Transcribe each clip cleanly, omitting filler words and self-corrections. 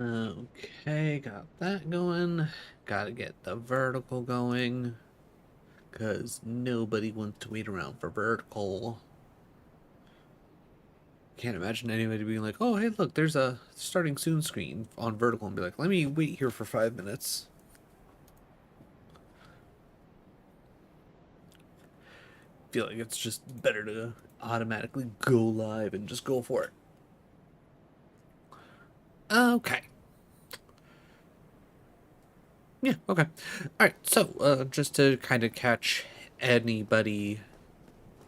Okay, got that going. Gotta get the vertical going. Because nobody wants to wait around for vertical. Can't imagine anybody being like, oh, hey, look, there's a starting soon screen on vertical and be like, let me wait here for 5 minutes. Feel like it's just better to automatically go live and just go for it. Okay. Yeah, okay. Alright, so just to kind of catch anybody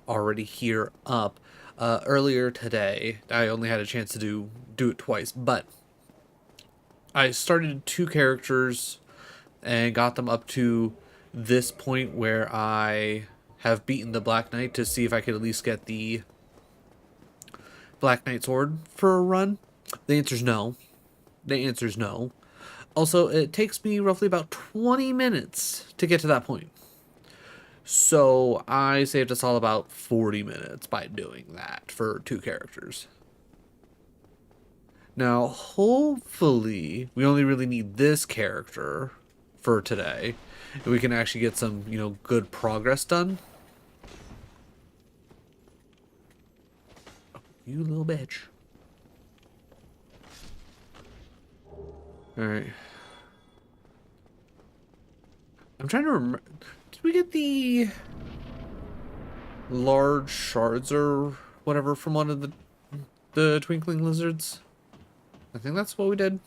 already here up, earlier today, I only had a chance to do it twice, but I started two characters and got them up to this point where I have beaten the Black Knight to see if I could at least get the Black Knight sword for a run. The answer's no. The answer's no. Also, it takes me roughly about 20 minutes to get to that point. So I saved us all about 40 minutes by doing that for two characters. Now, hopefully, we only really need this character for today. And we can actually get some, good progress done. You little bitch. Alright. I'm trying to remember. Did we get the large shards or whatever from one of the twinkling lizards? I think that's what we did.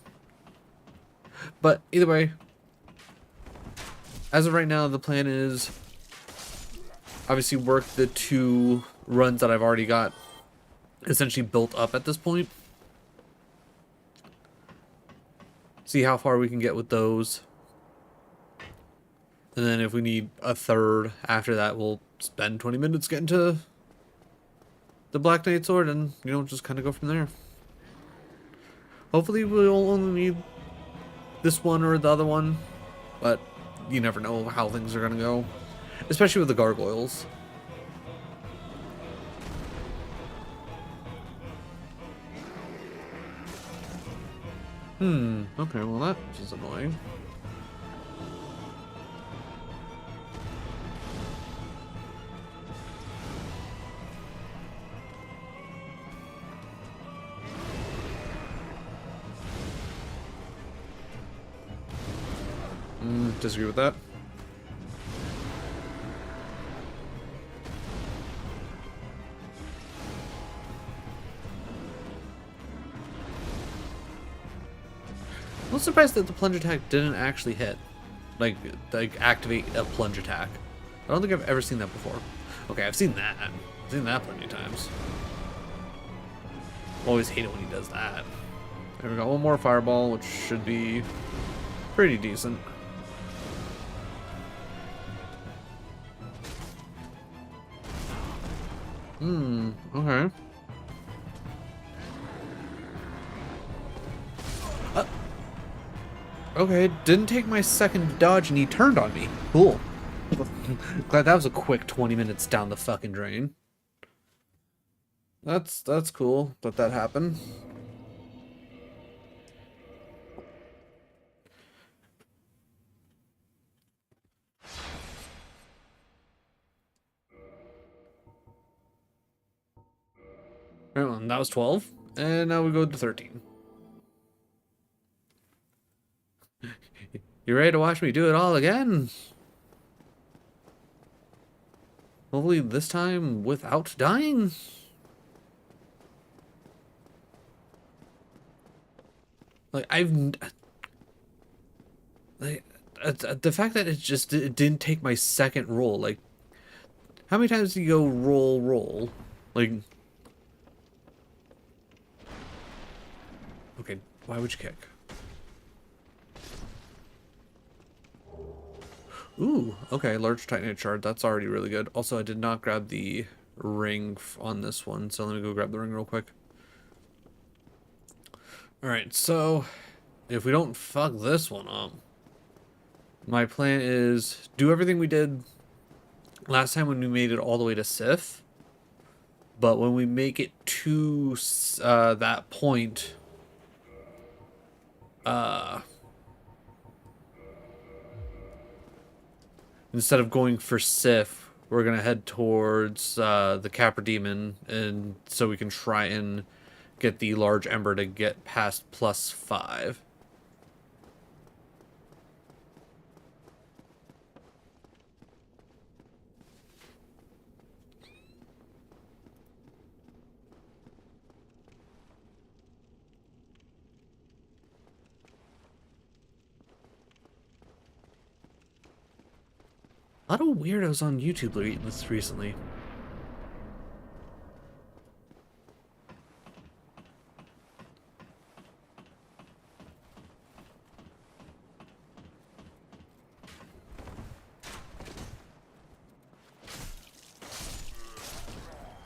But either way, as of right now, the plan is obviously work the two runs that I've already got essentially built up at this point. See how far we can get with those. And then if we need a third after that, we'll spend 20 minutes getting to the Black Knight sword and, just kind of go from there. Hopefully we'll only need this one or the other one, but you never know how things are going to go, especially with the gargoyles. Okay, well that is annoying. Disagree with that. I'm surprised that the plunge attack didn't actually hit. Like activate a plunge attack. I don't think I've ever seen that before. Okay, I've seen that. I've seen that plenty of times. Always hate it when he does that. There we go, one more fireball, which should be pretty decent. Okay. Okay, didn't take my second dodge and he turned on me. Cool. Glad that was a quick 20 minutes down the fucking drain. That's cool that happened. Alright, well, that was 12. And now we go to 13. You ready to watch me do it all again? Hopefully this time without dying. Like, the fact that it didn't take my second roll, like, how many times do you go roll? Like, okay, why would you kick? Ooh, okay, large titanite shard. That's already really good. Also, I did not grab the ring on this one, so let me go grab the ring real quick. Alright, so if we don't fuck this one up, my plan is do everything we did last time when we made it all the way to Sith, but when we make it to that point, uh, instead of going for Sif, we're gonna head towards the Capra Demon, and so we can try and get the large ember to get past +5. A lot of weirdos on YouTube are eating this recently.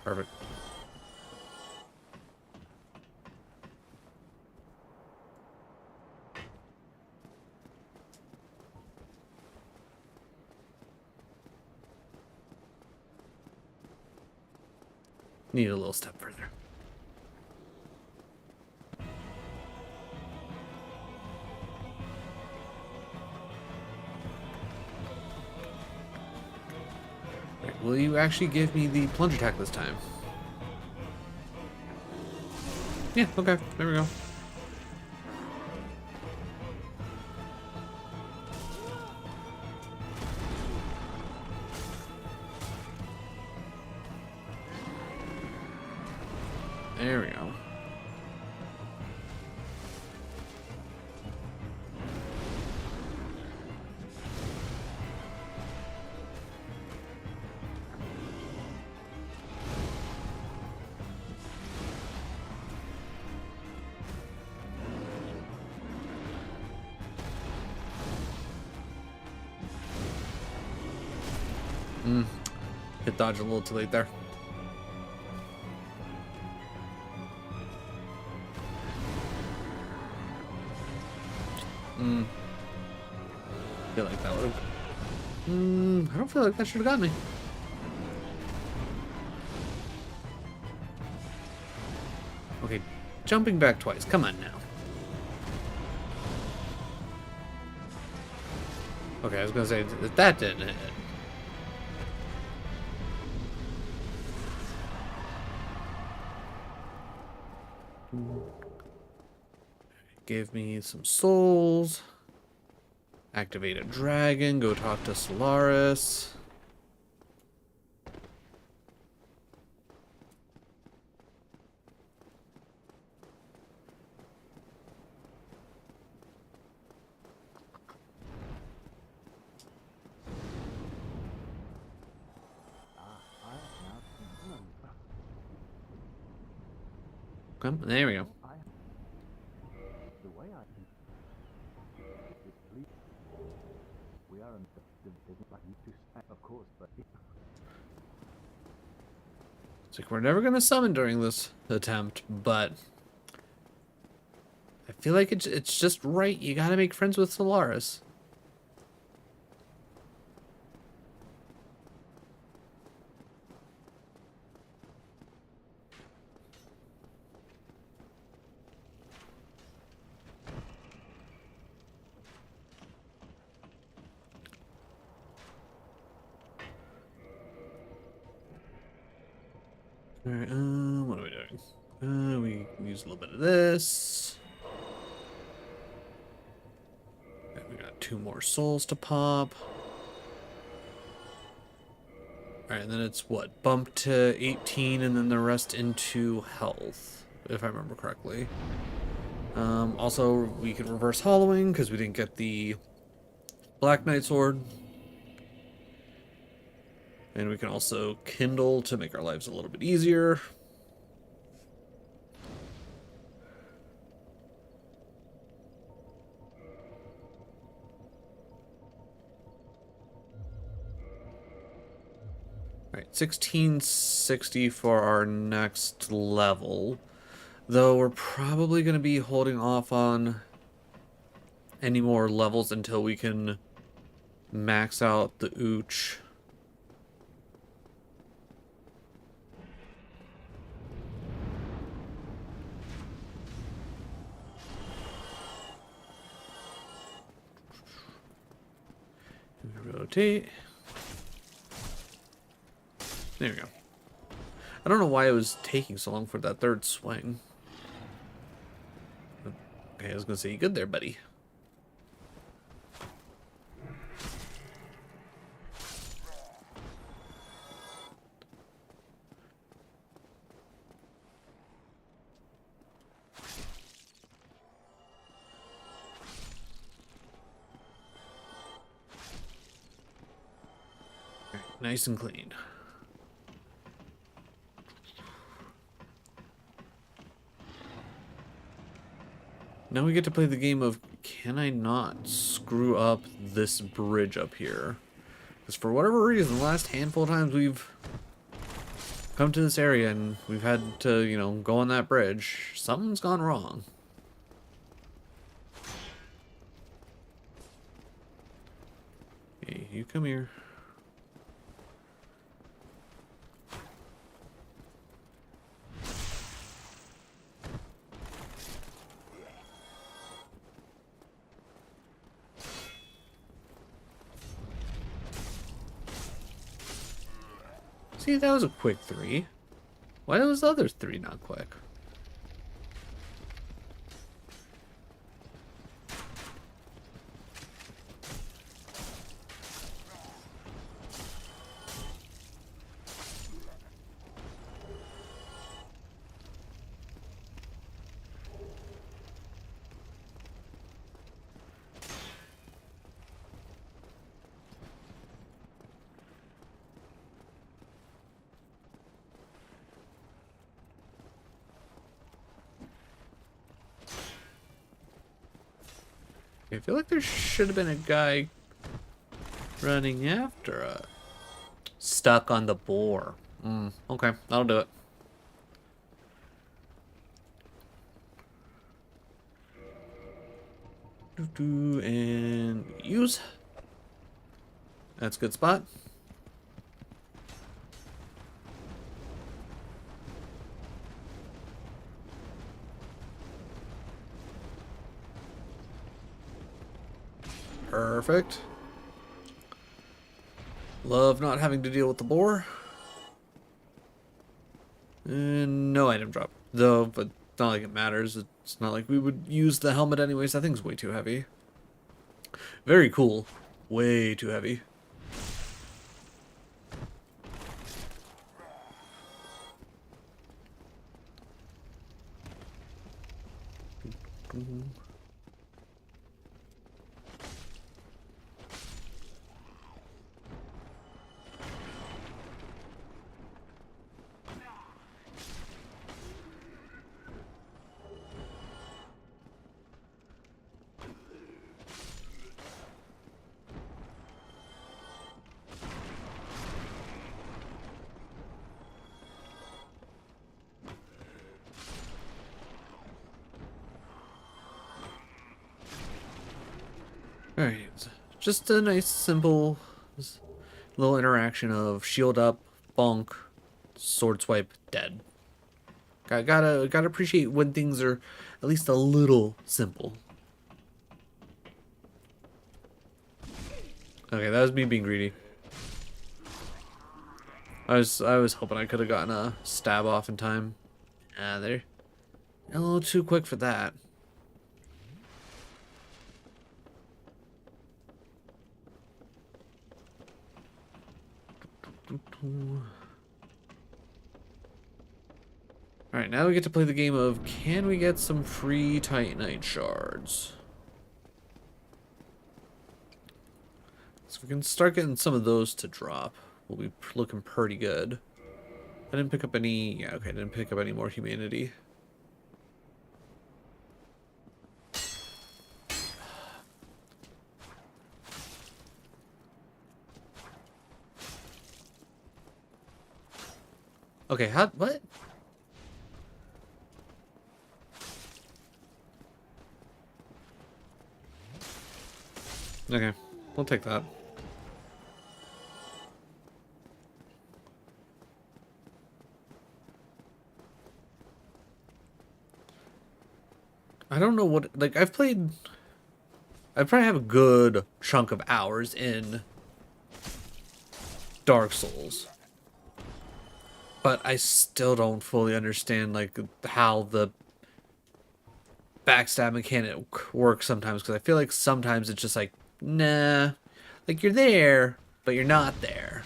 Perfect. Need a little step further. Right, will you actually give me the plunge attack this time? Yeah, okay, there we go. There we go. Hit dodge a little too late there. Feel like that would have. I don't feel like that should have got me. Okay, jumping back twice. Come on now. Okay, I was gonna say that didn't hit. Give me some souls. Activate a dragon. Go talk to Solaris. Come, there we go. It's like we're never gonna summon during this attempt, but I feel like it's just right. You gotta make friends with Solaris. Alright, what are we doing? We use a little bit of this. Okay, we got 2 more souls to pop. Alright, and then it's what? Bump to 18 and then the rest into health, if I remember correctly. Also, we can reverse hollowing because we didn't get the Black Knight sword. And we can also kindle to make our lives a little bit easier. Alright, 1660 for our next level. Though we're probably going to be holding off on any more levels until we can max out the Ooch. Rotate. There we go. I don't know why it was taking so long for that third swing. Okay, I was gonna say, you good there, buddy. Nice and clean. Now we get to play the game of, can I not screw up this bridge up here? Because for whatever reason, the last handful of times we've come to this area and we've had to, you know, go on that bridge, something's gone wrong. Hey, you come here. See, that was a quick 3. Why was the other 3 not quick? I feel like there should have been a guy running after us. Stuck on the boar. Okay, that'll do it. And use. That's a good spot. Perfect. Love not having to deal with the boar. And no item drop. Though, but it's not like it matters. It's not like we would use the helmet anyways. That thing's way too heavy. Very cool. Way too heavy. Alright, just a nice, simple little interaction of shield up, bonk, sword swipe, dead. Gotta appreciate when things are at least a little simple. Okay, that was me being greedy. I was hoping I could have gotten a stab off in time. They're a little too quick for that. Alright, now we get to play the game of, can we get some free Titanite shards? So if we can start getting some of those to drop, we'll be looking pretty good. I didn't pick up any, yeah, okay, I didn't pick up any more humanity. Okay, what? Okay, we'll take that. I don't know what, like, I probably have a good chunk of hours in Dark Souls. But I still don't fully understand, like, how the backstab mechanic works sometimes, because I feel like sometimes it's just like, nah, like you're there, but you're not there.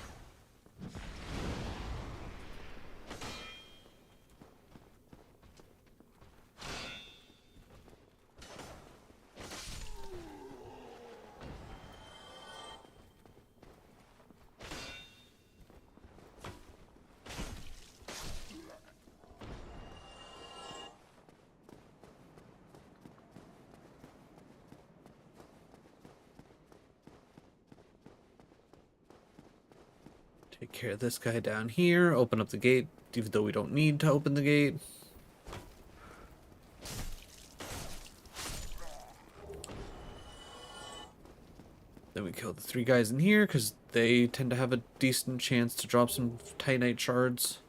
Take care of this guy down here, open up the gate, even though we don't need to open the gate. Then we kill the 3 guys in here, because they tend to have a decent chance to drop some Titanite shards.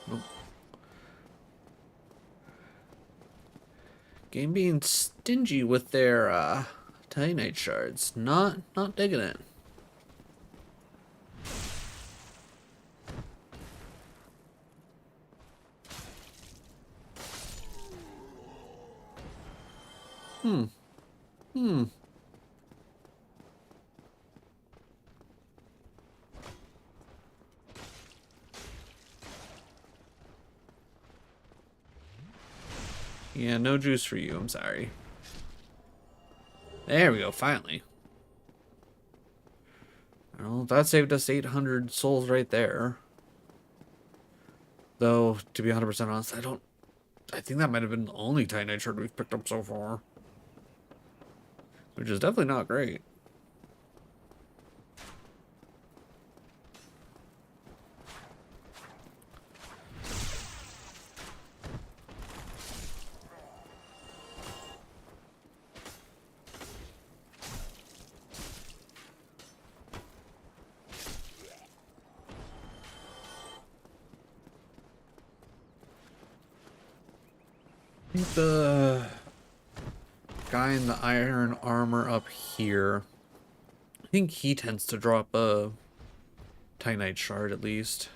Nope. Game being stingy with their Titanite shards. Not digging it. Yeah, no juice for you, I'm sorry. There we go, finally. Well, that saved us 800 souls right there. Though, to be 100% honest, I think that might have been the only Titanite shard we've picked up so far. Which is definitely not great. I think the guy in the iron armor up here, I think he tends to drop a Titanite shard at least.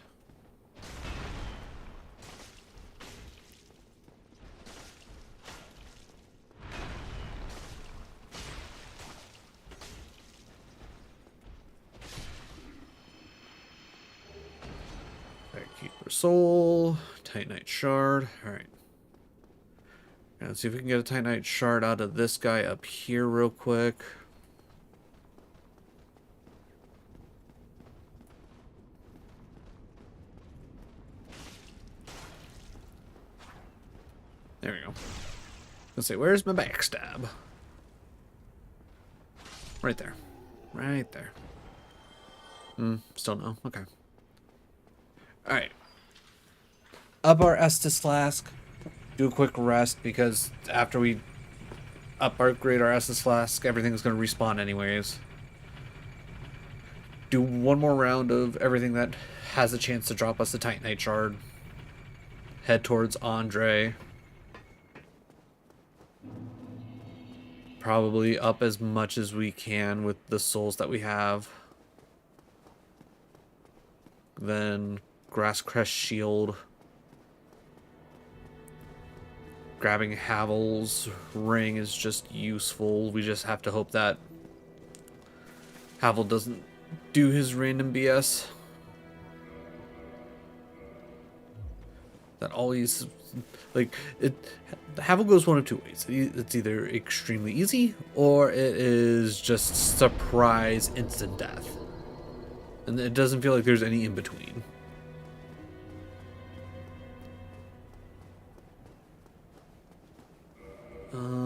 Keeper soul, Titanite shard. Alright. Let's see if we can get a Titanite shard out of this guy up here real quick. There we go. Let's see, where's my backstab? Right there. Right there. Still no. Okay. Alright. Up our Estus Flask. Do a quick rest, because after we upgrade our Estus Flask, everything's going to respawn anyways. Do one more round of everything that has a chance to drop us a Titanite shard. Head towards Andre. Probably up as much as we can with the souls that we have. Then Grasscrest Shield. Grabbing Havel's ring is just useful. We just have to hope that Havel doesn't do his random BS. That always, like, Havel goes one of two ways. It's either extremely easy, or it is just surprise instant death. And it doesn't feel like there's any in between.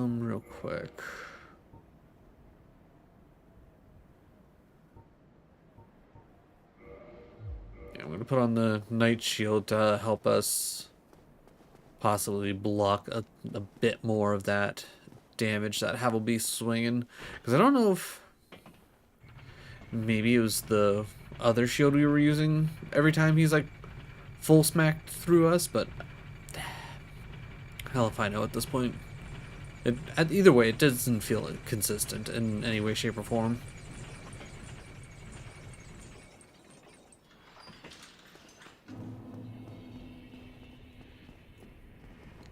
Real quick. Yeah, I'm gonna put on the Night Shield to help us possibly block a bit more of that damage that Havel be swinging. Because I don't know if maybe it was the other shield we were using every time he's like full smacked through us, but hell if I know at this point. Either way, it doesn't feel consistent in any way, shape, or form.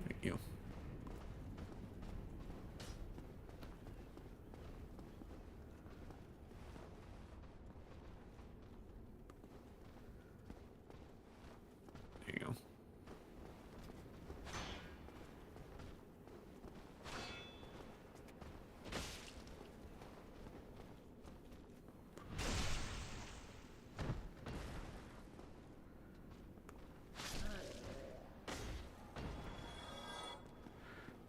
Thank you. There you go.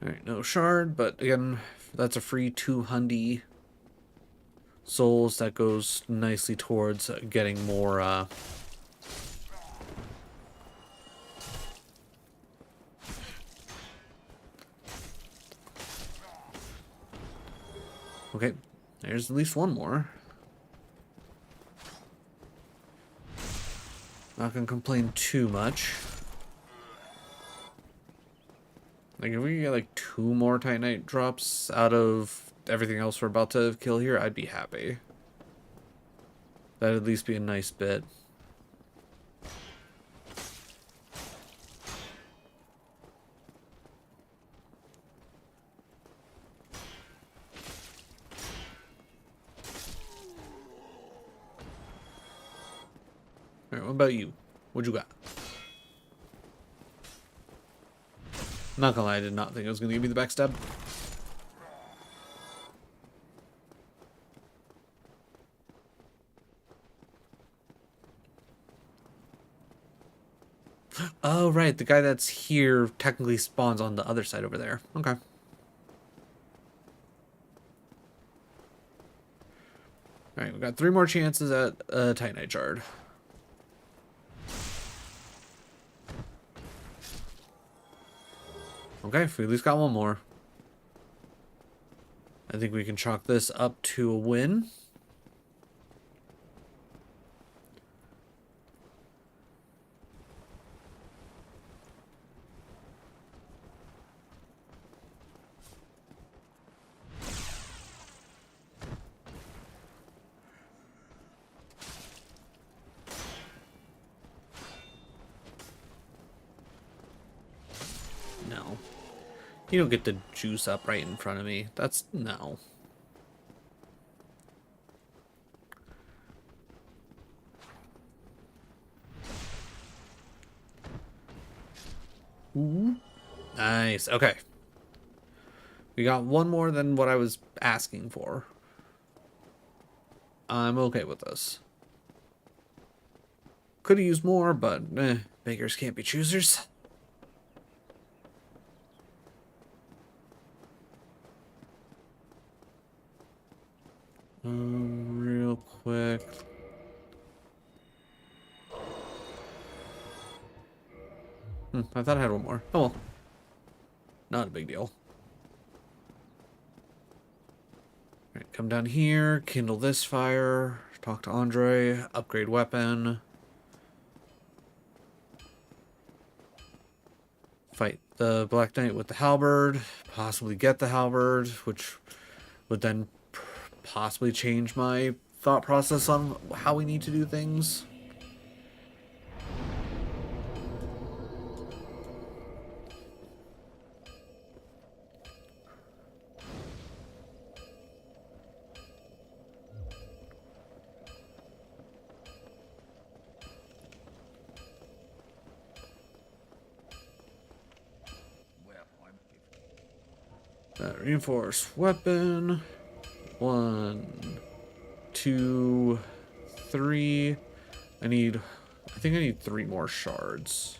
Alright, no shard, but again, that's a free 200 souls that goes nicely towards getting more, Okay, there's at least one more. Not gonna complain too much. Like, if we get like 2 more Titanite drops out of everything else we're about to kill here, I'd be happy. That'd at least be a nice bit. Alright, what about you? What you got? Not gonna lie, I did not think it was gonna give me the backstab. Oh, right, the guy that's here technically spawns on the other side over there. Okay. Alright, we got 3 more chances at a Titanite shard. Okay, we at least got one more. I think we can chalk this up to a win. No. You don't get the juice up right in front of me. That's... no. Ooh. Nice. Okay. We got one more than what I was asking for. I'm okay with this. Could have used more, but beggars can't be choosers. Real quick. I thought I had one more. Oh well. Not a big deal. Alright, come down here, kindle this fire, talk to Andre, upgrade weapon. Fight the Black Knight with the halberd, possibly get the halberd, which would then possibly change my thought process on how we need to do things. Reinforced weapon. 1, 2, 3. I think I need 3 more shards.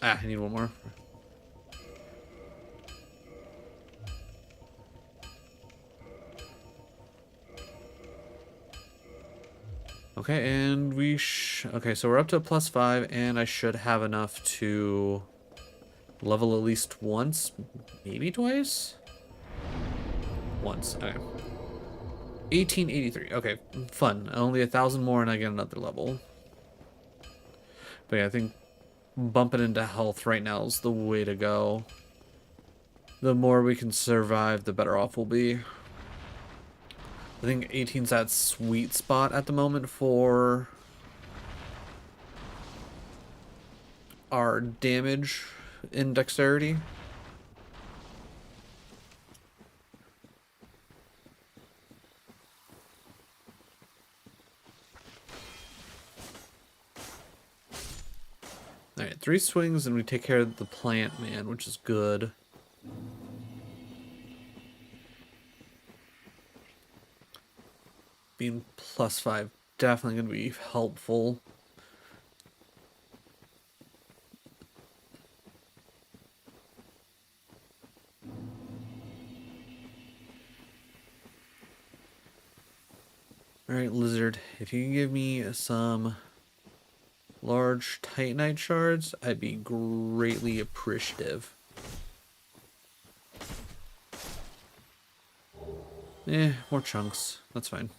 I need one more. Okay, and okay, so we're up to +5, and I should have enough to Level at least once, maybe twice? Once, okay. 1883, okay, fun. Only 1,000 more and I get another level. But yeah, I think bumping into health right now is the way to go. The more we can survive, the better off we'll be. I think 18's that sweet spot at the moment for our damage in dexterity. Alright, 3 swings and we take care of the plant man, which is good. Being +5 definitely going to be helpful. Alright, lizard, if you can give me some large titanite shards, I'd be greatly appreciative. More chunks. That's fine.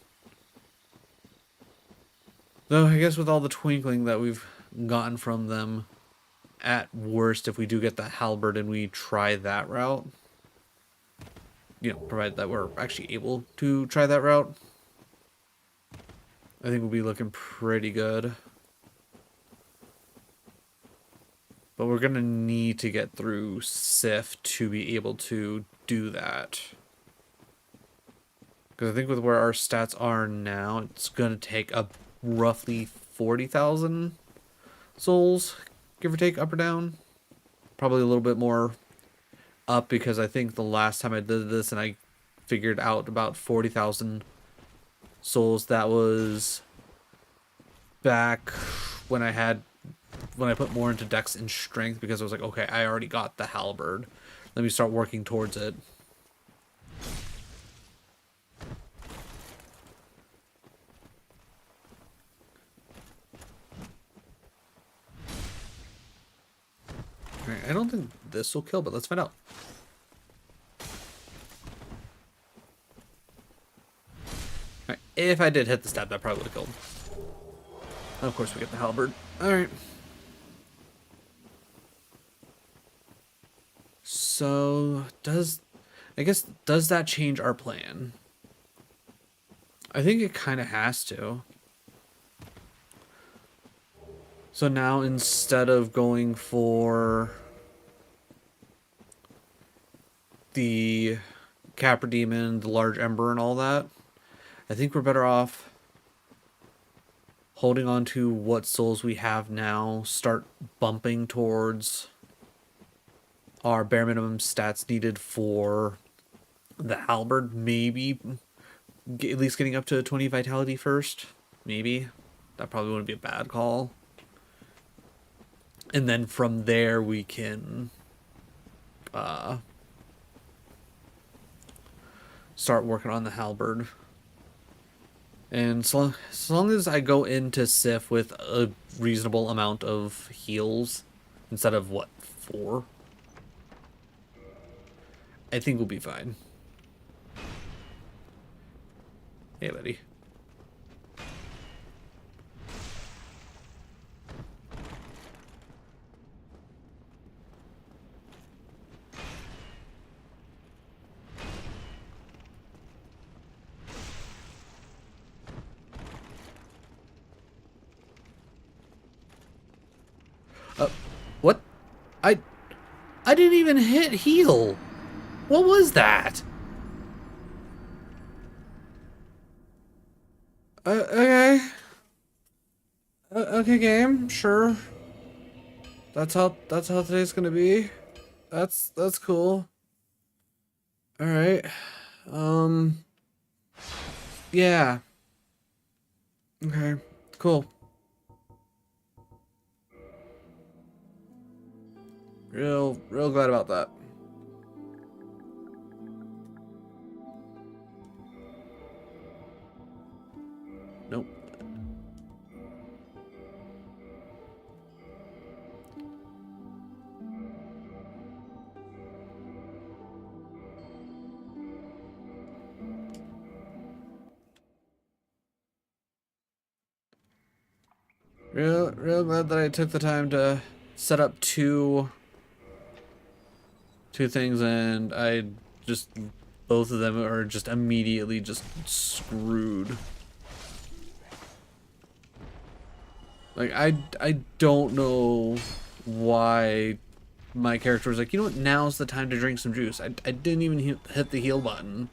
Though, I guess with all the twinkling that we've gotten from them, at worst, if we do get the halberd and we try that route, you know, provided that we're actually able to try that route, I think we'll be looking pretty good. But we're going to need to get through Sif to be able to do that. Because I think with where our stats are now, it's going to take up roughly 40,000 souls, give or take, up or down. Probably a little bit more up because I think the last time I did this and I figured out about 40,000 souls, that was back when I put more into dex and strength, because I was like, okay, I already got the halberd. Let me start working towards it. Alright, I don't think this will kill, but let's find out. Alright, if I did hit the stab, that probably would have killed. And of course we get the halberd. Alright. So, does that change our plan? I think it kind of has to. So now instead of going for the Capra Demon, the large ember and all that, I think we're better off holding on to what souls we have now, start bumping towards our bare minimum stats needed for the halberd, maybe at least getting up to 20 vitality first, maybe. That probably wouldn't be a bad call. And then from there we can start working on the halberd. And so long as I go into Sif with a reasonable amount of heals, instead of, what, 4? I think we'll be fine. Hey, buddy. What? I didn't even hit heal. What was that? Okay. Okay, game. Sure. That's how today's gonna be. That's cool. All right. Yeah. Okay. Cool. Real glad about that. Nope. Real glad that I took the time to set up two things, and I just both of them are just immediately just screwed. Like I don't know why my character was like, you know what, now's the time to drink some juice. I didn't even hit the heal button.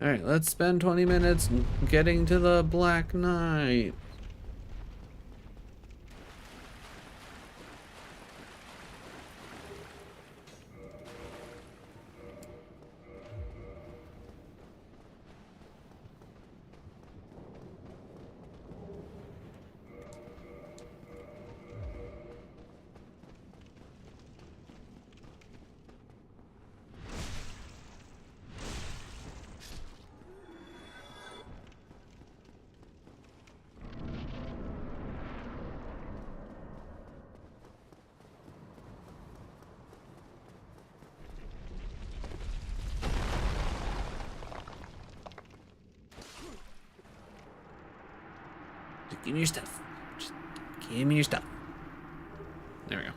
Alright, let's spend 20 minutes getting to the Black Knight. Just give me your stuff. Just give me your stuff. There we go.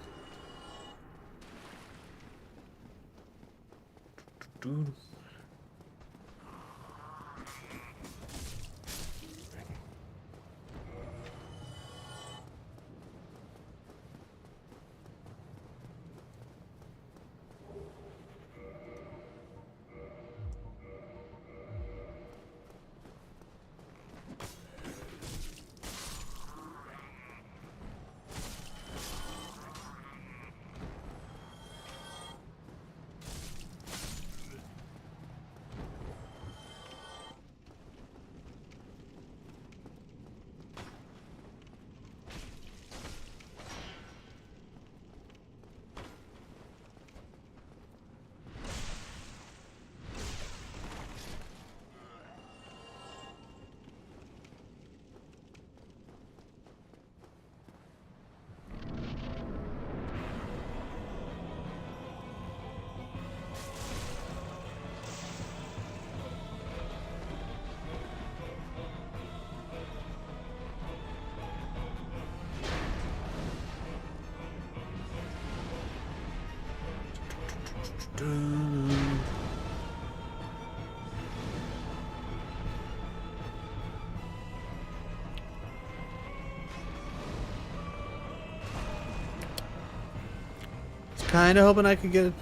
Kind of hoping I could get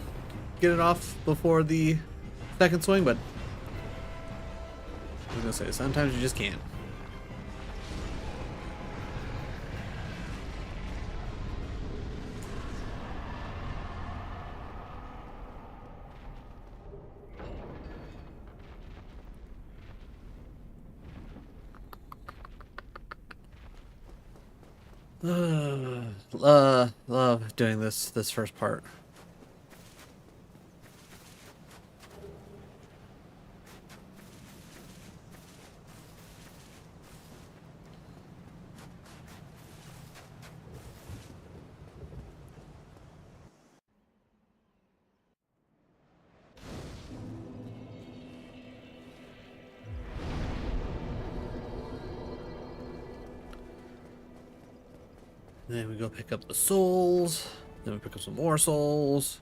it off before the second swing, but I was gonna say sometimes you just can't. Love doing this first part. Then we go pick up the souls. Then we pick up some more souls.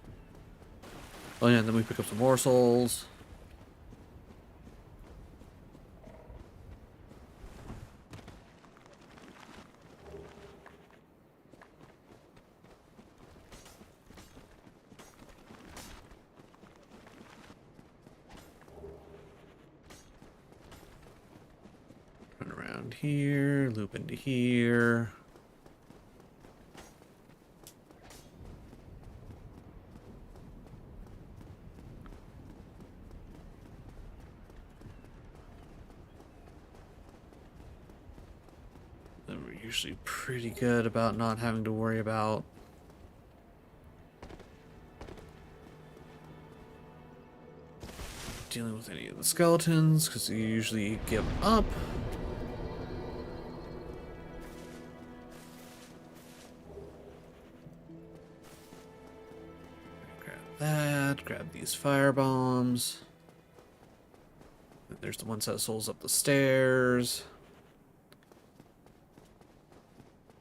Oh yeah, then we pick up some more souls. Run around here, loop into here. usually pretty good about not having to worry about dealing with any of the skeletons, because they usually give up. Grab that, grab these fire bombs. There's the one set of souls up the stairs.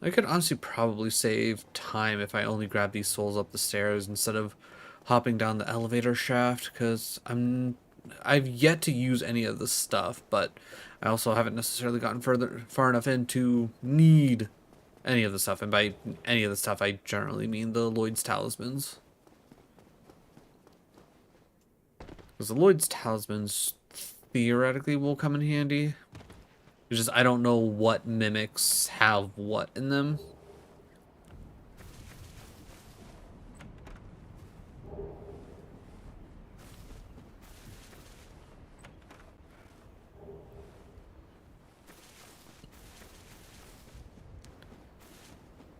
I could honestly probably save time if I only grab these souls up the stairs instead of hopping down the elevator shaft, because I've yet to use any of this stuff, but I also haven't necessarily gotten far enough in to need any of the stuff, and by any of the stuff I generally mean the Lloyd's talismans. Because the Lloyd's talismans theoretically will come in handy. It's just I don't know what mimics have what in them.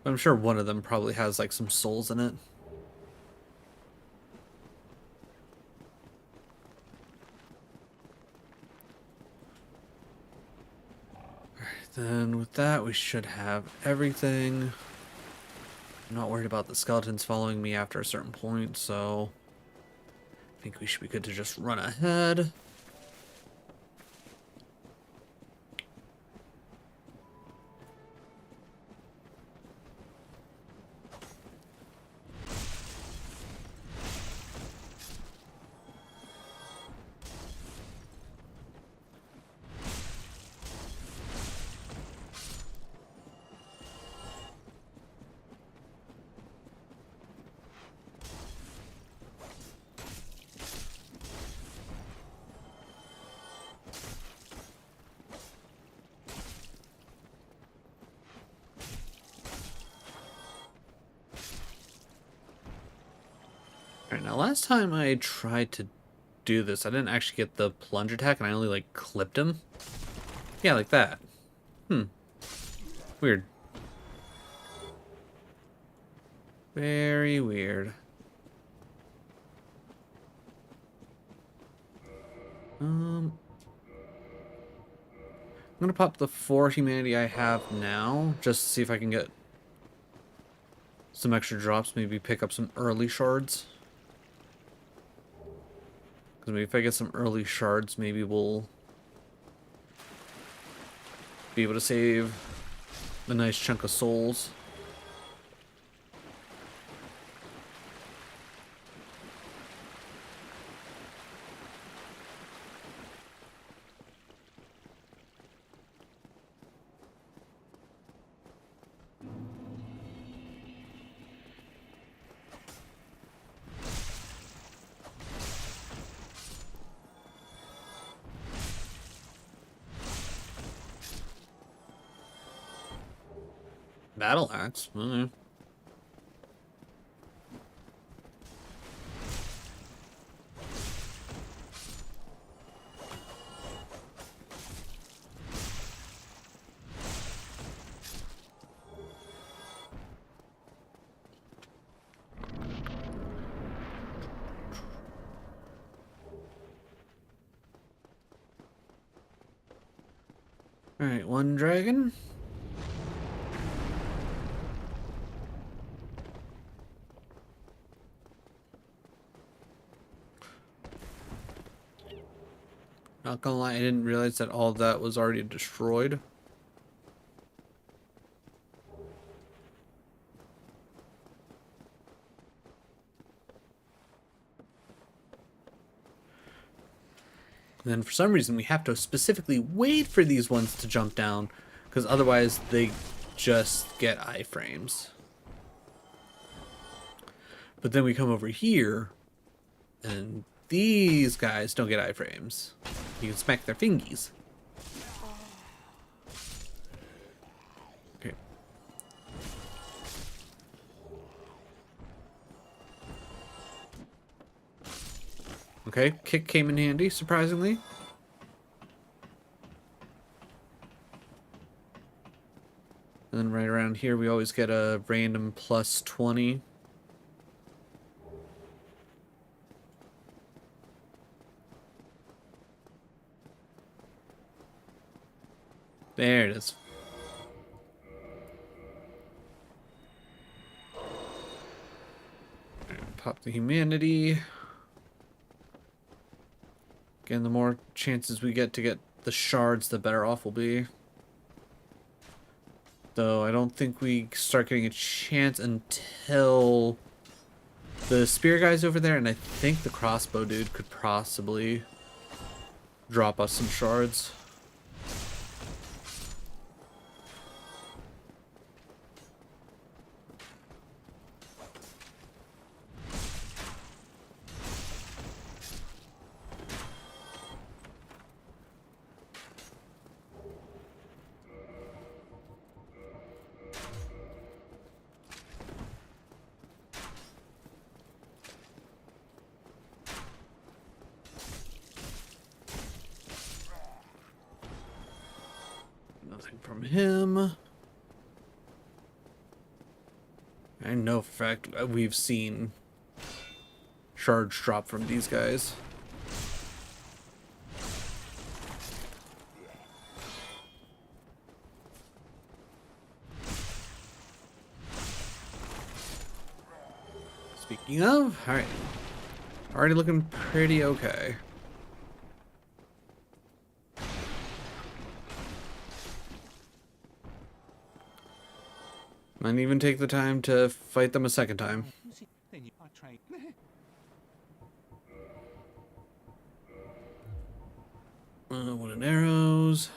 I'm sure one of them probably has like some souls in it. Then with that, we should have everything. I'm not worried about the skeletons following me after a certain point, so I think we should be good to just run ahead. Alright, now last time I tried to do this, I didn't actually get the plunge attack and I only like clipped him. Yeah, like that. Weird. Very weird. I'm gonna pop the 4 humanity I have now, just to see if I can get some extra drops, maybe pick up some early shards. Because maybe if I get some early shards, maybe we'll be able to save a nice chunk of souls. Battle axe. Okay. Alright, one dragon. Not gonna lie, I didn't realize that all of that was already destroyed. And then for some reason we have to specifically wait for these ones to jump down, because otherwise they just get iframes. But then we come over here, and these guys don't get iframes. You can smack their fingies. Okay. Okay, kick came in handy, surprisingly. And then around here, we always get a random plus 20. There it is. Pop the humanity. Again, the more chances we get to get the shards, the better off we'll be. Though I don't think we start getting a chance until the spear guy's over there, and I think the crossbow dude could possibly drop us some shards. Nothing from him. I know for a fact we've seen shards drop from these guys. Speaking of, alright. Already looking pretty okay. Might even take the time to fight them a second time. Wooden arrows.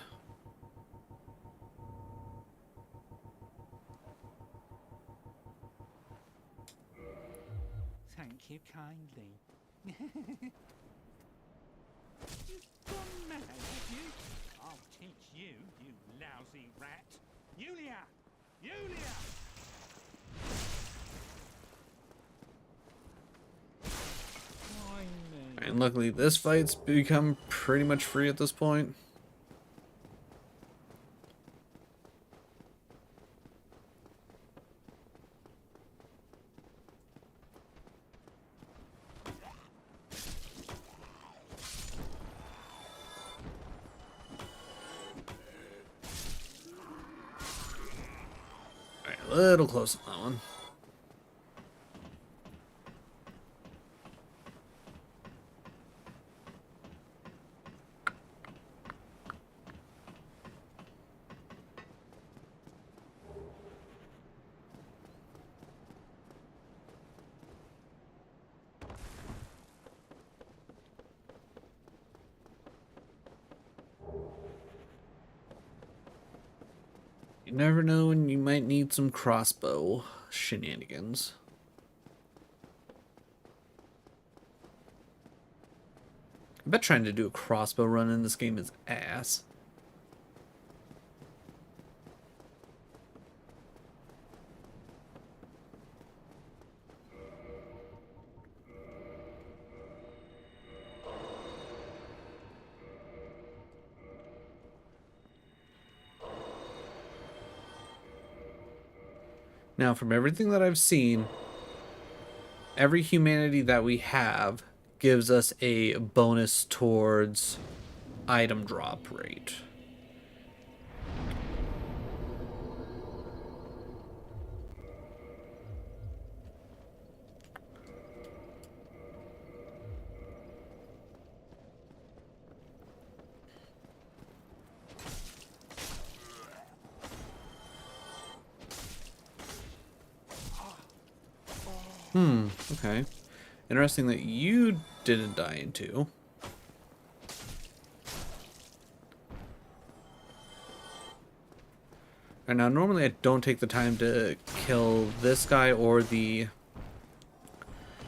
Thank you kindly. You've gone mad, have you? I'll teach you, you lousy rat. Yulia! Yulia! And luckily this fight's become pretty much free at this point. Alright, a little close on that one. You never know when you might need some crossbow shenanigans. I bet trying to do a crossbow run in this game is ass. Now, from everything that I've seen, every humanity that we have gives us a bonus towards item drop rate. Okay. Interesting that you didn't die in two. And now, normally I don't take the time to kill this guy or the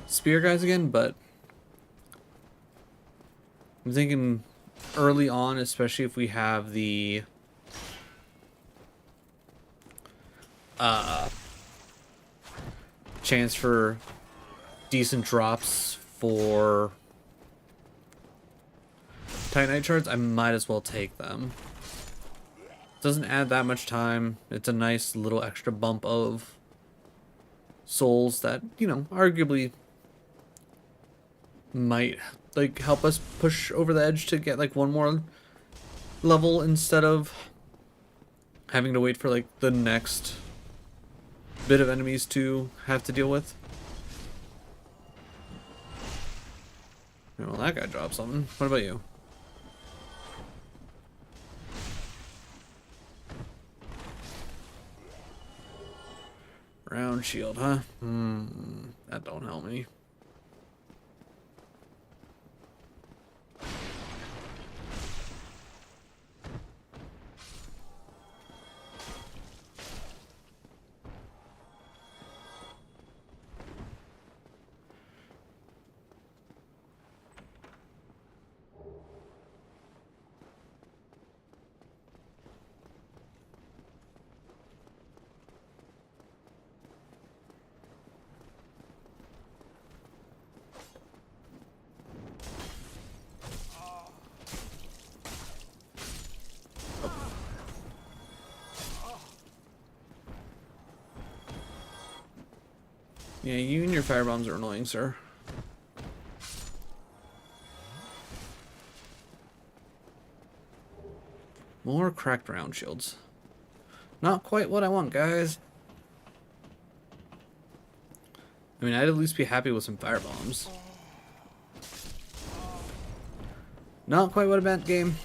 spear guys again, but I'm thinking early on, especially if we have the chance for decent drops for Titanite shards, I might as well take them. Doesn't add that much time. It's a nice little extra bump of souls that, you know, arguably might like help us push over the edge to get like one more level instead of having to wait for like the next bit of enemies to have to deal with. Well, that guy dropped something. What about you? Round shield, huh? That don't help me. Yeah, you and your firebombs are annoying, sir. More cracked round shields. Not quite what I want, guys. I mean, I'd at least be happy with some firebombs. Not quite what I meant, game.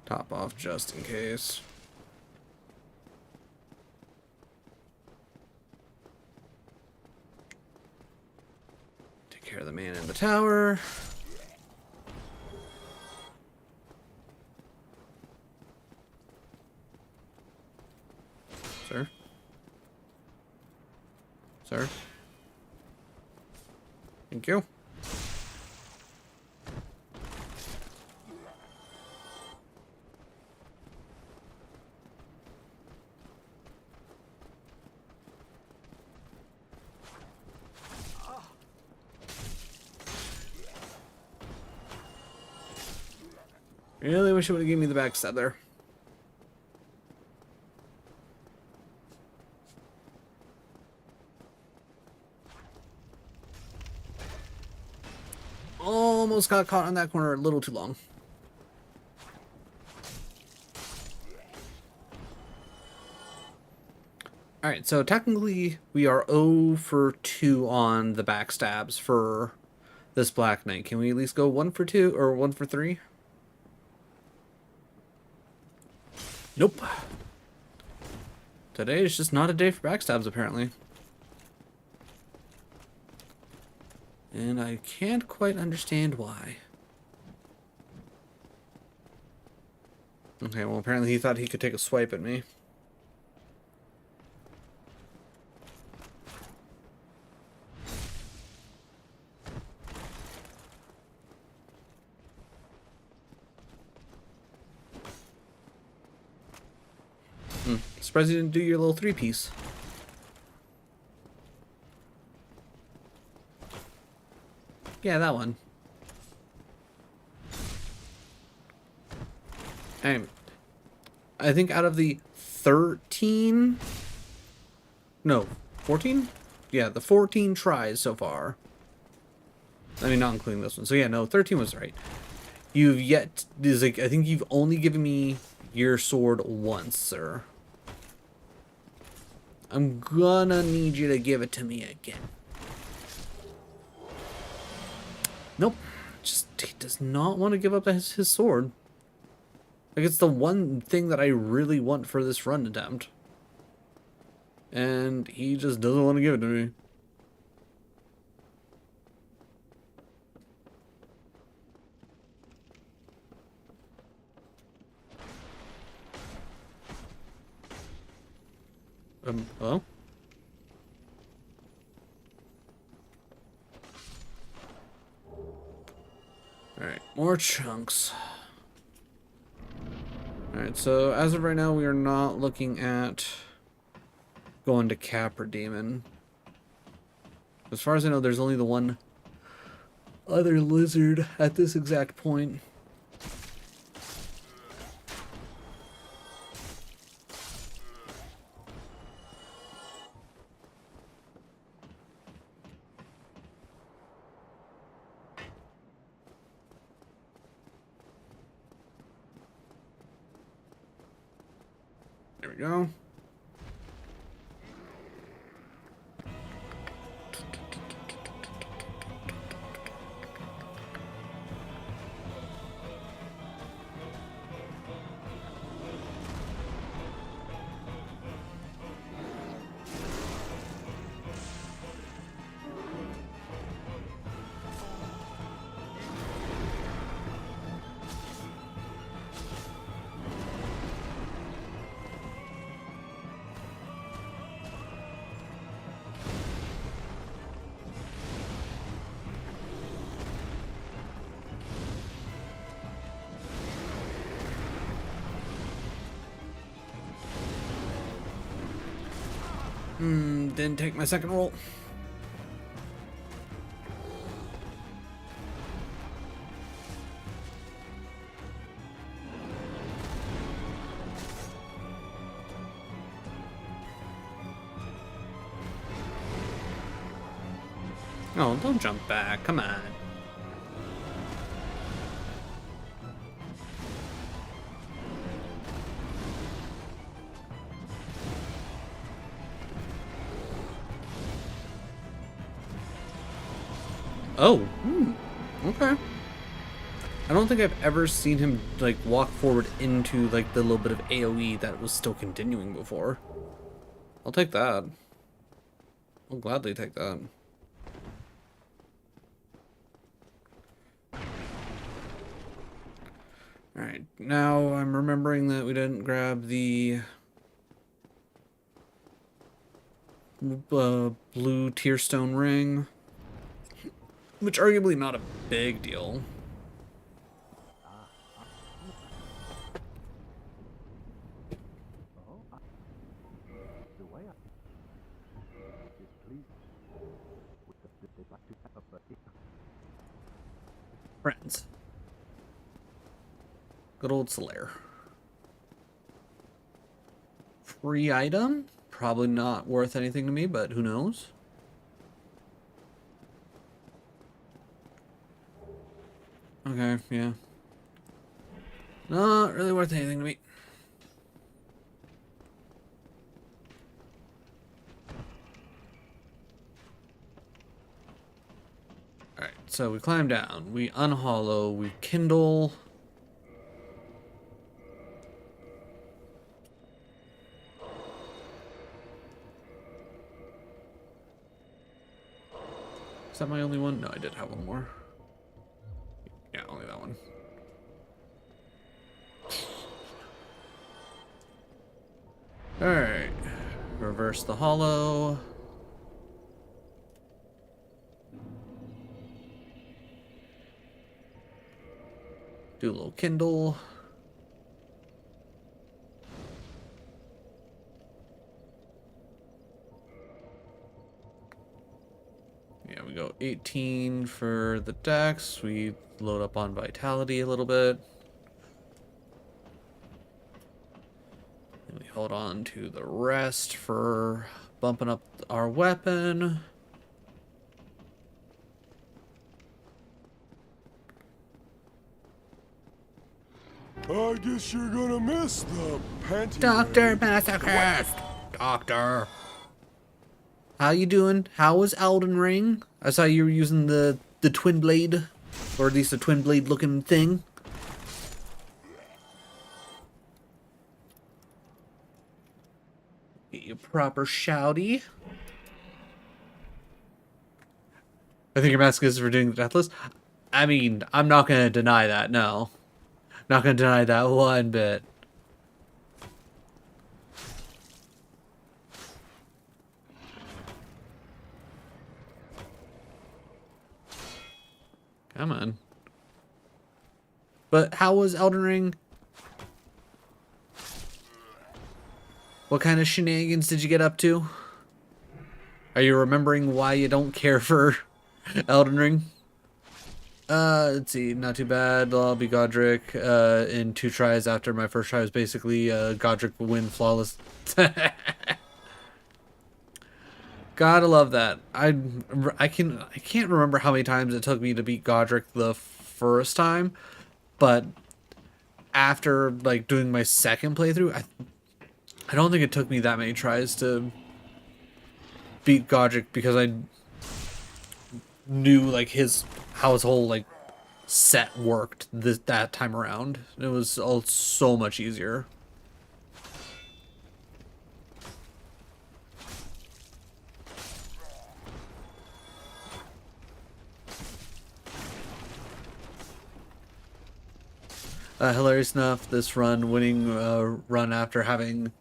Top off just in case. Take care of the man in the tower. Sir? Sir? Thank you. Really wish it would have given me the backstab there. Almost got caught on that corner a little too long. Alright, so technically we are 0 for 2 on the backstabs for this Black Knight. Can we at least go 1 for 2 or 1 for 3? Nope. Today is just not a day for backstabs, apparently. And I can't quite understand why. Okay, well, apparently he thought he could take a swipe at me. Surprised you didn't do your little 3-piece. Yeah, that one. And I think out of the 13... No, 14? Yeah, the 14 tries so far. I mean, not including this one. So yeah, no, 13 was right. You've yet... Like, I think you've only given me your sword once, sir. I'm gonna need you to give it to me again. Nope. Just, he does not want to give up his sword. Like, it's the one thing that I really want for this run attempt. And he just doesn't want to give it to me. Hello? more chunks. Alright, so as of right now, we are not looking at going to Capra Demon. As far as I know, there's only the one other lizard at this exact point. There we go. Didn't take my second roll. Oh, don't jump back. Come on. Oh, okay. I don't think I've ever seen him like walk forward into like the little bit of AoE that was still continuing before. I'll take that. I'll gladly take that. Alright, now I'm remembering that we didn't grab the blue tearstone ring, which arguably not a big deal. Friends. Good old Solaire. Free item? Probably not worth anything to me, but who knows? Okay, yeah. Not really worth anything to me. Alright, so we climb down, we unhollow, we kindle. Is that my only one? No, I did have one more. Yeah, only that one. Alright. Reverse the hollow. Do a little kindle. Yeah, we go 18 for the dex. We load up on vitality a little bit. And we hold on to the rest for bumping up our weapon. I guess you're gonna miss the panty Dr. raid. Masochist! Doctor! How you doing? How was Elden Ring? I saw you were using the twin blade. Or at least a twin blade looking thing. Get you proper shouty. I think your mask is for doing the Deathless. I mean, I'm not gonna deny that, no. Not gonna deny that one bit. Come on. But how was Elden Ring? What kind of shenanigans did you get up to? Are you remembering why you don't care for Elden Ring? Let's see, not too bad. I'll be Godric in 2 tries after my first try was basically Godric will win flawless. Gotta love that. I can't remember how many times it took me to beat Godric the first time, but after like doing my second playthrough, I don't think it took me that many tries to beat Godric because I knew like how his whole like set worked that time around. It was all so much easier. Hilarious enough, this winning run after having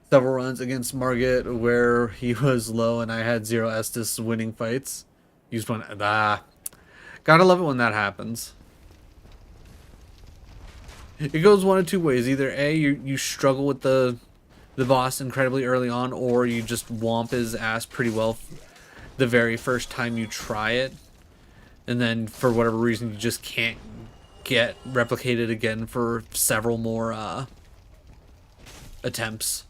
several runs against Margit where he was low and I had 0 Estus winning fights. Used one. Gotta love it when that happens. It goes one of 2 ways. Either A, you struggle with the boss incredibly early on, or you just womp his ass pretty well the very first time you try it, and then for whatever reason you just can't get replicated again for several more attempts.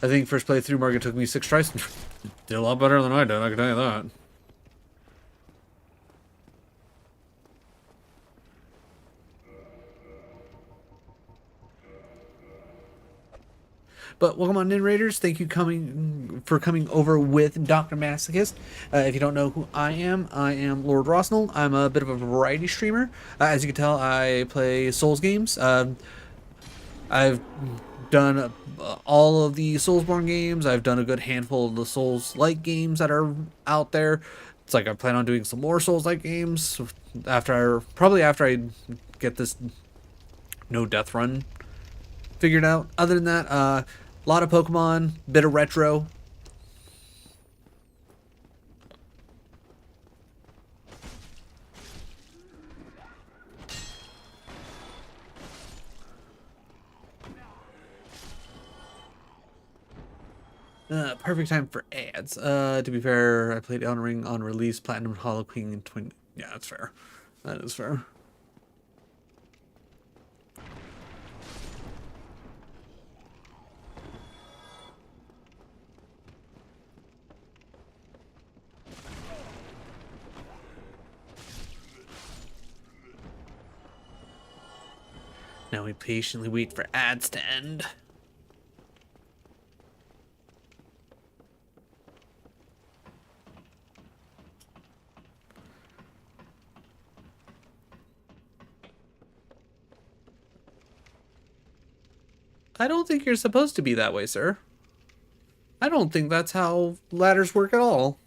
I think first playthrough Margit took me 6 tries. Did a lot better than I did, I can tell you that. But welcome on in, Raiders. Thank you for coming over with Dr. Masochist. If you don't know who I am Lord Rosnell. I'm a bit of a variety streamer. As you can tell, I play Souls games. I've done all of the Soulsborne games. I've done a good handful of the Souls-like games that are out there. It's like I plan on doing some more Souls-like games probably after I get this no death run figured out. Other than that, a lot of Pokemon, bit of retro. Perfect time for ads. To be fair, I played Elden Ring on release, Platinum, Hollow Queen, and Twin. Yeah, that's fair. That is fair. Now we patiently wait for ads to end. I don't think you're supposed to be that way, sir. I don't think that's how ladders work at all.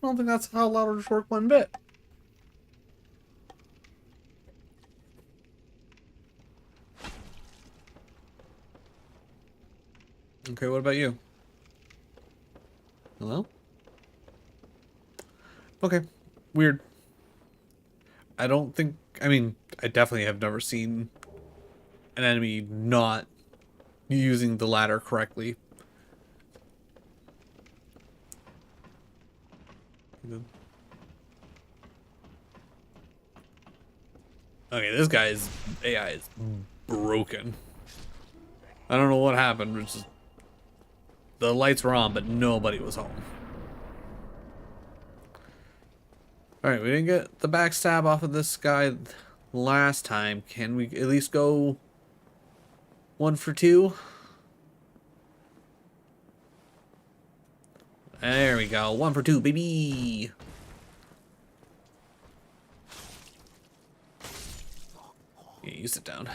I don't think that's how ladders work one bit. Okay, what about you? Hello? Okay, weird. I definitely have never seen an enemy not using the ladder correctly. Okay, this guy's AI is broken. I don't know what happened. It's just, the lights were on, but nobody was home. Alright, we didn't get the backstab off of this guy last time. Can we at least go 1 for 2? There we go. 1 for 2, baby. Yeah, you sit down.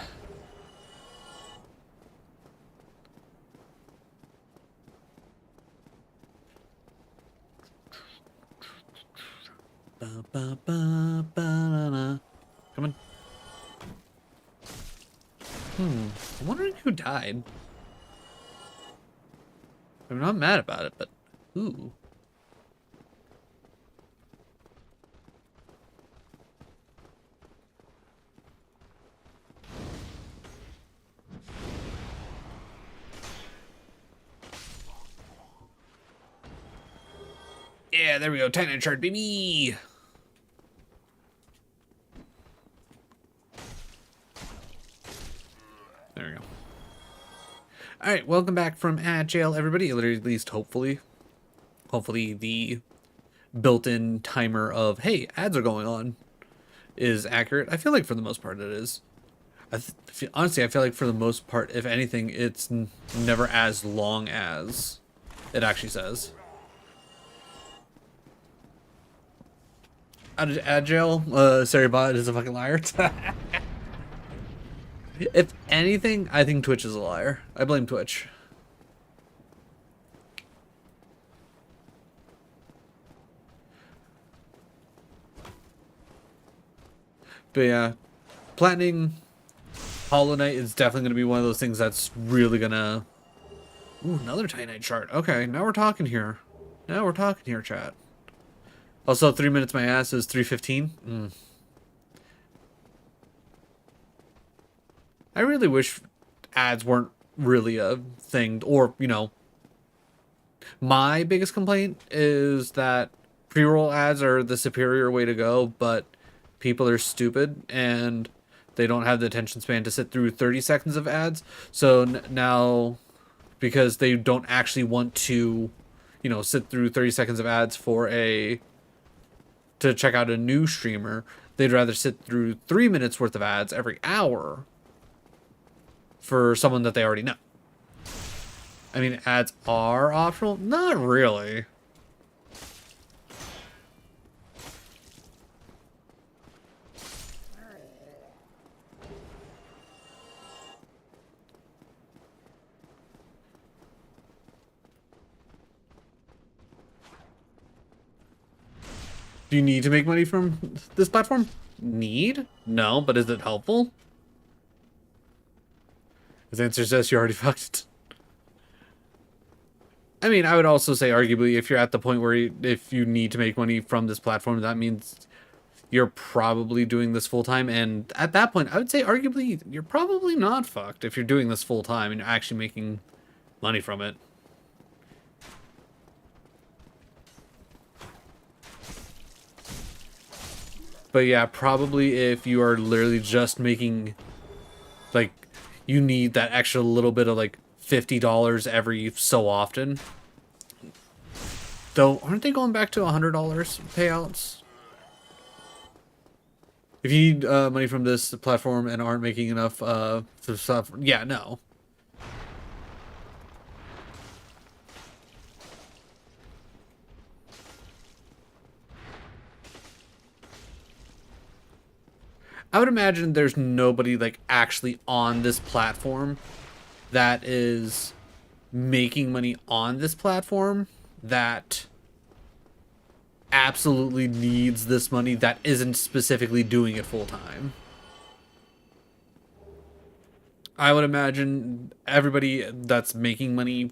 Ba, ba, ba, na, na. Come on. I'm wondering who died. I'm not mad about it, but ooh. Yeah, there we go. Titanite shard, baby. There we go. All right, welcome back from jail, everybody. Or at least hopefully the built-in timer of hey, ads are going on is accurate. I feel like for the most part it is. Honestly, I feel like for the most part, if anything, it's never as long as it actually says. Agile, Saribot is a fucking liar. If anything, I think Twitch is a liar. I blame Twitch. But yeah, planning Hollow Knight is definitely going to be one of those things that's really going to... Ooh, another Titanite chart. Okay, now we're talking here. Now we're talking here, chat. Also, 3 minutes my ass is 3:15. I really wish ads weren't really a thing. Or, you know, my biggest complaint is that pre-roll ads are the superior way to go, but people are stupid and they don't have the attention span to sit through 30 seconds of ads. So now, because they don't actually want to, you know, sit through 30 seconds of ads to check out a new streamer, they'd rather sit through 3 minutes worth of ads every hour for someone that they already know. I mean, ads are optional? Not really. Do you need to make money from this platform? Need? No, but is it helpful? His answer says you already fucked. I mean, I would also say arguably if you're at the point where if you need to make money from this platform, that means you're probably doing this full time. And at that point, I would say arguably you're probably not fucked if you're doing this full time and you're actually making money from it. But yeah, probably if you are literally just making, like, you need that extra little bit of like $50 every so often. Though, aren't they going back to $100 payouts? If you need money from this platform and aren't making enough stuff, yeah, no. I would imagine there's nobody like actually on this platform that is making money on this platform that absolutely needs this money that isn't specifically doing it full time. I would imagine everybody that's making money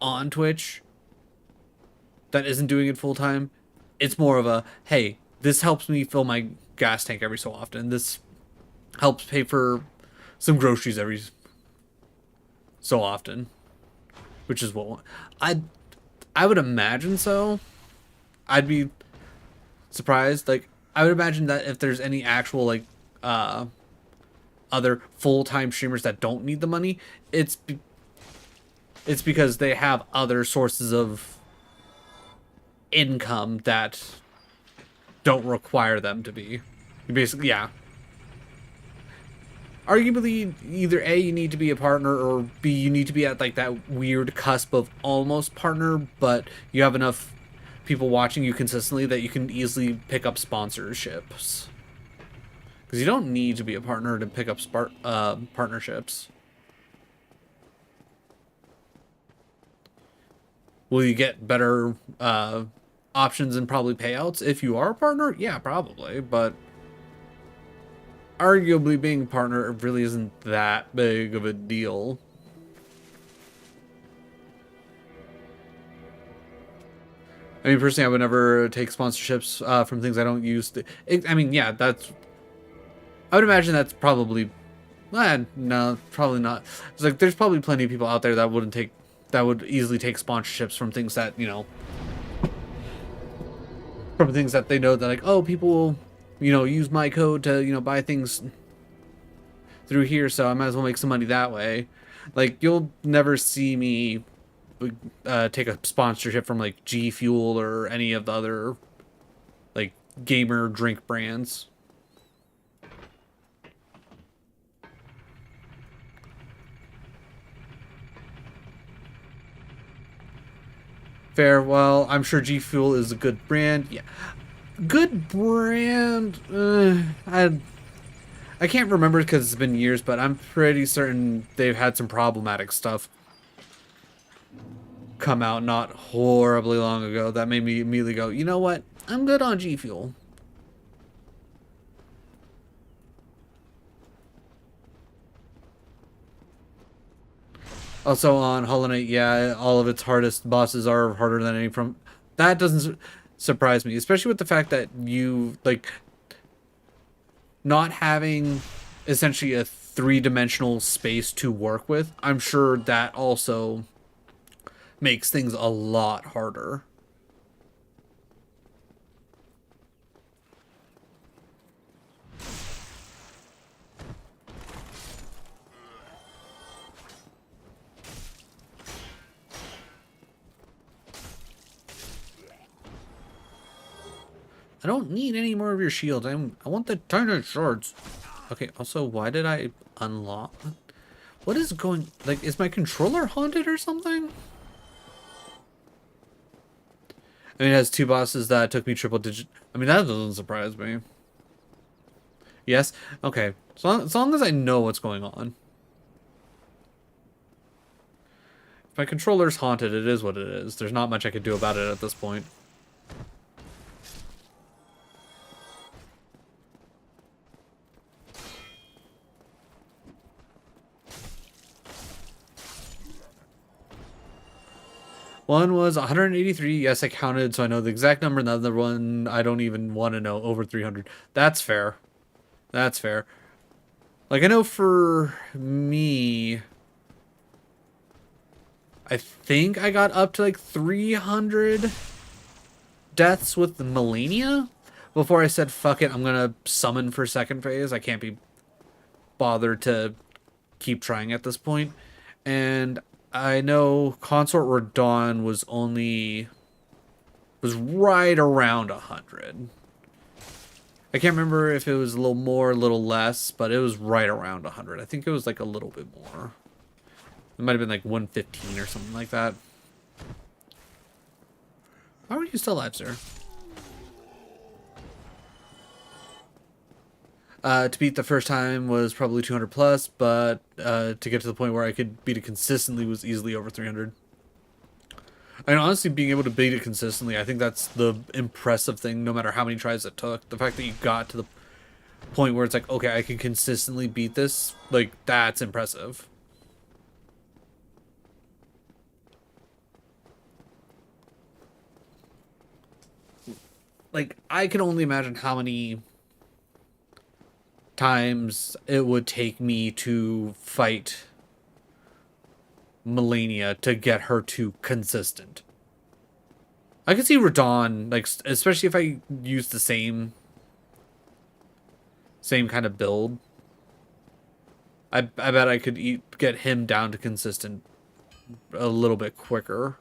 on Twitch that isn't doing it full time, it's more of a, hey, this helps me fill my gas tank every so often. This helps pay for some groceries every so often, which is what I would imagine so. I'd be surprised. Like, I would imagine that if there's any actual like other full-time streamers that don't need the money, it's because they have other sources of income that don't require them to be. Basically, yeah. Arguably, either A, you need to be a partner, or B, you need to be at like that weird cusp of almost partner, but you have enough people watching you consistently that you can easily pick up sponsorships. Because you don't need to be a partner to pick up partnerships. Will you get better options and probably payouts if you are a partner? Yeah, probably, but arguably being a partner really isn't that big of a deal. I mean, personally, I would never take sponsorships from things I don't use. I mean, yeah, that's. I would imagine that's probably. No, probably not. It's like there's probably plenty of people out there that wouldn't take, that would easily take sponsorships from things that from things that they know that like, oh, people will, use my code to buy things through here, so I might as well make some money that way. Like you'll never see me take a sponsorship from like G Fuel or any of the other like gamer drink brands. Fair. Well, I'm sure G Fuel is a good brand. Yeah, good brand. I can't remember because it's been years, but I'm pretty certain they've had some problematic stuff come out not horribly long ago that made me immediately go, you know what? I'm good on G Fuel. Also on Hollow Knight, yeah, all of its hardest bosses are harder than any from. That doesn't surprise me, especially with the fact that you like not having essentially a three-dimensional space to work with. I'm sure that also makes things a lot harder. I don't need any more of your shield. I want the tiny shards. Okay, also, why did I unlock? What is going... Like, is my controller haunted or something? I mean, it has two bosses that took me triple digit... I mean, that doesn't surprise me. Yes? Okay. As long as I know what's going on. If my controller's haunted, it is what it is. There's not much I could do about it at this point. One was 183. Yes, I counted, so I know the exact number. And the other one, I don't even want to know. Over 300. That's fair. That's fair. Like, I know for me, I think I got up to like 300 deaths with the Melania before I said, fuck it, I'm going to summon for second phase. I can't be bothered to keep trying at this point. And I know Consort Radon was right around 100. I can't remember if it was a little more, a little less, but it was right around 100. I think it was like a little bit more. It might have been like 115 or something like that. How are you still alive, sir? To beat the first time was probably 200 plus, but to get to the point where I could beat it consistently was easily over 300. And honestly, being able to beat it consistently, I think that's the impressive thing, no matter how many tries it took. The fact that you got to the point where it's like, okay, I can consistently beat this, like, that's impressive. Like, I can only imagine how many times it would take me to fight Melania to get her to consistent. I could see Radon, like, especially if I use the same kind of build. I bet I could get him down to consistent a little bit quicker.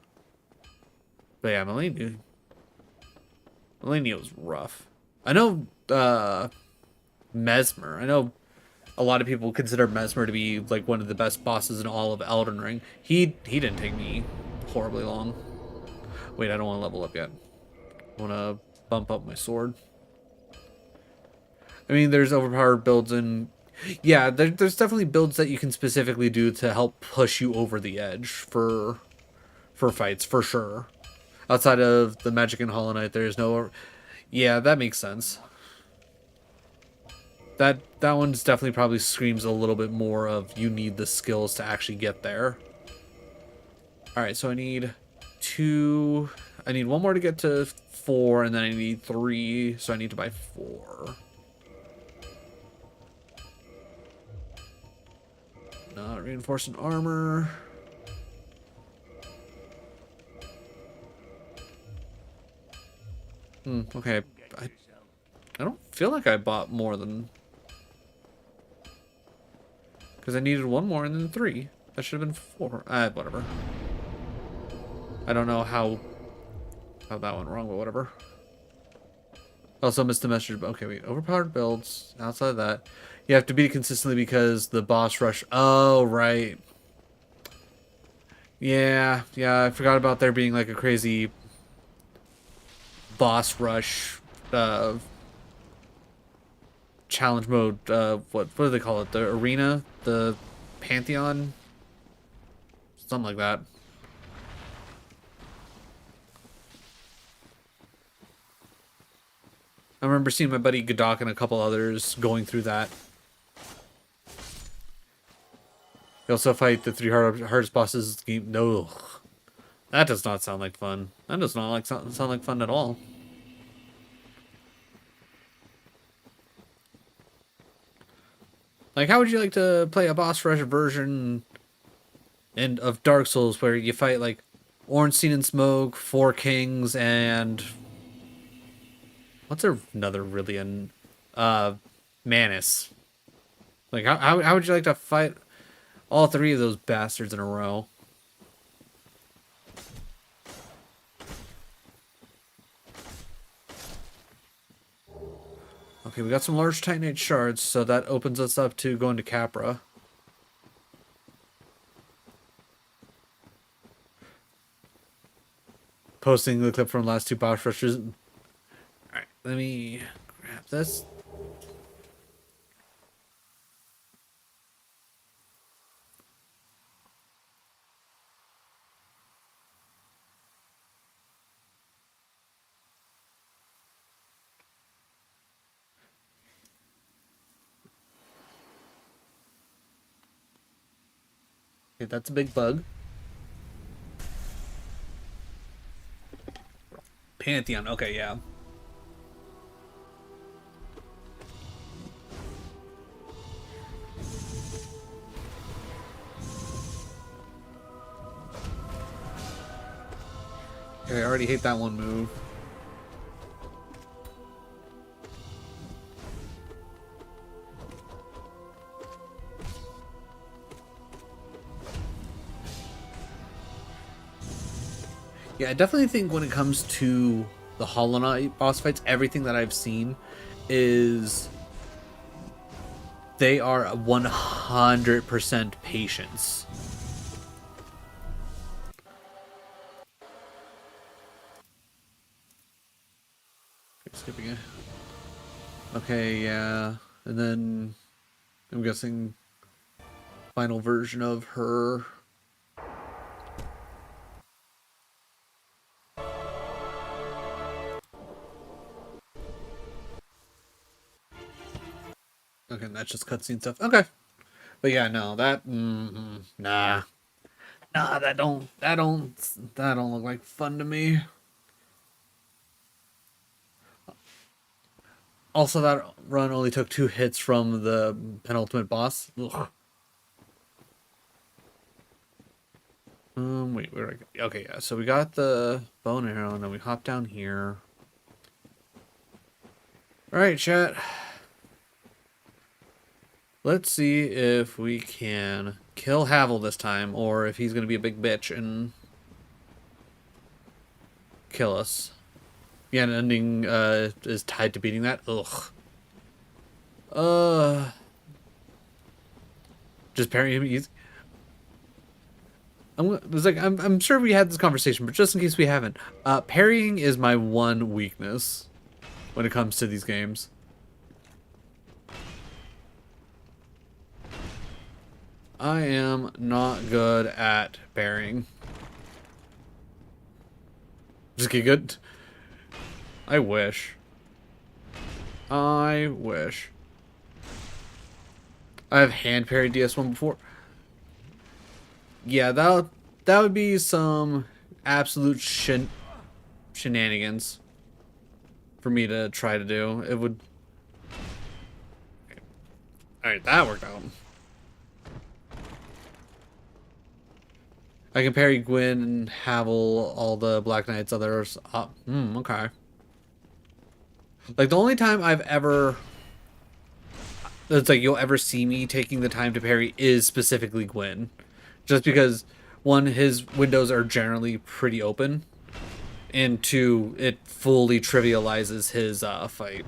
But yeah, Melania was rough. I know Mesmer. I know a lot of people consider Mesmer to be like one of the best bosses in all of Elden Ring. He didn't take me horribly long. Wait, I don't want to level up yet. I want to bump up my sword. I mean, there's overpowered builds and yeah, there's definitely builds that you can specifically do to help push you over the edge for fights, for sure. Outside of the Magic and Hollow Knight, there's no... Yeah, that makes sense. That one's definitely probably screams a little bit more of you need the skills to actually get there. Alright, so I need 2 I need one more to get to 4, and then I need 3, so I need to buy 4. Not reinforcing armor. Okay. I don't feel like I bought more than... Because I needed 1 more and then 3. That should have been 4. Whatever. I don't know how that went wrong, but whatever. Also missed the message. Okay, wait. Overpowered builds. Outside of that, you have to beat it consistently because the boss rush. Oh, right. Yeah, I forgot about there being like a crazy boss rush challenge mode. What do they call it? The arena? The Pantheon? Something like that. I remember seeing my buddy Godok and a couple others going through that. You also fight the 3 hardest bosses game. No, that does not sound like fun. That does not like sound like fun at all. Like, how would you like to play a boss rush version of Dark Souls where you fight like Ornstein and Smoke, 4 Kings, and what's another really Manus? Like, how would you like to fight all 3 of those bastards in a row? Okay, we got some large Titanite shards, so that opens us up to going to Capra. Posting the clip from the last 2 boss rushes. Alright, let me grab this. Okay, that's a big bug. Pantheon, okay, yeah. Okay, I already hate that one move. Yeah, I definitely think when it comes to the Hollow Knight boss fights, everything that I've seen is they are 100% patience. Okay, skipping it. Okay, yeah. And then I'm guessing final version of her. Okay, that's just cutscene stuff. Okay, but yeah, no, that nah, that don't look like fun to me. Also, that run only took 2 hits from the penultimate boss. Ugh. Wait, where do I go? Okay, yeah. So we got the bow and arrow, and then we hop down here. All right, chat. Let's see if we can kill Havel this time, or if he's going to be a big bitch and kill us. Yeah, an ending is tied to beating that. Ugh. Just parry him easy. I'm sure we had this conversation, but just in case we haven't, parrying is my one weakness when it comes to these games. I am not good at parrying. Just get good. I wish. I wish. I've hand parried DS1 before. Yeah, that would be some absolute shenanigans for me to try to do. It would... Alright, that worked out. I can parry Gwyn and Havel, all the Black Knight's others. Okay. Like, the only time I've ever... It's like you'll ever see me taking the time to parry is specifically Gwyn. Just because, one, his windows are generally pretty open. And two, it fully trivializes his fight.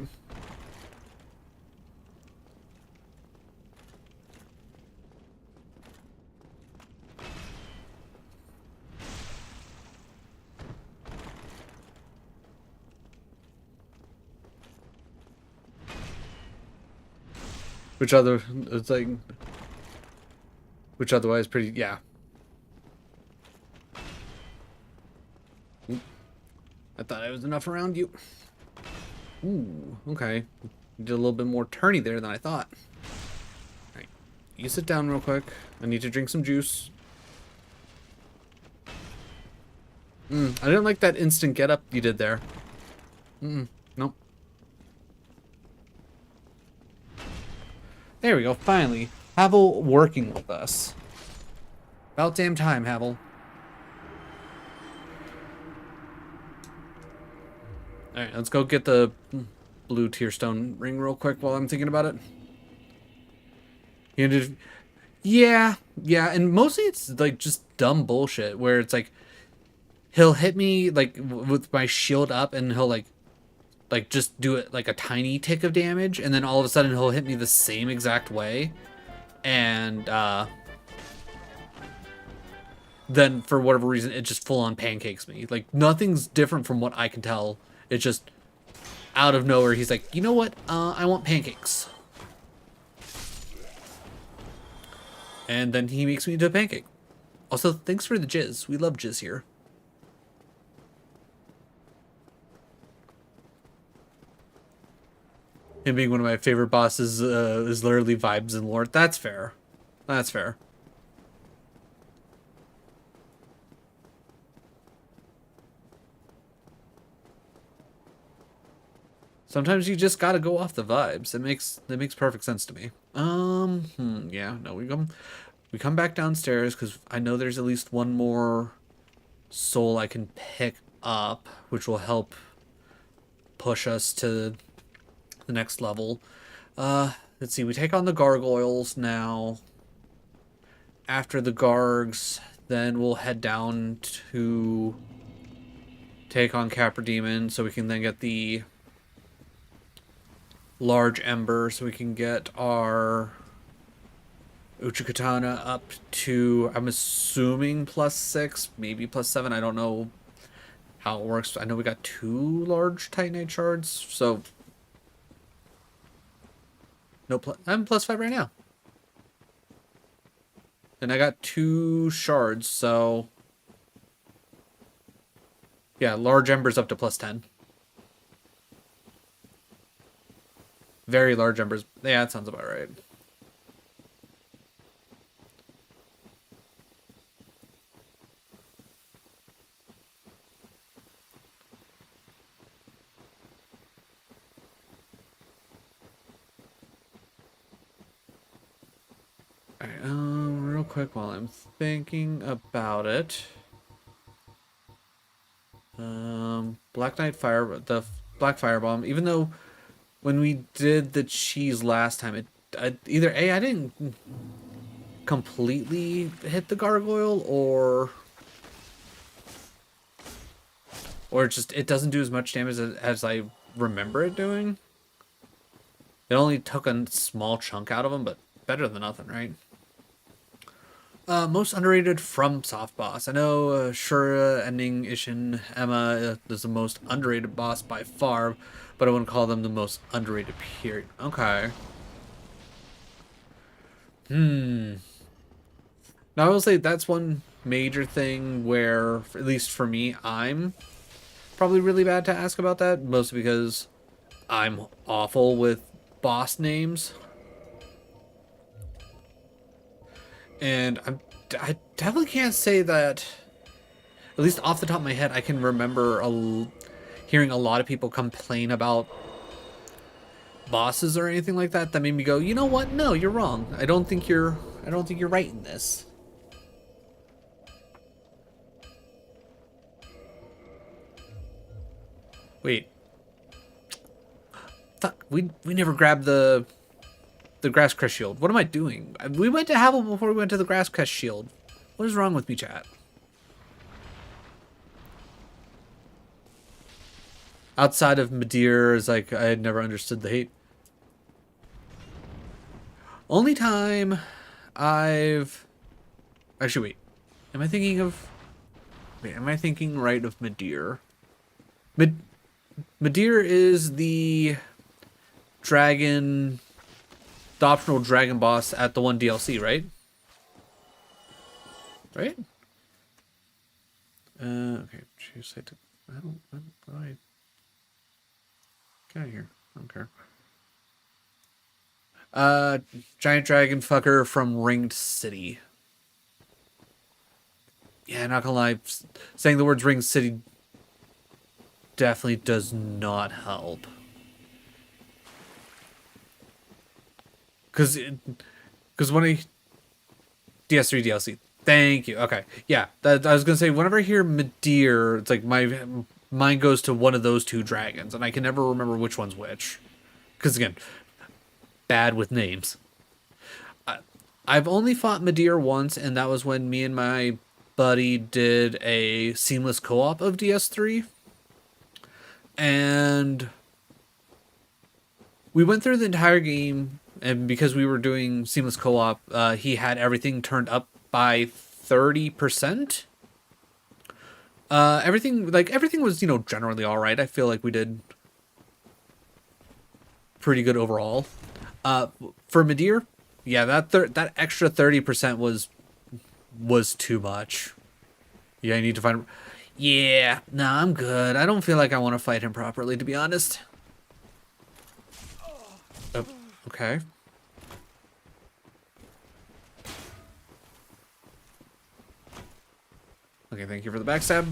Which other, it's like, which otherwise pretty, yeah. I thought I was enough around you. Ooh, okay. You did a little bit more turny there than I thought. Alright, you sit down real quick. I need to drink some juice. I didn't like that instant get up you did there. Nope. There we go, finally. Havel working with us. About damn time, Havel. Alright, let's go get the blue tear stone ring real quick while I'm thinking about it. Yeah, and mostly it's like just dumb bullshit where it's like he'll hit me like with my shield up and he'll like just do it like a tiny tick of damage, and then all of a sudden he'll hit me the same exact way, and then for whatever reason it just full on pancakes me. Like nothing's different from what I can tell. It's just out of nowhere he's like, you know what, I want pancakes, and then he makes me into a pancake. Also, thanks for the jizz. We love jizz here. Him being one of my favorite bosses is literally vibes and lore. That's fair. That's fair. Sometimes you just gotta go off the vibes. It makes perfect sense to me. Yeah, no, we come back downstairs because I know there's at least one more soul I can pick up, which will help push us to the next level. Let's see, we take on the gargoyles now. After the gargs, then we'll head down to take on Capra Demon so we can then get the large ember so we can get our Uchikatana up to, I'm assuming +6, maybe +7. I don't know how it works. I know we got 2 large Titanite shards, so no, I'm +5 right now. And I got 2 shards, so yeah, large embers up to +10. Very large embers. Yeah, that sounds about right. Alright, real quick while I'm thinking about it. Black Knight Fire, the Black Firebomb, even though when we did the cheese last time, either A, I didn't completely hit the gargoyle, or it doesn't do as much damage as I remember it doing. It only took a small chunk out of him, but better than nothing, right? Most underrated from soft boss. I know Shura, Ending, Ishin, Emma is the most underrated boss by far, but I wouldn't call them the most underrated period. Okay. Now I will say that's one major thing where, at least for me, I'm probably really bad to ask about that, mostly because I'm awful with boss names. And I definitely can't say that, at least off the top of my head, I can remember hearing a lot of people complain about bosses or anything like that, that made me go, you know what? No, you're wrong. I don't think you're right in this. Wait. Fuck, we never grabbed the grass crest shield. What am I doing? We went to Havel before we went to the grass crest shield. What is wrong with me, chat? Outside of Madeir, is like I had never understood the hate. Only time I've actually wait. Am I thinking of? Wait, am I thinking right of Madeir? Madeir is the dragon, the optional dragon boss at the one DLC, right? Right? Okay. Choose site to. I don't. Get out of here. I don't care. Giant dragon fucker from Ringed City. Yeah, not gonna lie. Saying the words Ringed City definitely does not help. Because when I... DS3 DLC. Thank you. Okay. Yeah, I was gonna say, whenever I hear Madeir, it's like my mind goes to one of those two dragons, and I can never remember which one's which. Because again, bad with names. I've only fought Madeir once, and that was when me and my buddy did a seamless co-op of DS3. And we went through the entire game, and because we were doing seamless co-op, he had everything turned up by 30%. Everything was, generally all right. I feel like we did pretty good overall. For Madeir, yeah, that extra 30% was too much. Yeah, I need to find. Yeah, nah, I'm good. I don't feel like I want to fight him properly, to be honest. Okay. Okay, thank you for the backstab.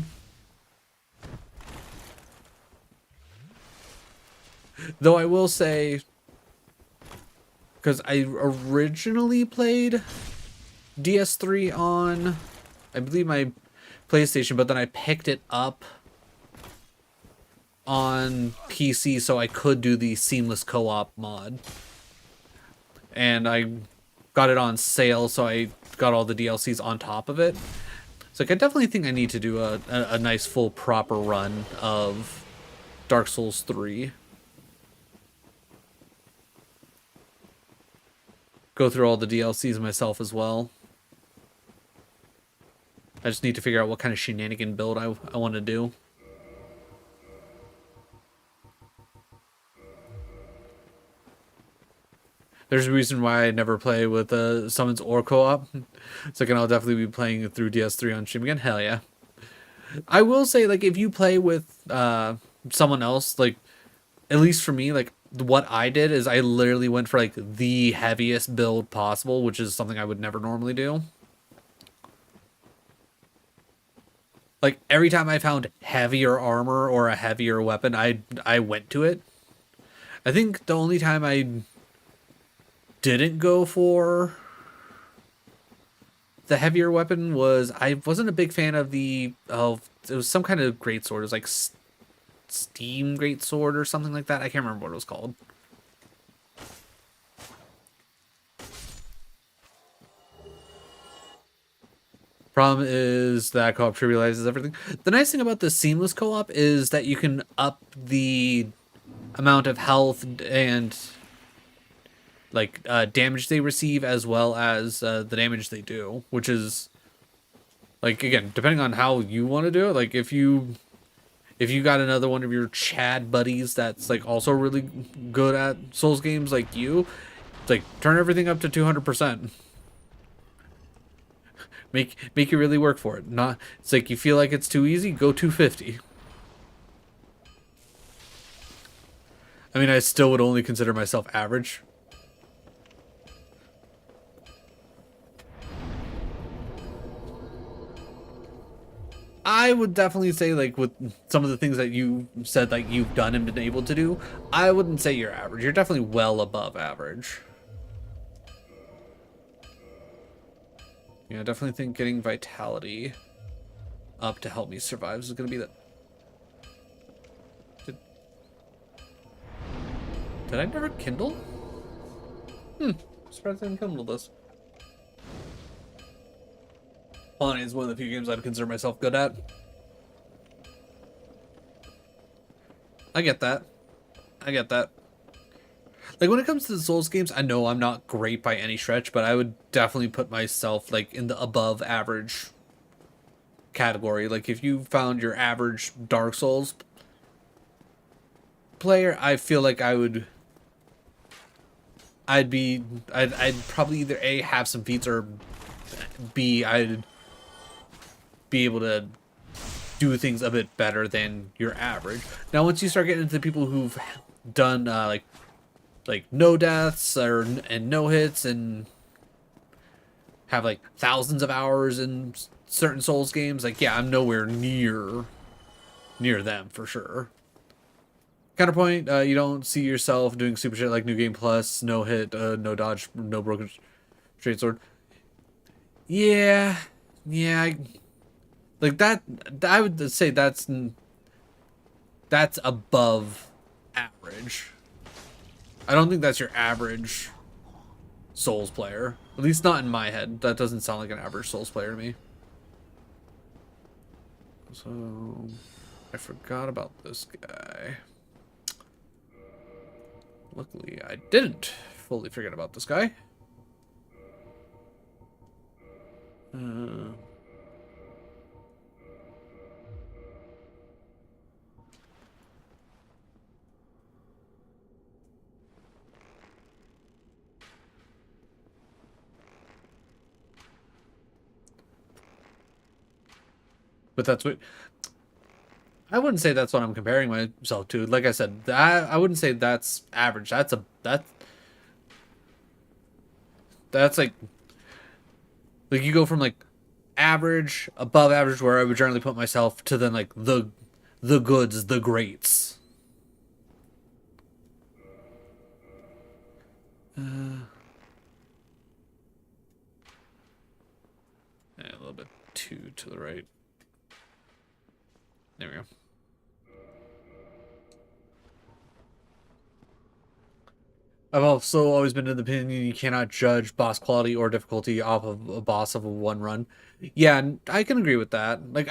Though I will say, because I originally played DS3 on, I believe, my PlayStation, but then I picked it up on PC so I could do the seamless co-op mod. And I got it on sale, so I got all the DLCs on top of it. So I definitely think I need to do a nice full proper run of Dark Souls 3. Go through all the DLCs myself as well. I just need to figure out what kind of shenanigan build I want to do. There's a reason why I never play with summons or co-op. So I'll definitely be playing through DS3 on stream again. Hell yeah. I will say, like, if you play with someone else, like, at least for me, like, what I did is I literally went for, like, the heaviest build possible, which is something I would never normally do. Like, every time I found heavier armor or a heavier weapon, I went to it. I think the only time I didn't go for the heavier weapon was I wasn't a big fan of it was some kind of greatsword. It was like steam greatsword or something like that. I can't remember what it was called. Problem is that co-op trivializes everything. The nice thing about the seamless co-op is that you can up the amount of health and like damage they receive, as well as the damage they do, which is, like, again, depending on how you want to do it. Like, if you got another one of your Chad buddies that's like also really good at Souls games like you, like, turn everything up to 200%. Make you really work for it. Not, it's like you feel like it's too easy, go 250. I mean, I still would only consider myself average. I would definitely say, like, with some of the things that you said, like, you've done and been able to do, I wouldn't say you're average. You're definitely well above average. Yeah, I definitely think getting vitality up to help me survive is going to be the... Did I never kindle? Surprised I didn't kindle this. Pawn is one of the few games I'd consider myself good at. I get that. I get that. Like, when it comes to the Souls games, I know I'm not great by any stretch, but I would definitely put myself, like, in the above average category. Like, if you found your average Dark Souls player, I feel like I'd probably either A, have some feats, or B, I'd be able to do things a bit better than your average. Now, once you start getting into the people who've done, like no deaths and no hits and have like thousands of hours in certain Souls games, like, yeah, I'm nowhere near them for sure. Counterpoint, you don't see yourself doing super shit like New Game Plus, no hit, no dodge, no broken straight sword. Yeah, like that. I would say that's above average. I don't think that's your average Souls player. At least not in my head. That doesn't sound like an average Souls player to me. So, I forgot about this guy. Luckily, I didn't fully forget about this guy. But that's what... I wouldn't say that's what I'm comparing myself to. Like I said, I wouldn't say that's average. That's like you go from like average, above average, where I would generally put myself, to then like the goods, the greats. Yeah, a little bit too to the right. There we go. I've also always been of the opinion you cannot judge boss quality or difficulty off of a boss of a one run. Yeah, I can agree with that. Like,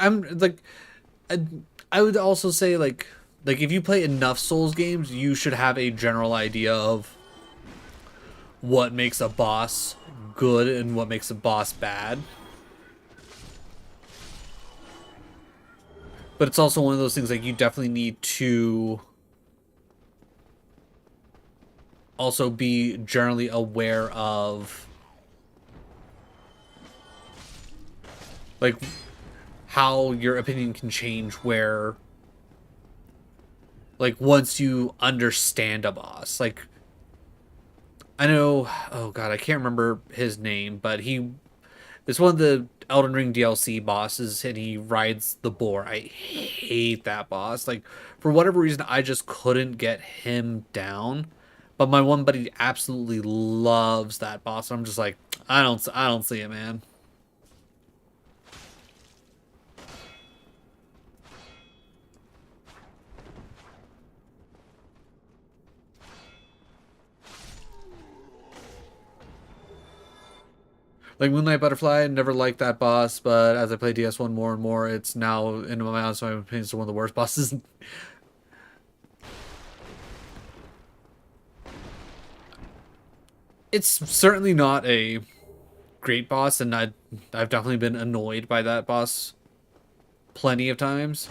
I would also say, like if you play enough Souls games, you should have a general idea of what makes a boss good and what makes a boss bad. But it's also one of those things, like, you definitely need to also be generally aware of, like, how your opinion can change where, like, once you understand a boss. Like, I know, oh god, I can't remember his name, but it's one of the Elden Ring DLC bosses, and he rides the boar. I hate that boss. Like, for whatever reason, I just couldn't get him down. But my one buddy absolutely loves that boss. I'm just like, I don't see it, man. Like, Moonlight Butterfly, never liked that boss, but as I play DS1 more and more, it's now, in my mind, so my opinion, it's one of the worst bosses. It's certainly not a great boss, and I've definitely been annoyed by that boss plenty of times.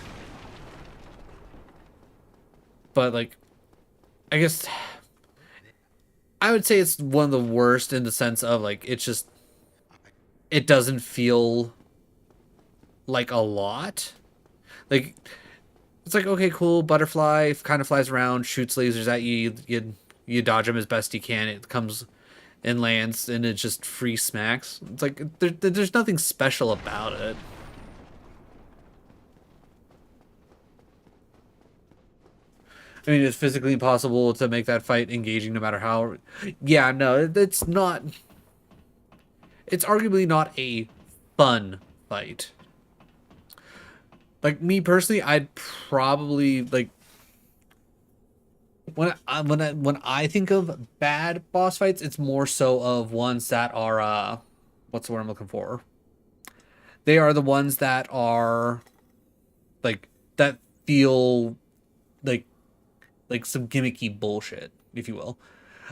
But, like, I guess I would say it's one of the worst in the sense of, like, it doesn't feel like a lot. Like, it's like, okay, cool, butterfly kind of flies around, shoots lasers at you, you dodge him as best you can. It comes and lands, and it just free smacks. It's like, there's nothing special about it. I mean, it's physically impossible to make that fight engaging no matter how. Yeah, no, it's not. It's arguably not a fun fight. Like me personally, I'd probably like when I think of bad boss fights, it's more so of ones that are what's the word I'm looking for? They are the ones that are like that feel like some gimmicky bullshit, if you will.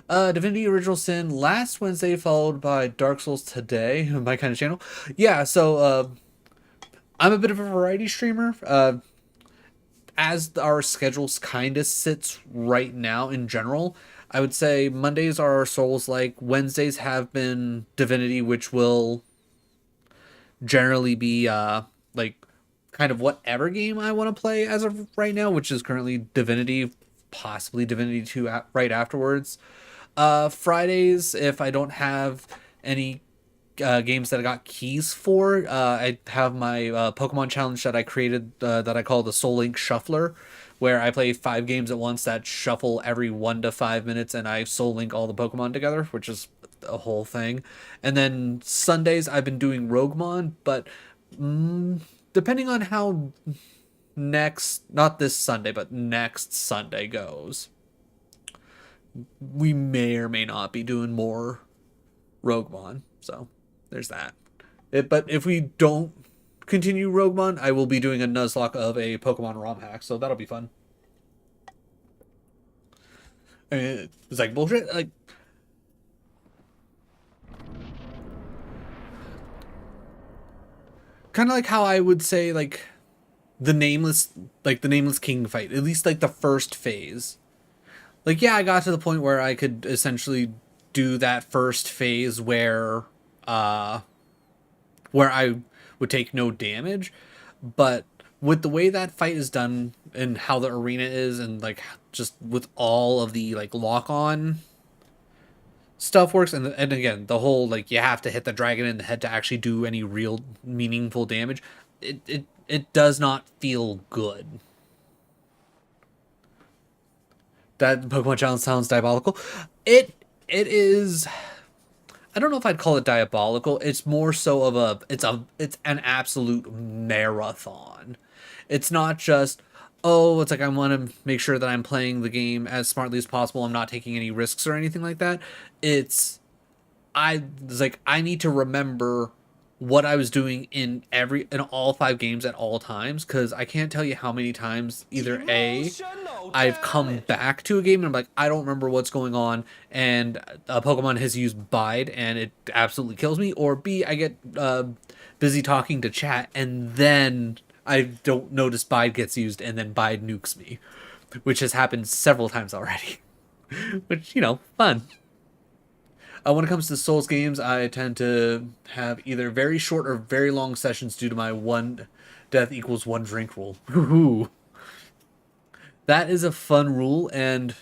Divinity Original Sin last Wednesday, followed by Dark Souls today, my kind of channel. Yeah, so I'm a bit of a variety streamer. As our schedules kind of sits right now in general, I would say Mondays are Souls like, Wednesdays have been Divinity, which will generally be like kind of whatever game I want to play as of right now, which is currently Divinity, possibly Divinity 2 right afterwards. Fridays, if I don't have any games that I got keys for, I have my Pokemon challenge that I created that I call the Soul Link Shuffler, where I play 5 games at once that shuffle every 1 to 5 minutes, and I Soul Link all the Pokemon together, which is a whole thing. And then Sundays, I've been doing Roguemon, but depending on how not this Sunday, but next Sunday goes, we may or may not be doing more Roguemon. So there's that. But if we don't continue Roguemon, I will be doing a Nuzlocke of a Pokemon ROM hack, so that'll be fun. I mean, it's like bullshit. Like, kind of like how I would say the nameless king fight. At least like the first phase. Like, yeah, I got to the point where I could essentially do that first phase where I would take no damage, but with the way that fight is done and how the arena is, and like just with all of the like lock on stuff works, and again the whole like you have to hit the dragon in the head to actually do any real meaningful damage, it does not feel good. That Pokemon challenge sounds diabolical. It is. I don't know if I'd call it diabolical. It's more so of it's an absolute marathon. It's not just, oh, it's like I want to make sure that I'm playing the game as smartly as possible. I'm not taking any risks or anything like that. It's like I need to remember what I was doing in all 5 games at all times, because I can't tell you how many times either I've come back to a game and I'm like, I don't remember what's going on, and a Pokemon has used Bide and it absolutely kills me, or B, I get busy talking to chat and then I don't notice Bide gets used and then Bide nukes me, which has happened several times already. Which, fun. When it comes to Souls games, I tend to have either very short or very long sessions due to my one death equals one drink rule. Ooh. That is a fun rule, and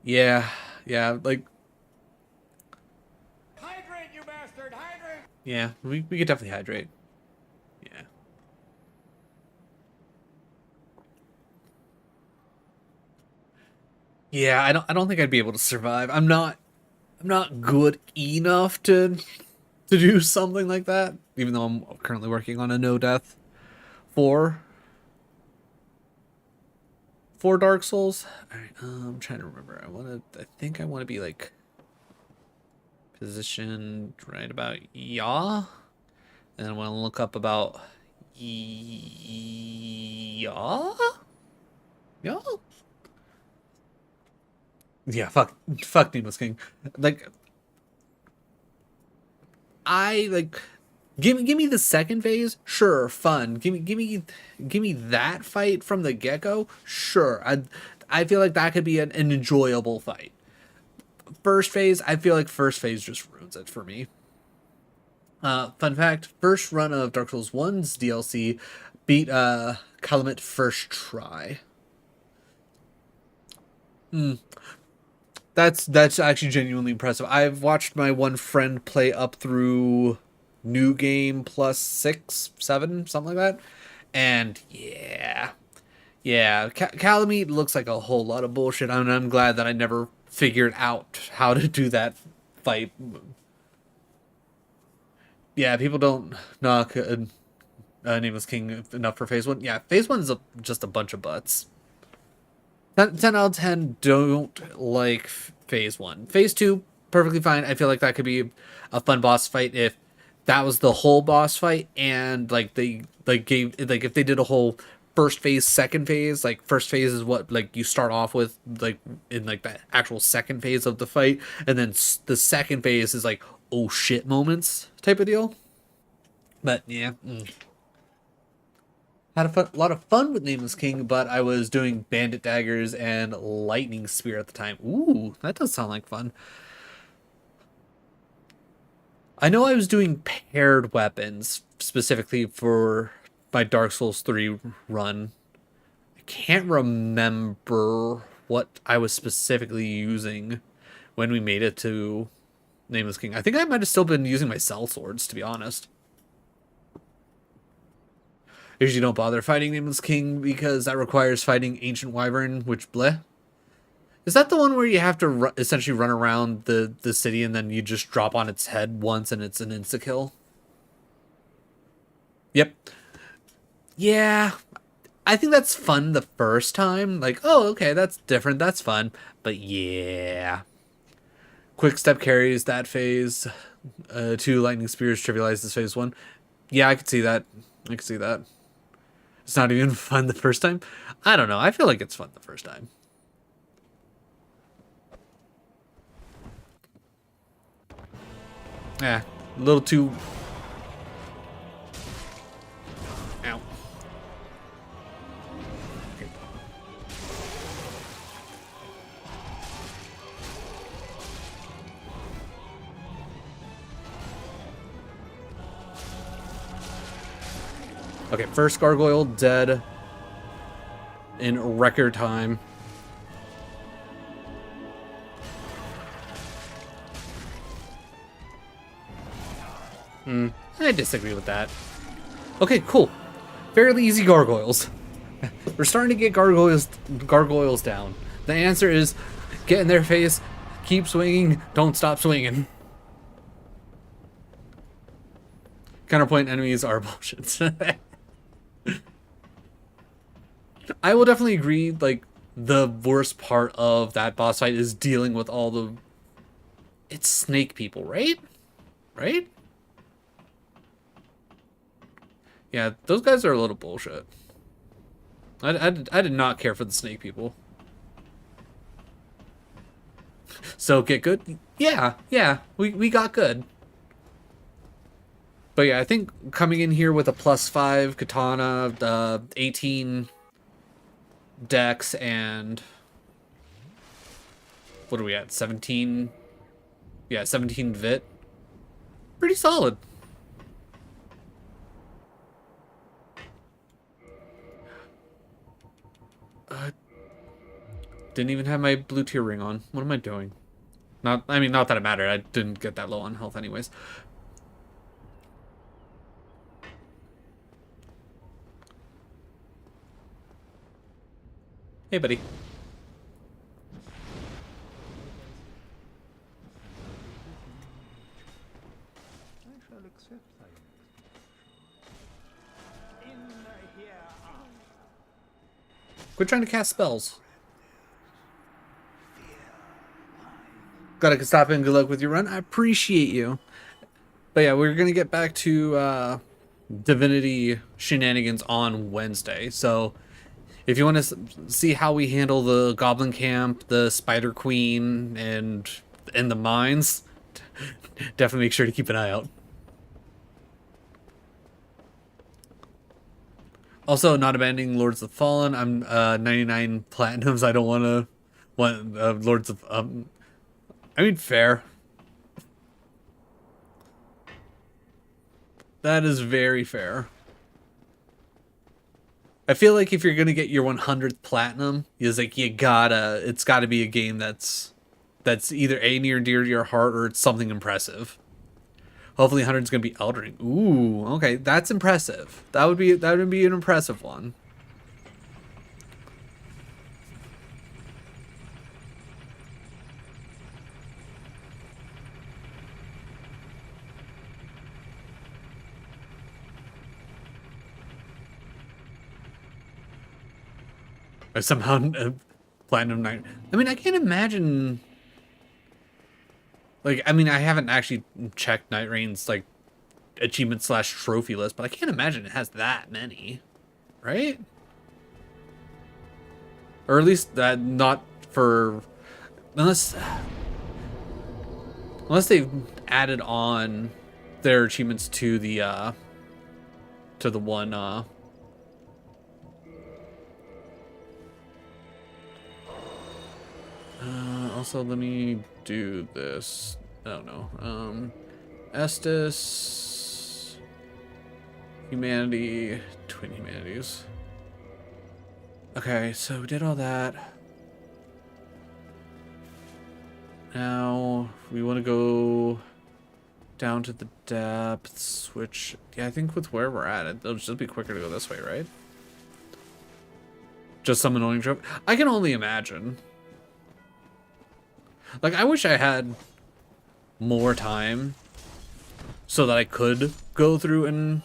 yeah, like, Hydrate, you bastard! Hydrate! yeah, we could definitely hydrate. Yeah. Yeah, I don't think I'd be able to survive. I'm not good enough to do something like that, even though I'm currently working on a no death for Dark Souls. All right, I'm trying to remember. I think I want to be like positioned right about yaw, and I want to look up about yaw. Yaw. Yeah, fuck Needless King. Like, I like give me the second phase, sure, fun. Give me that fight from the get-go, sure. I feel like that could be an enjoyable fight. First phase, I feel like first phase just ruins it for me. Fun fact, first run of Dark Souls 1's DLC beat Calumet first try. That's actually genuinely impressive. I've watched my one friend play up through New Game plus 6, 7, something like that. And Yeah, Calamite looks like a whole lot of bullshit. I mean, I'm glad that I never figured out how to do that fight. Yeah, people don't knock Nameless King enough for phase one. Yeah, phase one is just a bunch of butts. 10 out of 10 don't like phase one. Phase two, perfectly fine. I feel like that could be a fun boss fight if that was the whole boss fight, and like they gave, like, if they did a whole first phase, second phase. Like first phase is what, like, you start off with, like, in like the actual second phase of the fight, and then the second phase is like, oh shit moments type of deal. But yeah. Had a lot of fun with Nameless King, but I was doing Bandit Daggers and Lightning Spear at the time. Ooh, that does sound like fun. I know I was doing paired weapons specifically for my Dark Souls 3 run. I can't remember what I was specifically using when we made it to Nameless King. I think I might have still been using my Cell Swords, to be honest. I usually don't bother fighting Nameless King because that requires fighting Ancient Wyvern, which bleh. Is that the one where you have to essentially run around the city and then you just drop on its head once and it's an insta-kill? Yep. Yeah. I think that's fun the first time. Like, oh, okay, that's different. That's fun. But yeah. Quick step carries that phase. Two lightning spears trivializes phase one. Yeah, I could see that. I could see that. It's not even fun the first time. I don't know. I feel like it's fun the first time. Yeah, a little too... Ow. Okay, first gargoyle dead in record time. I disagree with that. Okay, cool. Fairly easy gargoyles. We're starting to get gargoyles down. The answer is get in their face, keep swinging, don't stop swinging. Counterpoint enemies are bullshit. I will definitely agree, like, the worst part of that boss fight is dealing with all the... It's snake people, right? Right? Yeah, those guys are a little bullshit. I did not care for the snake people. So, get good? Yeah, we got good. But yeah, I think coming in here with a +5 katana, 18 dex, and... What are we at? 17? Yeah, 17 vit. Pretty solid. Didn't even have my blue tier ring on. What am I doing? Not that it mattered. I didn't get that low on health anyways. Hey, buddy. Quit trying to cast spells. Gotta stop and good luck with your run. I appreciate you. But yeah, we're gonna get back to Divinity shenanigans on Wednesday. So if you want to see how we handle the Goblin Camp, the Spider Queen, and the mines, definitely make sure to keep an eye out. Also, not abandoning Lords of the Fallen. I'm 99 platinums. I don't want Lords of... I mean, fair. That is very fair. I feel like if you're gonna get your 100th platinum, it's like it's gotta be a game that's either A, near and dear to your heart, or it's something impressive. Hopefully 100's gonna be Elden Ring. Ooh, okay, that's impressive. That would be an impressive one. I somehow platinum night. I mean, I can't imagine. Like, I mean, I haven't actually checked Night Rain's like achievement slash trophy list, but I can't imagine it has that many, right? Or at least that not for unless they've added on their achievements to the one also let me do this. I don't know. Estes Humanity, Twin Humanities. Okay, so we did all that. Now we want to go down to the depths, which, yeah, I think with where we're at, it'll just be quicker to go this way, right? Just some annoying trope. I can only imagine. Like, I wish I had more time so that I could go through and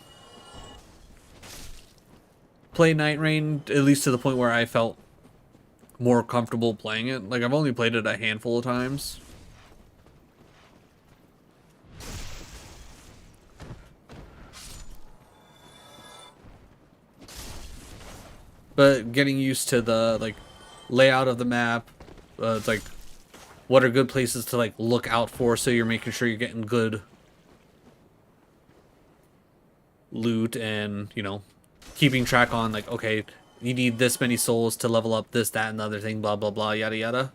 play Night Rain, at least to the point where I felt more comfortable playing it. Like, I've only played it a handful of times. But getting used to the, like, layout of the map, it's like, what are good places to, like, look out for so you're making sure you're getting good loot and, you know, keeping track on, like, okay, you need this many souls to level up this, that, and the other thing, blah, blah, blah, yada, yada.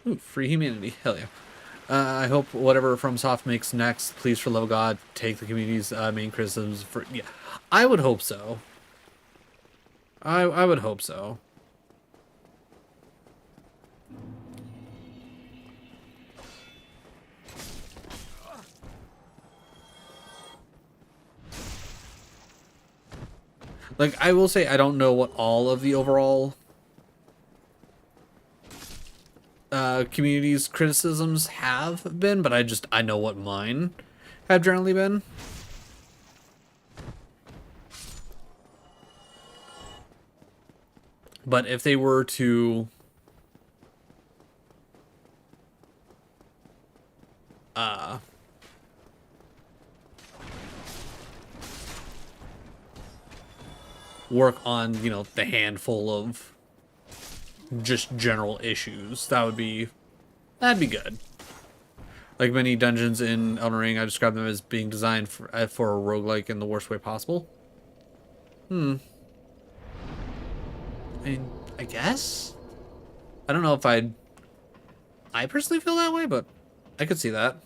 Ooh, free humanity. Hell yeah. I hope whatever FromSoft makes next, please, for love of God, take the community's main criticisms for... Yeah, I would hope so. I would hope so. Like, I will say I don't know what all of the overall community's criticisms have been, but I know what mine have generally been. But if they were to work on, you know, the handful of just general issues, that'd be good. Like many dungeons in Elden Ring, I describe them as being designed for a roguelike in the worst way possible. I mean, I guess? I don't know if I personally feel that way, but I could see that.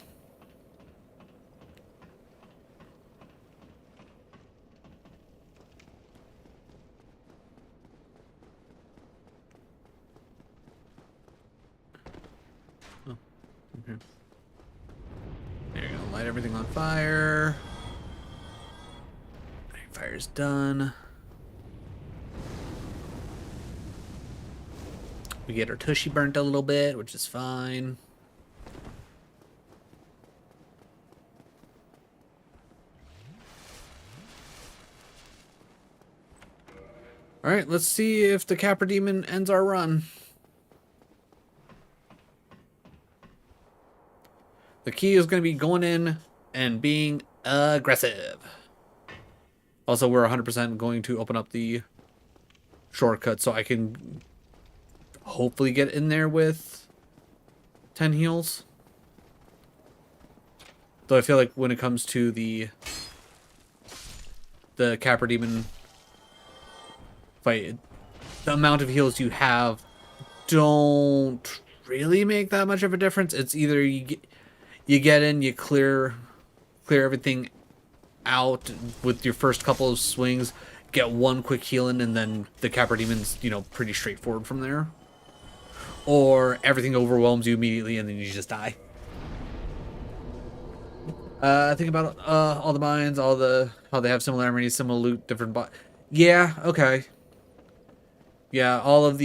Oh, okay. There you go. Light everything on fire. Fire's done. We get our tushy burnt a little bit, which is fine. Alright, let's see if the Capra Demon ends our run. The key is going to be going in and being aggressive. Also, we're 100% going to open up the shortcut so I can hopefully get in there with 10 heals. Though I feel like when it comes to the Capra Demon fight, the amount of heals you have don't really make that much of a difference. It's either you get in, you clear everything out with your first couple of swings, get one quick heal in, and then the Capra Demon's, you know, pretty straightforward from there. Or everything overwhelms you immediately and then you just die. Think about all the mines, how they have similarities, similar loot, different yeah, okay. Yeah, all of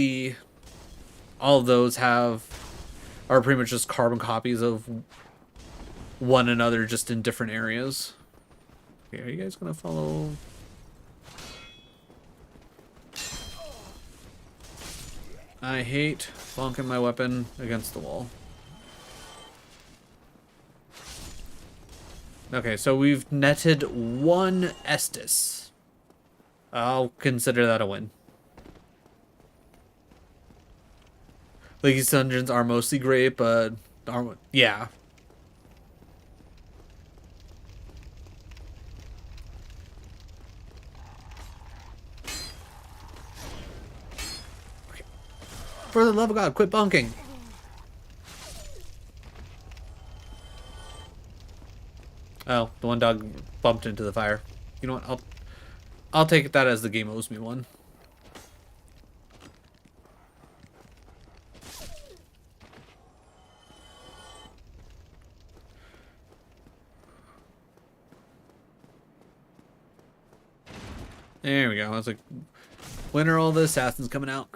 those have are pretty much just carbon copies of one another, just in different areas. Okay, are you guys gonna follow? I hate bonking my weapon against the wall. Okay, so we've netted 1 Estus. I'll consider that a win. Like, these dungeons are mostly great, but yeah. Okay. For the love of God, quit bonking. Oh, the one dog bumped into the fire. You know what? I'll take that as the game owes me one. There we go. I was like, when are all the assassins coming out?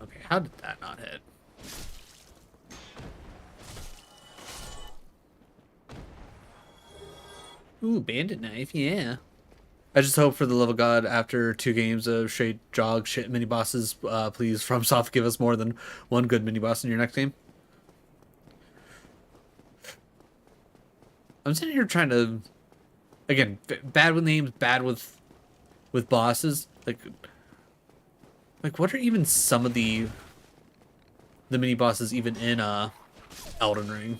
Okay, how did that not hit? Ooh, bandit knife, yeah. I just hope for the love of God, after 2 games of straight jog shit mini bosses, please FromSoft give us more than 1 good mini boss in your next game. I'm sitting here trying to, again, bad with names, bad with bosses. Like what are even some of the mini bosses even in Elden Ring?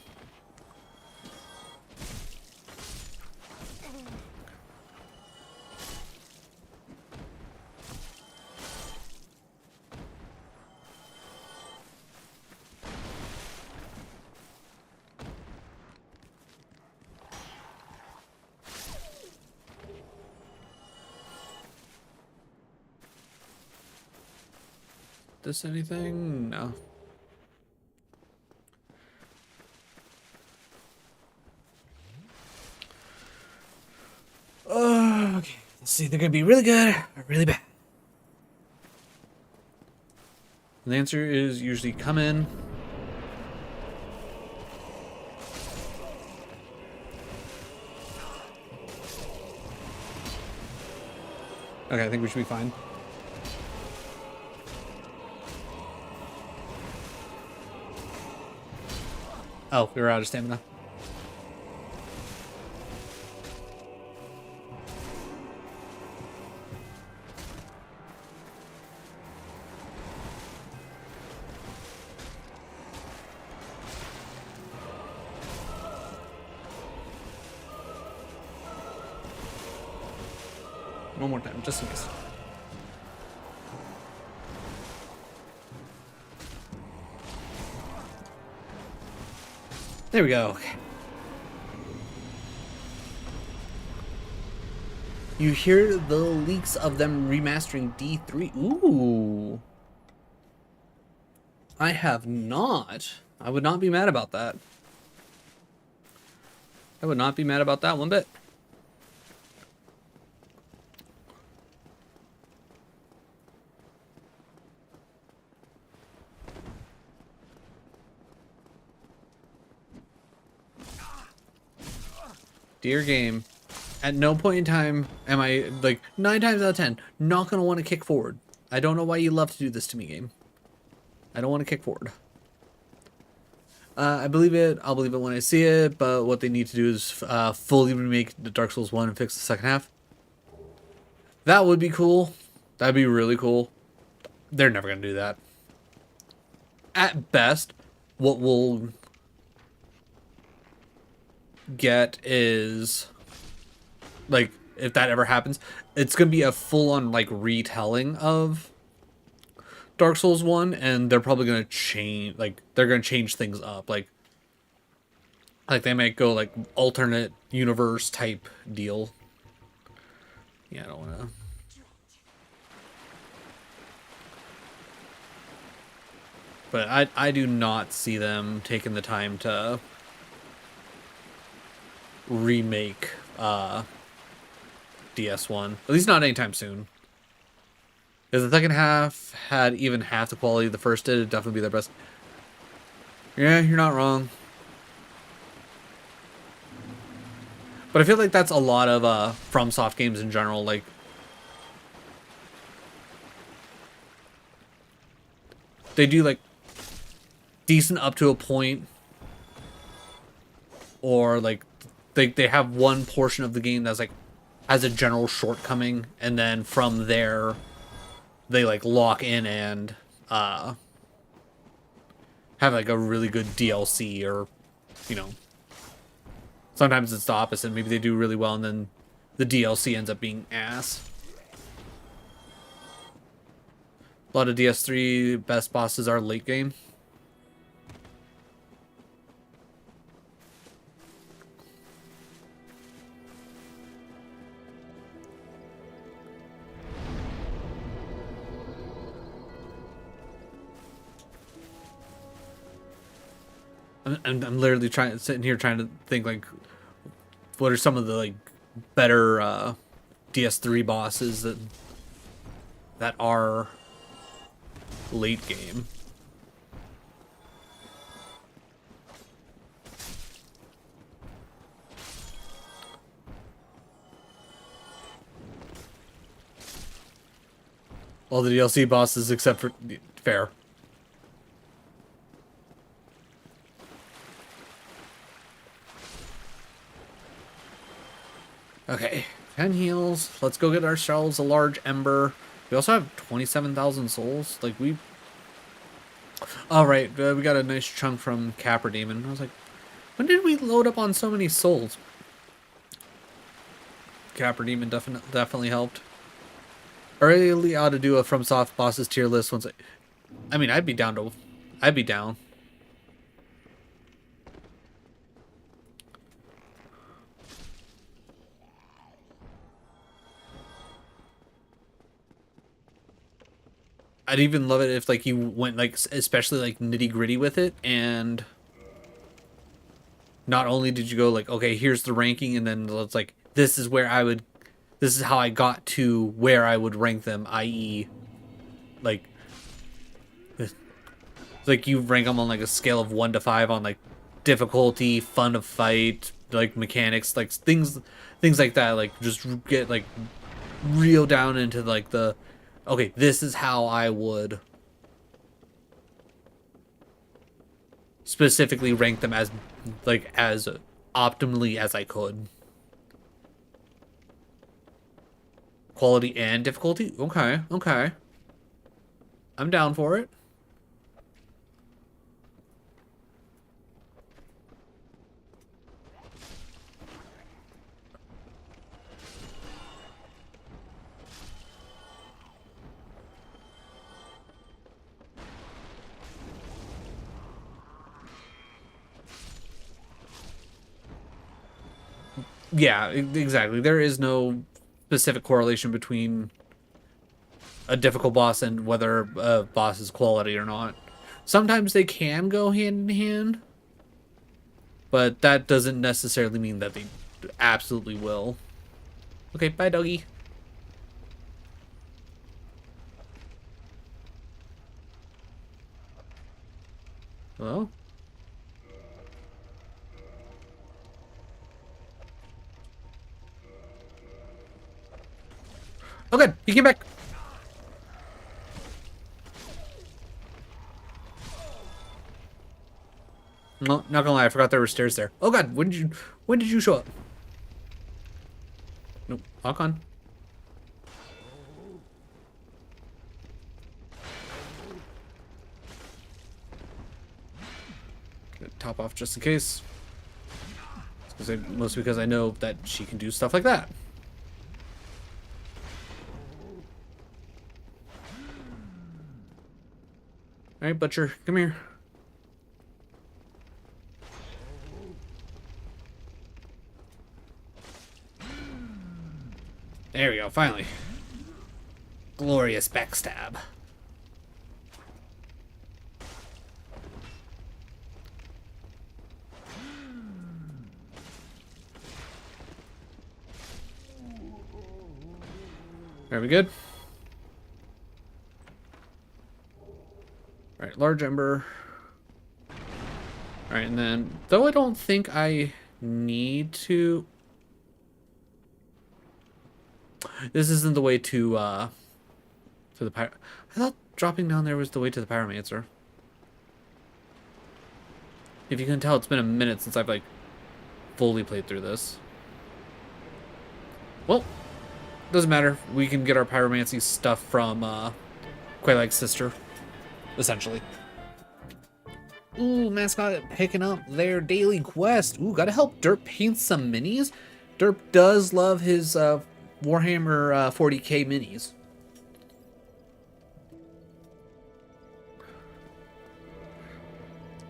This anything? No. Okay. Let's see. They're gonna be really good or really bad. And the answer is usually come in. Okay, I think we should be fine. Oh, we were out of stamina. One more time, just in case. There we go. You hear the leaks of them remastering D3. Ooh. I have not. I would not be mad about that. I would not be mad about that one bit. Dear game, at no point in time am I, like, 9 times out of 10, not going to want to kick forward. I don't know why you love to do this to me, game. I don't want to kick forward. I believe it. I'll believe it when I see it, but what they need to do is fully remake the Dark Souls 1 and fix the second half. That would be cool. That'd be really cool. They're never going to do that. At best, what we'll get is, like, if that ever happens, it's gonna be a full-on, like, retelling of Dark Souls 1, and they're probably gonna change, like, they're gonna change things up, like they might go, like, alternate universe type deal. Yeah, I don't wanna. But I do not see them taking the time to remake DS1. At least not anytime soon. If the second half had even half the quality the first did, it'd definitely be their best. Yeah, you're not wrong. But I feel like that's a lot of FromSoft games in general. Like, they do like decent up to a point, or like they have one portion of the game that's like has a general shortcoming, and then from there they like lock in and have like a really good DLC, or you know, sometimes it's the opposite. Maybe they do really well and then the DLC ends up being ass. A lot of DS3 best bosses are late game. I'm literally sitting here trying to think like, what are some of the like better DS3 bosses that are late game. All the DLC bosses except for fair. Okay, 10 heals. Let's go get ourselves a large ember. We also have 27,000 souls. Like, we... All right, we got a nice chunk from Capra Demon. I was like, when did we load up on so many souls? Capra Demon definitely helped. I really ought to do a FromSoft bosses tier list once I mean, I'd be down. I'd even love it if like you went like especially like nitty gritty with it, and not only did you go like, okay, here's the ranking, and then it's like this is how I got to where I would rank them, i.e. like you rank them on like a scale of 1 to 5 on like difficulty, fun to fight, like mechanics, like things like that. Like just get like real down into like the, okay, this is how I would specifically rank them as optimally as I could. Quality and difficulty? Okay. I'm down for it. Yeah, exactly. There is no specific correlation between a difficult boss and whether a boss is quality or not. Sometimes they can go hand in hand, but that doesn't necessarily mean that they absolutely will. Okay, bye, doggy. Hello? Oh, good. He came back. No, not gonna lie, I forgot there were stairs there. Oh god, when did you show up? Nope, lock on. Gonna top off just in case. Mostly because I know that she can do stuff like that. Alright, Butcher, come here. There we go, finally. Glorious backstab. Are we good? Alright, large ember. Alright, and then, though I don't think I need to... This isn't the way to the pyro... I thought dropping down there was the way to the pyromancer. If you can tell, it's been a minute since I've, like, fully played through this. Well, doesn't matter. We can get our pyromancy stuff from, Quaylight's sister, essentially. Ooh, mascot picking up their daily quest. Ooh, gotta help Derp paint some minis. Derp does love his, Warhammer 40k minis.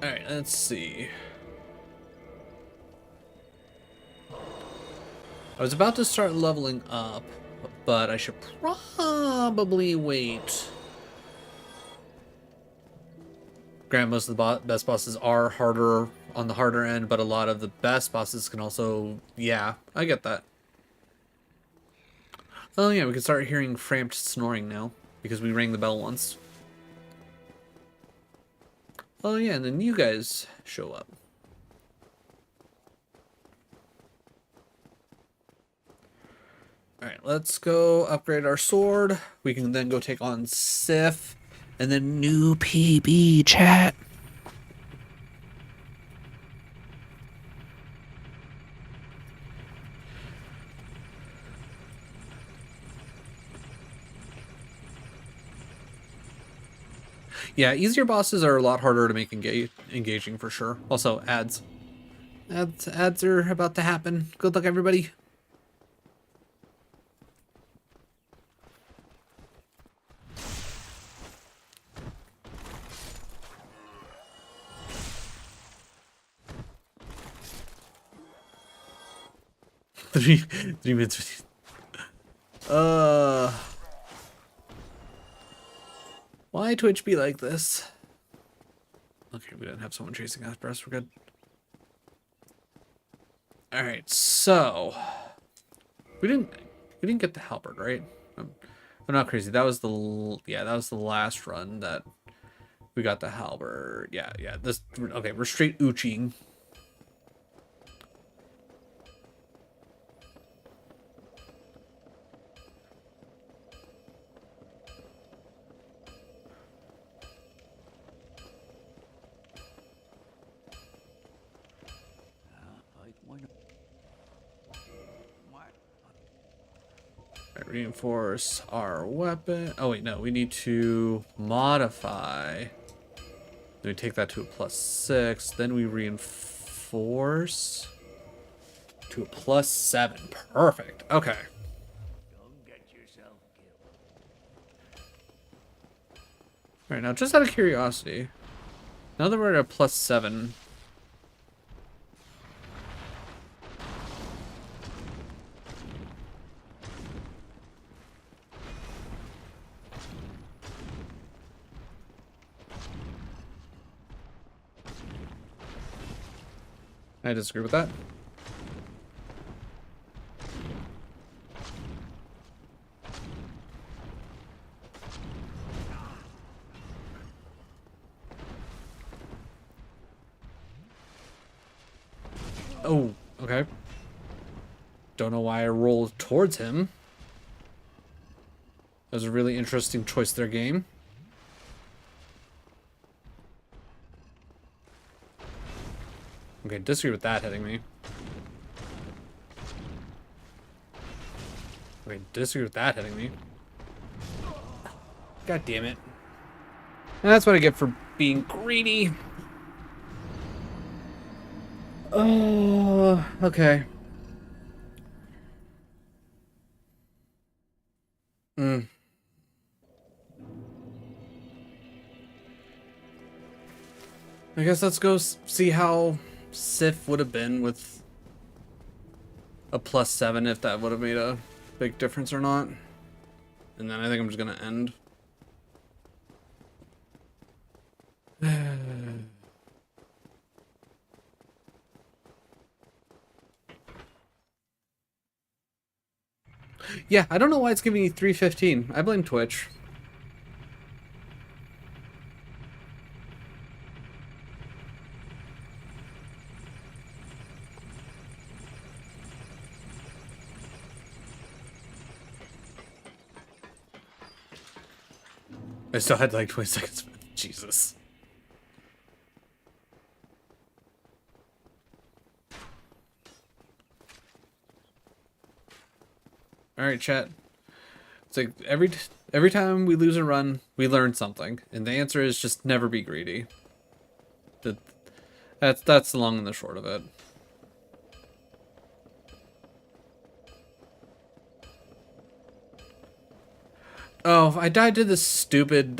Alright, let's see. I was about to start leveling up, but I should probably wait. Granted, most of the best bosses are harder on the harder end, but a lot of the best bosses can also... Yeah, I get that. Oh yeah, we can start hearing Framped snoring now, because we rang the bell once. Oh yeah, and then you guys show up. Alright, let's go upgrade our sword. We can then go take on Sif. And then new PB, chat. Yeah, easier bosses are a lot harder to make engaging for sure. Also, ads. Ads are about to happen. Good luck, everybody. three minutes. Why Twitch be like this? Okay, we didn't have someone chasing after us. We're good. All right, so we didn't get the halberd, right? I'm not crazy. That was the last run that we got the halberd. Yeah. This okay. We're straight Uching. Reinforce our weapon. Oh wait, no, we need to modify. Then we take that to a +6. Then we reinforce to a +7. Perfect. Okay. Don't get yourself killed. All right, now just out of curiosity, now that we're at a +7. I disagree with that. Oh, okay. Don't know why I rolled towards him. That was a really interesting choice there, game. Okay, disagree with that hitting me. Okay, disagree with that hitting me. God damn it. And that's what I get for being greedy. Oh, okay. I guess let's go see how Sif would have been with a +7, if that would have made a big difference or not. And then I think I'm just gonna end. Yeah, I don't know why it's giving you 315. I blame Twitch. I still had like 20 seconds. Jesus. All right, chat. It's like every time we lose a run, we learn something, and the answer is just never be greedy. That's the long and the short of it. Oh, I died to this stupid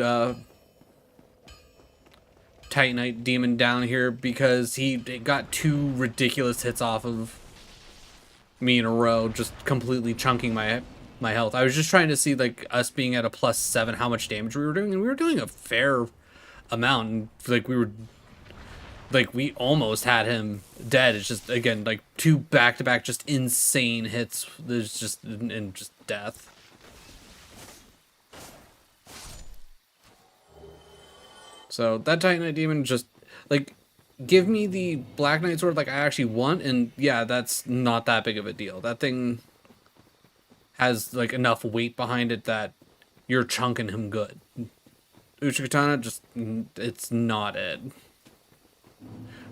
Titanite demon down here because he got 2 ridiculous hits off of me in a row, just completely chunking my health. I was just trying to see, like, us being at a +7, how much damage we were doing, and we were doing a fair amount. And, like, we almost had him dead. It's just, again, like 2 back-to-back just insane hits. There's just and just death. So that Titanite demon just, like, give me the Black Knight sword like I actually want, and yeah, that's not that big of a deal. That thing has, like, enough weight behind it that you're chunking him good. Uchikatana, just, it's not it.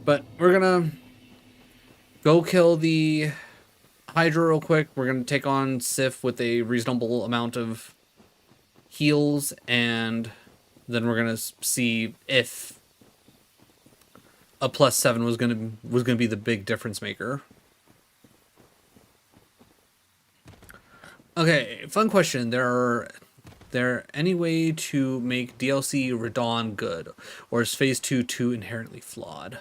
But we're gonna go kill the Hydra real quick. We're gonna take on Sif with a reasonable amount of heals, and then we're gonna see if a +7 was gonna be the big difference maker. Okay, fun question. There any way to make DLC Radon good, or is Phase 2 too inherently flawed?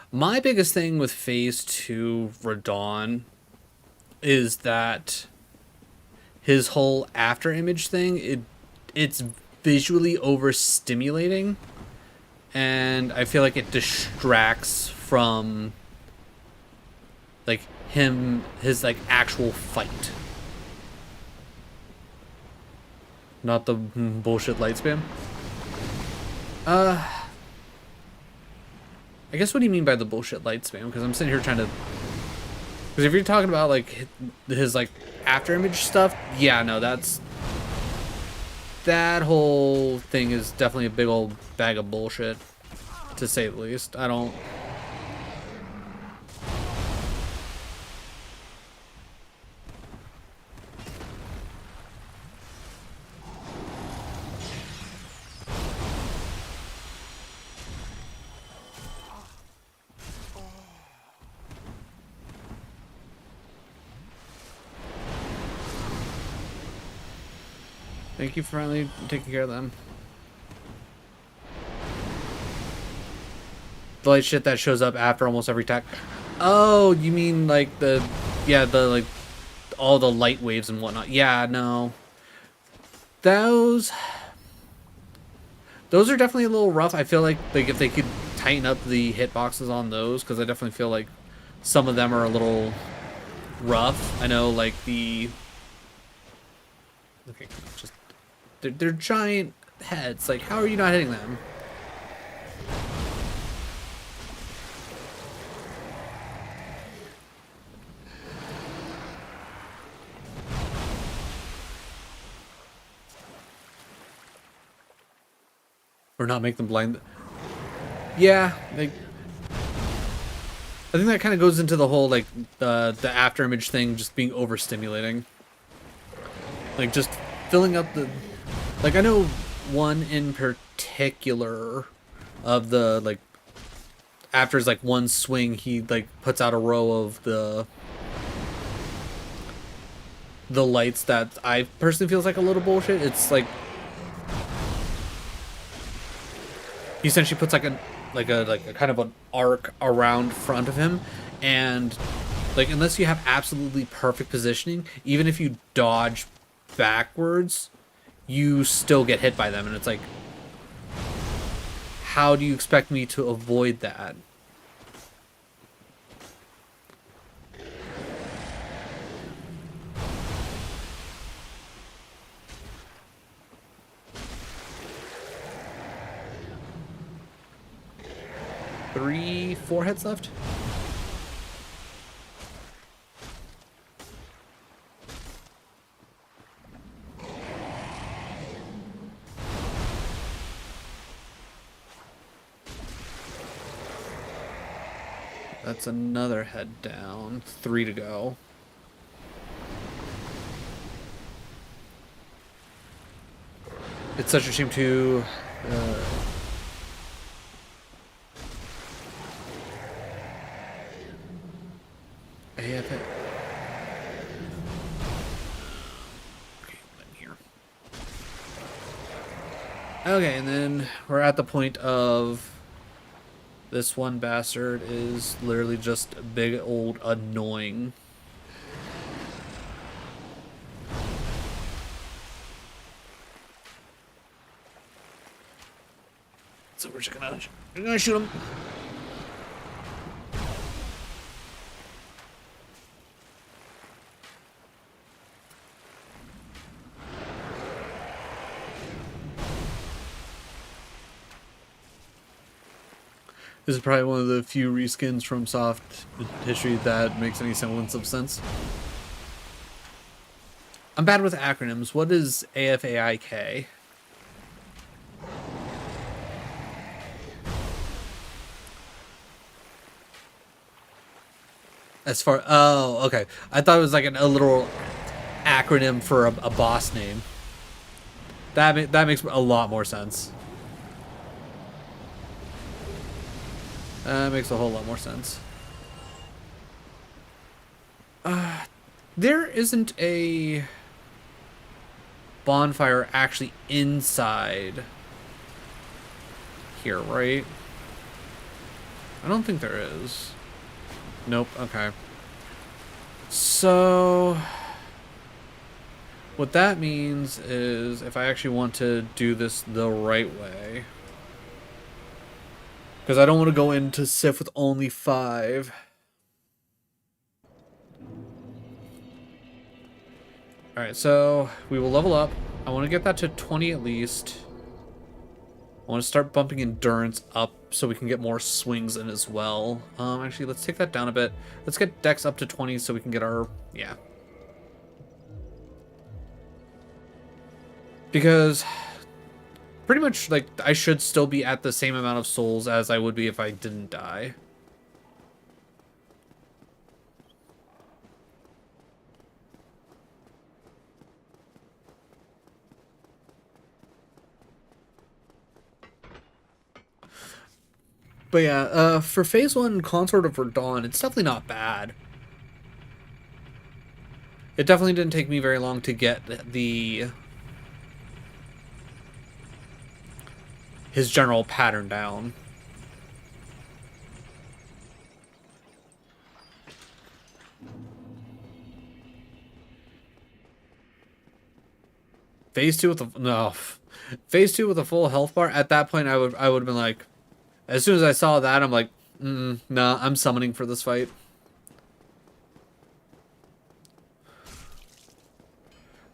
My biggest thing with Phase 2 Radon is that his whole after image thing, it's visually overstimulating, and I feel like it distracts from, like, his like actual fight. Not the bullshit light spam. I guess what do you mean by the bullshit light spam? Because I'm sitting here trying to. Because if you're talking about, like, his like after image stuff, yeah, no, that whole thing is definitely a big old bag of bullshit, to say the least. I don't. Thank you for finally taking care of them. The light shit that shows up after almost every attack. Oh, you mean like the like all the light waves and whatnot. Yeah, no. Those are definitely a little rough. I feel like if they could tighten up the hitboxes on those, because I definitely feel like some of them are a little rough. I know, like, the... Okay, just... They're giant heads. Like, how are you not hitting them? Or not make them blind? Yeah, like... I think that kind of goes into the whole, like, the after image thing just being overstimulating. Like, just filling up the... Like, I know one in particular of the, like, after his, like, one swing, he, like, puts out a row of the lights that I personally feels like a little bullshit. It's, like, he essentially puts, like, a kind of an arc around front of him, and, like, unless you have absolutely perfect positioning, even if you dodge backwards, you still get hit by them, and it's like, how do you expect me to avoid that? 3, 4 heads left. That's another head down. 3 to go. It's such a shame to... AFA. Okay, in here. Okay, and then we're at the point of... This one bastard is literally just a big old annoying. So we're gonna shoot him. This is probably one of the few reskins from Soft history that makes any semblance of sense. I'm bad with acronyms. What is AFAIK? As far... Oh, okay. I thought it was like a little acronym for a boss name. That makes a lot more sense. That makes a whole lot more sense. There isn't a bonfire actually inside here, right? I don't think there is. Nope, okay. So... what that means is if I actually want to do this the right way... because I don't want to go into Sif with only 5. Alright, so we will level up. I want to get that to 20 at least. I want to start bumping endurance up so we can get more swings in as well. Actually, let's take that down a bit. Let's get dex up to 20 so we can get our... yeah. Because... pretty much, like, I should still be at the same amount of souls as I would be if I didn't die. But yeah, for Phase 1 Consort of Verdun, it's definitely not bad. It definitely didn't take me very long to get his general pattern down. Phase 2 with the... no. Phase 2 with a full health bar, at that point I would have been like... as soon as I saw that, I'm like, nah, I'm summoning for this fight.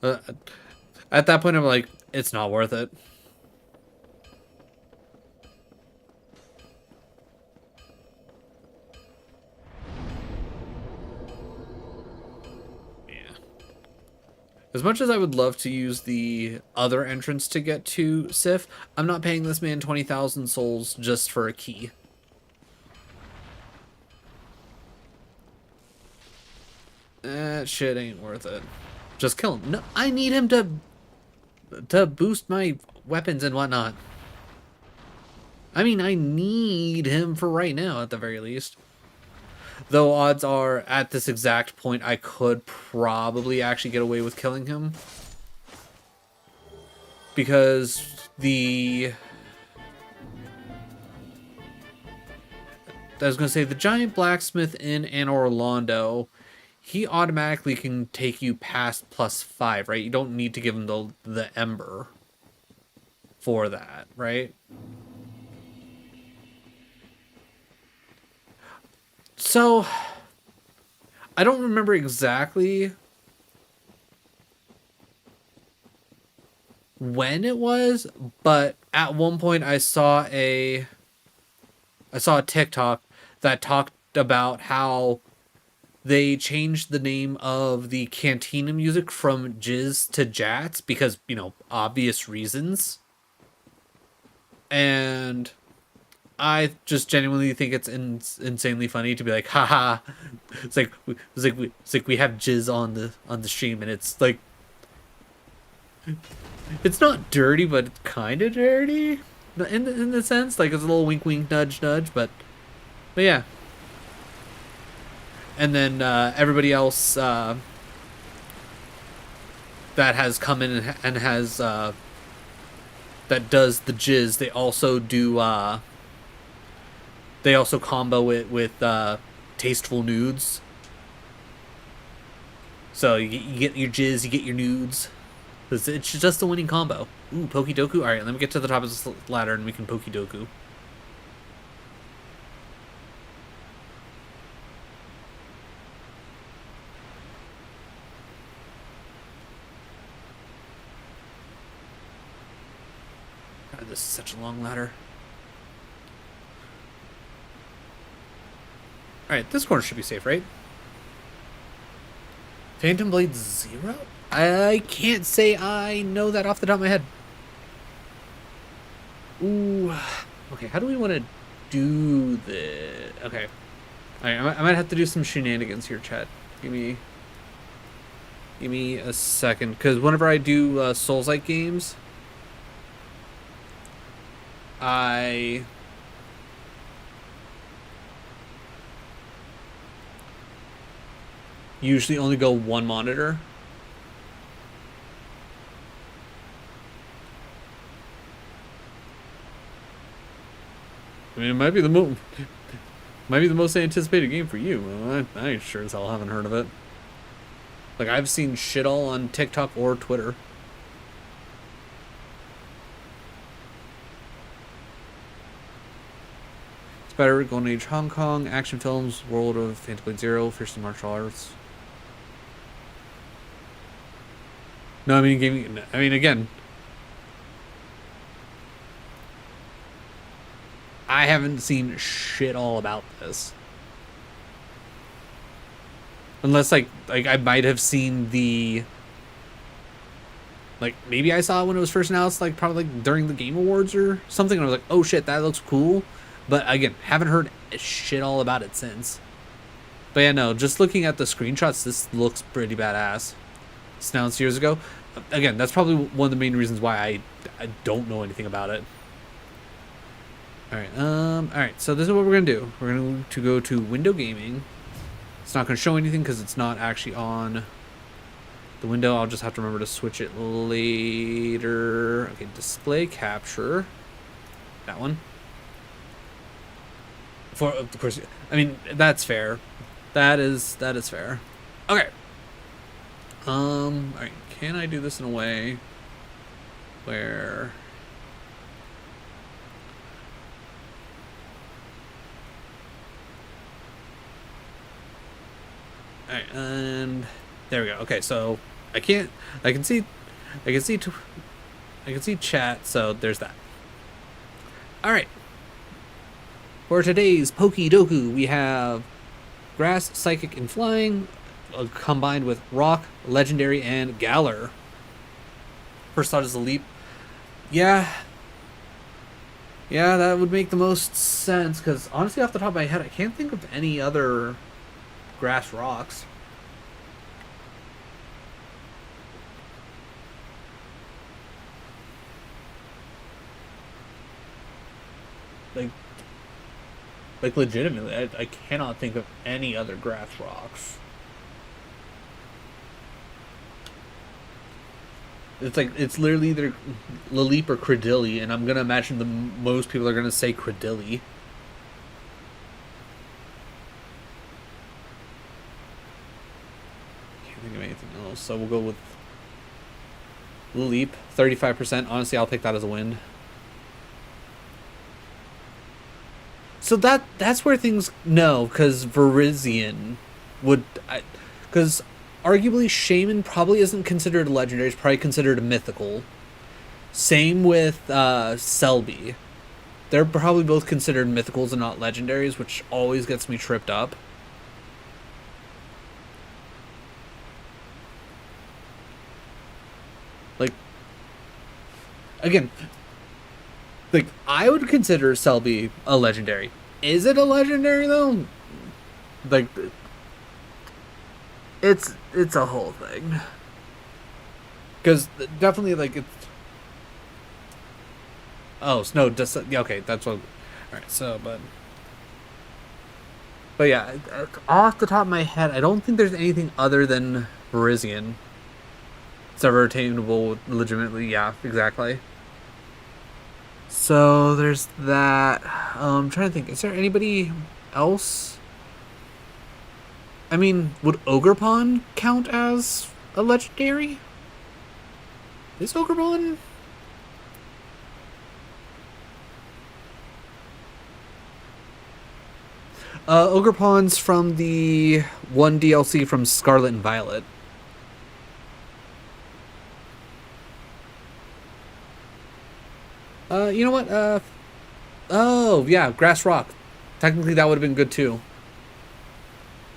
At that point, I'm like, it's not worth it. Yeah. As much as I would love to use the other entrance to get to Sif, I'm not paying this man 20,000 souls just for a key. That shit ain't worth it. Just kill him. No, I need him to boost my weapons and whatnot. I mean, I need him for right now, at the very least. Though odds are, at this exact point, I could probably actually get away with killing him. Because I was going to say, the giant blacksmith in Anne Orlando, he automatically can take you past +5, right? You don't need to give him the ember for that, right? So, I don't remember exactly when it was, but at one point I saw a I saw a TikTok that talked about how they changed the name of the Cantina music from Jizz to Jats because, obvious reasons. And I just genuinely think it's insanely funny to be like, haha. It's like we have Jizz on the stream, and it's like, it's not dirty, but it's kind of dirty in the sense, like it's a little wink wink nudge nudge, but yeah. And then everybody else that has come in and has that does the Jizz, they also do they also combo it with tasteful nudes. So you get your Jizz, you get your nudes. It's just a winning combo. Ooh, Pokidoku. All right, let me get to the top of this ladder and we can Pokidoku. God, this is such a long ladder. All right, this corner should be safe, right? Phantom Blade 0? I can't say I know that off the top of my head. Ooh. Okay, how do we want to do this? Okay. All right, I might have to do some shenanigans here, chat. Give me a second, because whenever I do Souls-like games, I usually only go one monitor. I mean, it might be the most anticipated game for you. Well, I sure as hell haven't heard of it. Like, I've seen shit all on TikTok or Twitter. It's better. Golden Age Hong Kong, action films, World of Phantom Blade 0, Fierce Martial Arts. No, I mean, gaming. I mean, again, I haven't seen shit all about this. Unless, like I might have seen the... Like, maybe I saw it when it was first announced, like, probably like, during the Game Awards or something, and I was like, oh shit, that looks cool. But, again, haven't heard shit all about it since. But yeah, no, just looking at the screenshots, this looks pretty badass. It's announced years ago. Again, that's probably one of the main reasons why I don't know anything about it. Alright, so this is what we're gonna do. We're going to go to Window Gaming. It's not gonna show anything because it's not actually on the window. I'll just have to remember to switch it later. Okay, display capture. That one. Of course, I mean, that's fair. That is fair. Okay. Alright, can I do this in a way where... Alright, and there we go. Okay, so I can see chat, so there's that. Alright. For today's Pokidoku, we have Grass, Psychic, and Flying, combined with Rock, Legendary, and Galar. First thought is a leap. Yeah, that would make the most sense, because honestly, off the top of my head, I can't think of any other grass rocks. Like legitimately, I cannot think of any other grass rocks. It's literally either Laleep or Credilli, and I'm gonna imagine most people are gonna say Credilli. Can't think of anything else, so we'll go with Laleep, 35%. Honestly, I'll take that as a win. So that's where things... No, because Verizian would... Because arguably Shaman probably isn't considered a legendary. It's probably considered a mythical. Same with Selby. they're probably both considered mythicals and not legendaries, which always gets me tripped up. Like, again, like, I would consider Selby a legendary. Is it a legendary though? Like, it's a whole thing. Because definitely, like, it's. Oh, no, yeah, okay, that's what. Alright, so, but yeah, off the top of my head, I don't think there's anything other than Parisian. It's ever attainable legitimately, yeah, exactly. So there's that. I'm trying to think. Is there anybody else? I mean, would Ogrepon count as a legendary? Is Ogrepon? Ogrepon's from the one DLC from Scarlet and Violet. You know what? Oh yeah, Grass Rock. Technically, that would have been good too.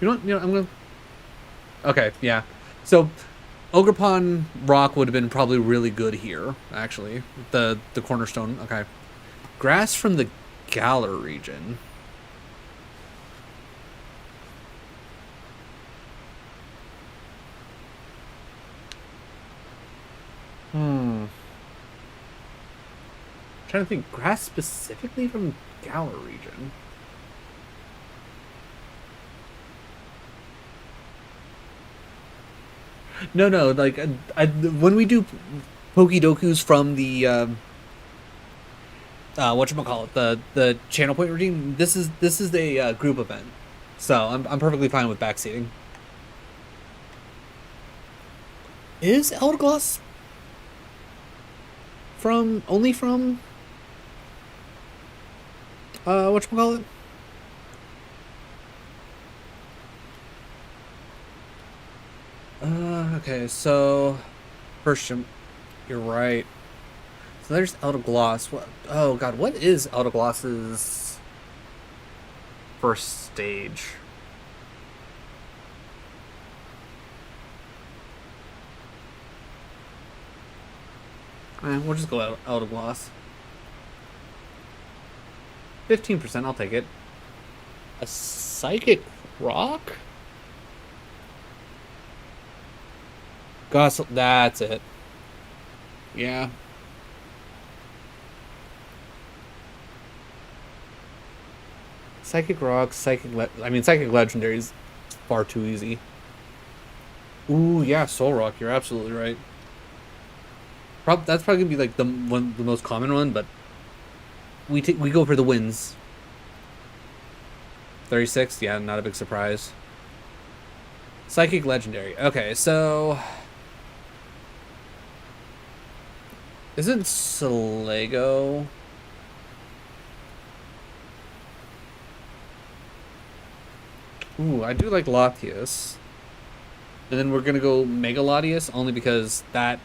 You know what? You know, I'm gonna. Okay, yeah. So, Ogrepon Rock would have been probably really good here. Actually, the cornerstone. Okay, Grass from the Galar region. I'm trying to think. Grass specifically from Galar region. No, like when we do Pokedokus from the whatchamacallit, the channel point redeem, this is a group event, so I'm perfectly fine with backseating. Is Eldergloss from only from whatchamacallit? Okay, so first, you're right. So there's Eldergloss. What? Oh God, what is Eldergloss's first stage? We'll just go Eldergloss. 15%, I'll take it. A psychic rock? Goss, that's it. Yeah. Psychic rock, psychic legendary is far too easy. Ooh, yeah, soul rock. You're absolutely right. That's probably gonna be like the most common one, but we go for the wins. 36, yeah, not a big surprise. Psychic legendary. Okay, so isn't Solego? Ooh, I do like Latias. And then we're gonna go Mega Latias only because that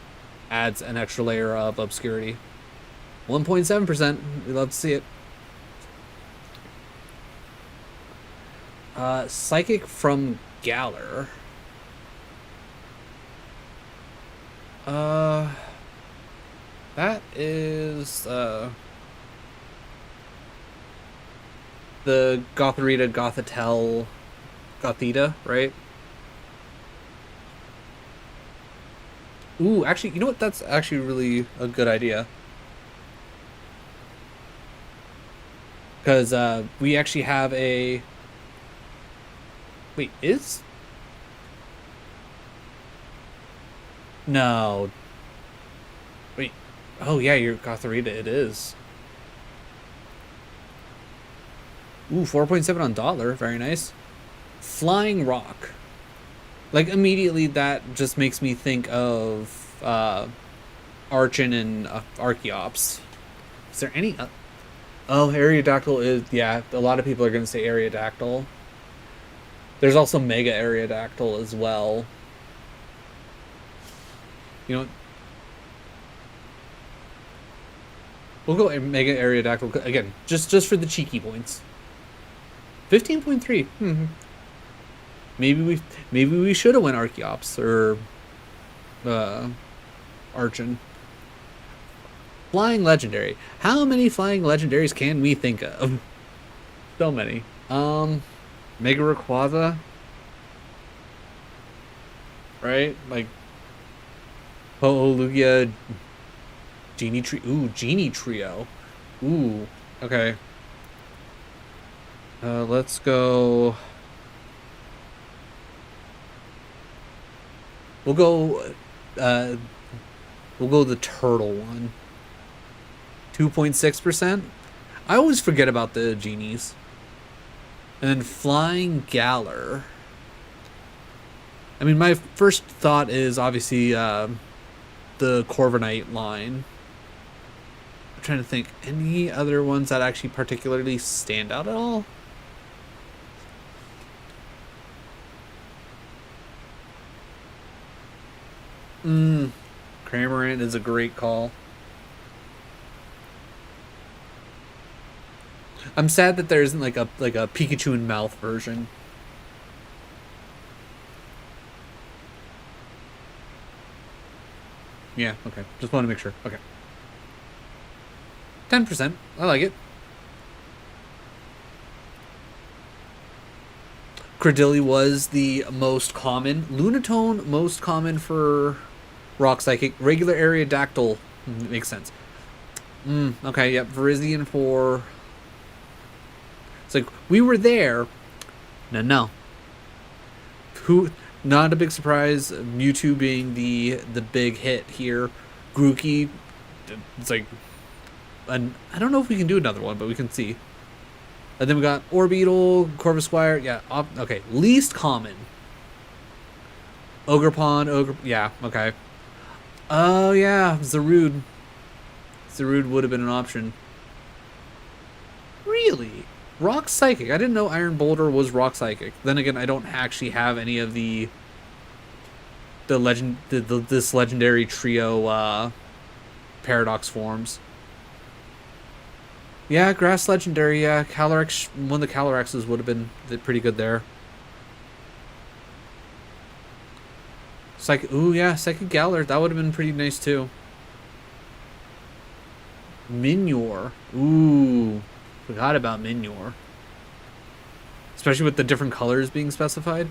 adds an extra layer of obscurity. 1.7%. We love to see it. Psychic from Galar. That is the Gotharita, Gothita, right? Ooh, actually, you know what? That's actually really a good idea. Because we actually have a... Wait, is... No. Wait. Oh, yeah, you're Gotharita. It is. Ooh, 4.7 on dollar. Very nice. Flying Rock. Like, immediately that just makes me think of Archon and Archeops. Is there any... Oh, Aerodactyl is... Yeah, a lot of people are going to say Aerodactyl. There's also Mega Aerodactyl as well. You know... We'll go Mega Aerodactyl again, just for the cheeky points. 15.3. Maybe we should have went Archeops or Archon. Flying Legendary. How many Flying Legendaries can we think of? So many. Mega Rayquaza. Right? Like Lugia, Genie Trio. Ooh, Genie Trio. Ooh, okay. Let's go. We'll go the turtle one. 2.6%. I always forget about the genies. And then Flying Galar. I mean, my first thought is obviously the Corviknight line. I'm trying to think, any other ones that actually particularly stand out at all? Cramorant is a great call. I'm sad that there isn't like a Pikachu in mouth version. Yeah, okay. Just want to make sure. Okay. 10%. I like it. Credilli was the most common. Lunatone, most common for Rock Psychic. Regular Aerodactyl. Makes sense. Okay, yep. Virizion for... It's like, we were there. No. Who... Not a big surprise. Mewtwo being the big hit here. Grookey, it's like, and I don't know if we can do another one, but we can see. And then we got Orbeetle, Corvisquire. Yeah, okay. Least common. Ogerpon, yeah, okay. Oh yeah, Zarude. Zarude would have been an option. Really? Rock Psychic. I didn't know Iron Boulder was Rock Psychic. Then again, I don't actually have any of this legendary trio Paradox forms. Yeah, Grass Legendary. Yeah, Calyrex. One of the Calyraxes would have been pretty good there. Ooh, yeah, Psychic Galar. That would have been pretty nice too. Minior. Ooh. Forgot about Minior. Especially with the different colors being specified.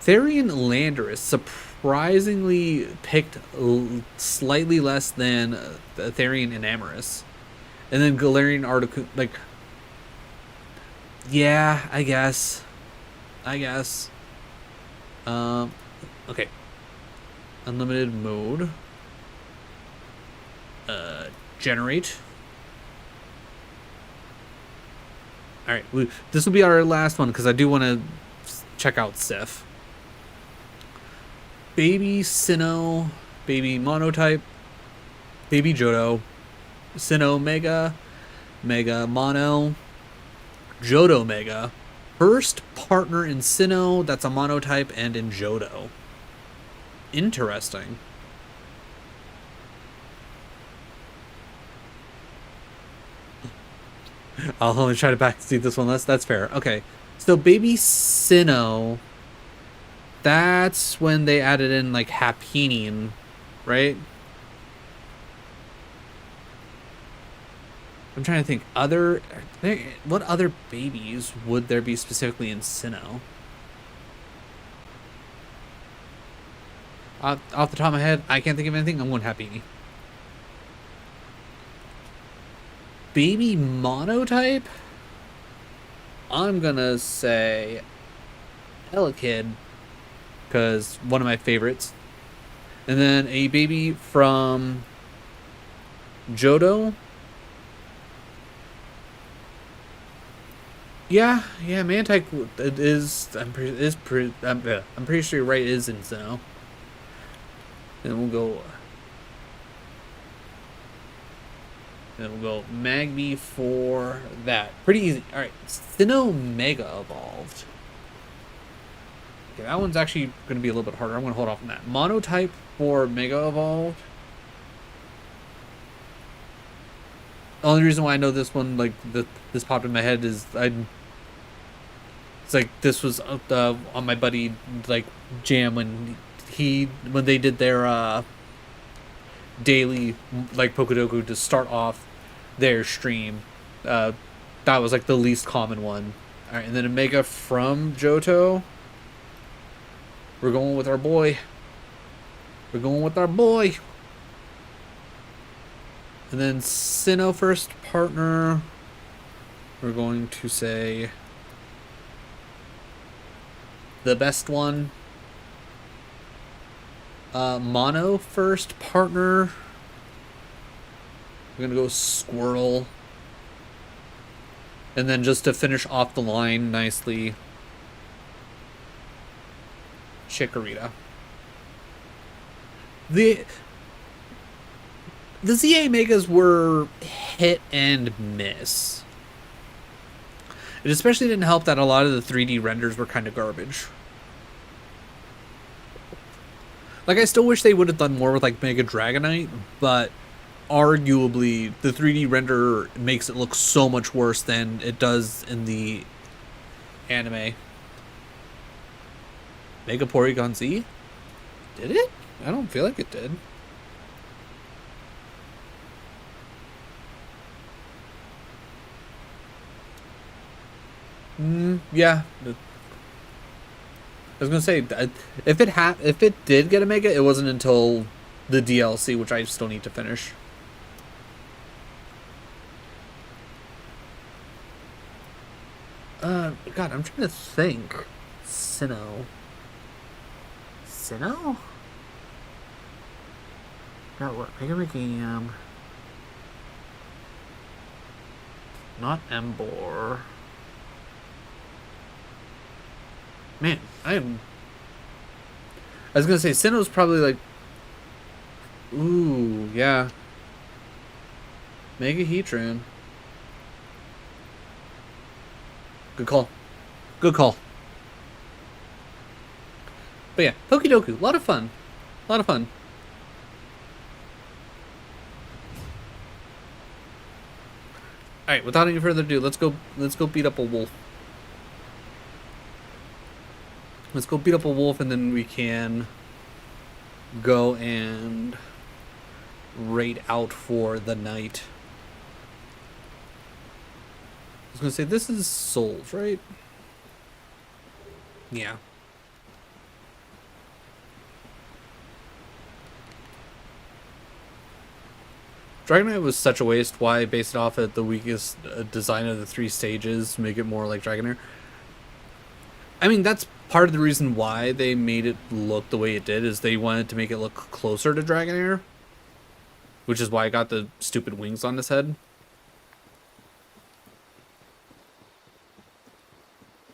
Therian Landorus surprisingly picked slightly less than Therian Enamorus. And then Galarian Articuno, like... Yeah, I guess. Okay. Unlimited mode. Generate. Alright, this will be our last one because I do want to check out Sif. Baby Sinnoh, Baby Monotype, Baby Johto, Sinnoh Mega, Mega Mono, Johto Mega. First partner in Sinnoh that's a Monotype and in Johto. Interesting. I'll only try to backseat this one less. That's fair. Okay. So Baby Sinnoh, that's when they added in like Happinian, right? I'm trying to think. What other babies would there be specifically in Sinnoh? Off the top of my head, I can't think of anything. I'm going Happini. Baby Monotype? I'm gonna say Elekid, because one of my favorites. And then a baby from Johto. Yeah, Mantyke is. I'm pretty sure you're right. It is in Sinnoh. And we'll go. And we'll go Magby for that. Pretty easy. All right, Sinnoh Mega Evolved. Okay, that one's actually going to be a little bit harder. I'm going to hold off on that. Monotype for Mega Evolved. only reason why I know this one, like, this popped in my head is it's like this was on my buddy, like, jam when they did their daily, like, Pokedoku to start off their stream. That was like the least common one. All right, and then Omega from Johto. We're going with our boy. We're going with our boy. And then Sinnoh first partner. We're going to say the best one. Mono first partner. We're gonna go Squirrel. And then just to finish off the line nicely, Chikorita. The ZA Megas were hit and miss. It especially didn't help that a lot of the 3D renders were kind of garbage. Like, I still wish they would have done more with, like, Mega Dragonite, but arguably the 3D render makes it look so much worse than it does in the anime. Mega Porygon Z? Did it? I don't feel like it did. Yeah. I was gonna say, if it did get a Mega, it wasn't until the DLC, which I still need to finish. God, I'm trying to think. Sinnoh. Sinnoh? God, what? Mega Game. Not Embor. Man, I was gonna say Sinnoh's probably like. Ooh, yeah. Mega Heatran. Good call. Good call. But yeah, Pokedoku, a lot of fun. A lot of fun. Alright, without any further ado, let's go beat up a wolf. Let's go beat up a wolf, and then we can go and raid out for the night. I was gonna say, this is Souls, right? Yeah. Dragonite was such a waste. Why base it off at the weakest design of the 3 stages, make it more like Dragonair? I mean, that's part of the reason why they made it look the way it did, is they wanted to make it look closer to Dragonair, which is why I got the stupid wings on his head.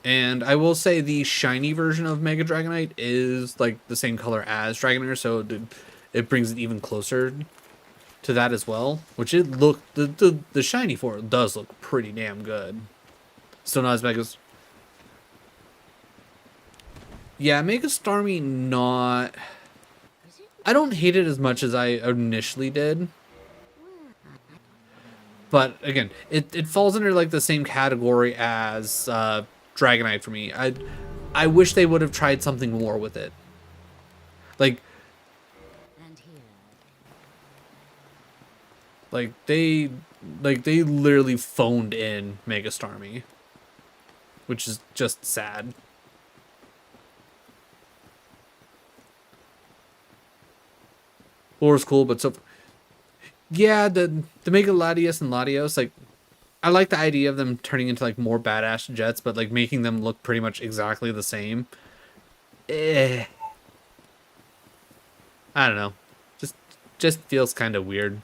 And I will say the shiny version of Mega Dragonite is like the same color as Dragonair, so it brings it even closer to that as well. Which the shiny for it does look pretty damn good. Still not as Mega. Yeah, Mega Starmie not. I don't hate it as much as I initially did. But again, it falls under like the same category as Dragonite for me. I wish they would have tried something more with it. Like they literally phoned in Mega Starmie, which is just sad. Floor's cool, but so yeah, the Mega Latios and Latios, like, I like the idea of them turning into like more badass jets, but like making them look pretty much exactly the same. I don't know. Just feels kind of weird.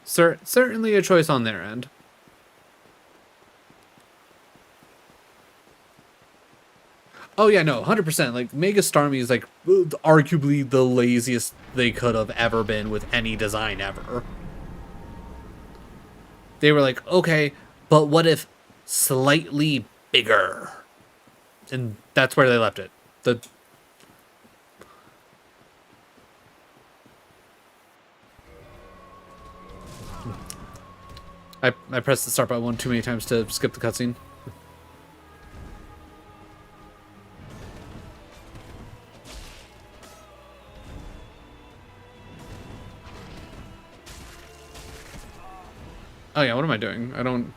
Certainly a choice on their end. Oh yeah, no, 100%. Like, Mega Starmie is like arguably the laziest they could have ever been with any design ever. They were like, okay, but what if slightly bigger? And that's where they left it. I pressed the start button one too many times to skip the cutscene. Oh yeah, what am I doing? I don't...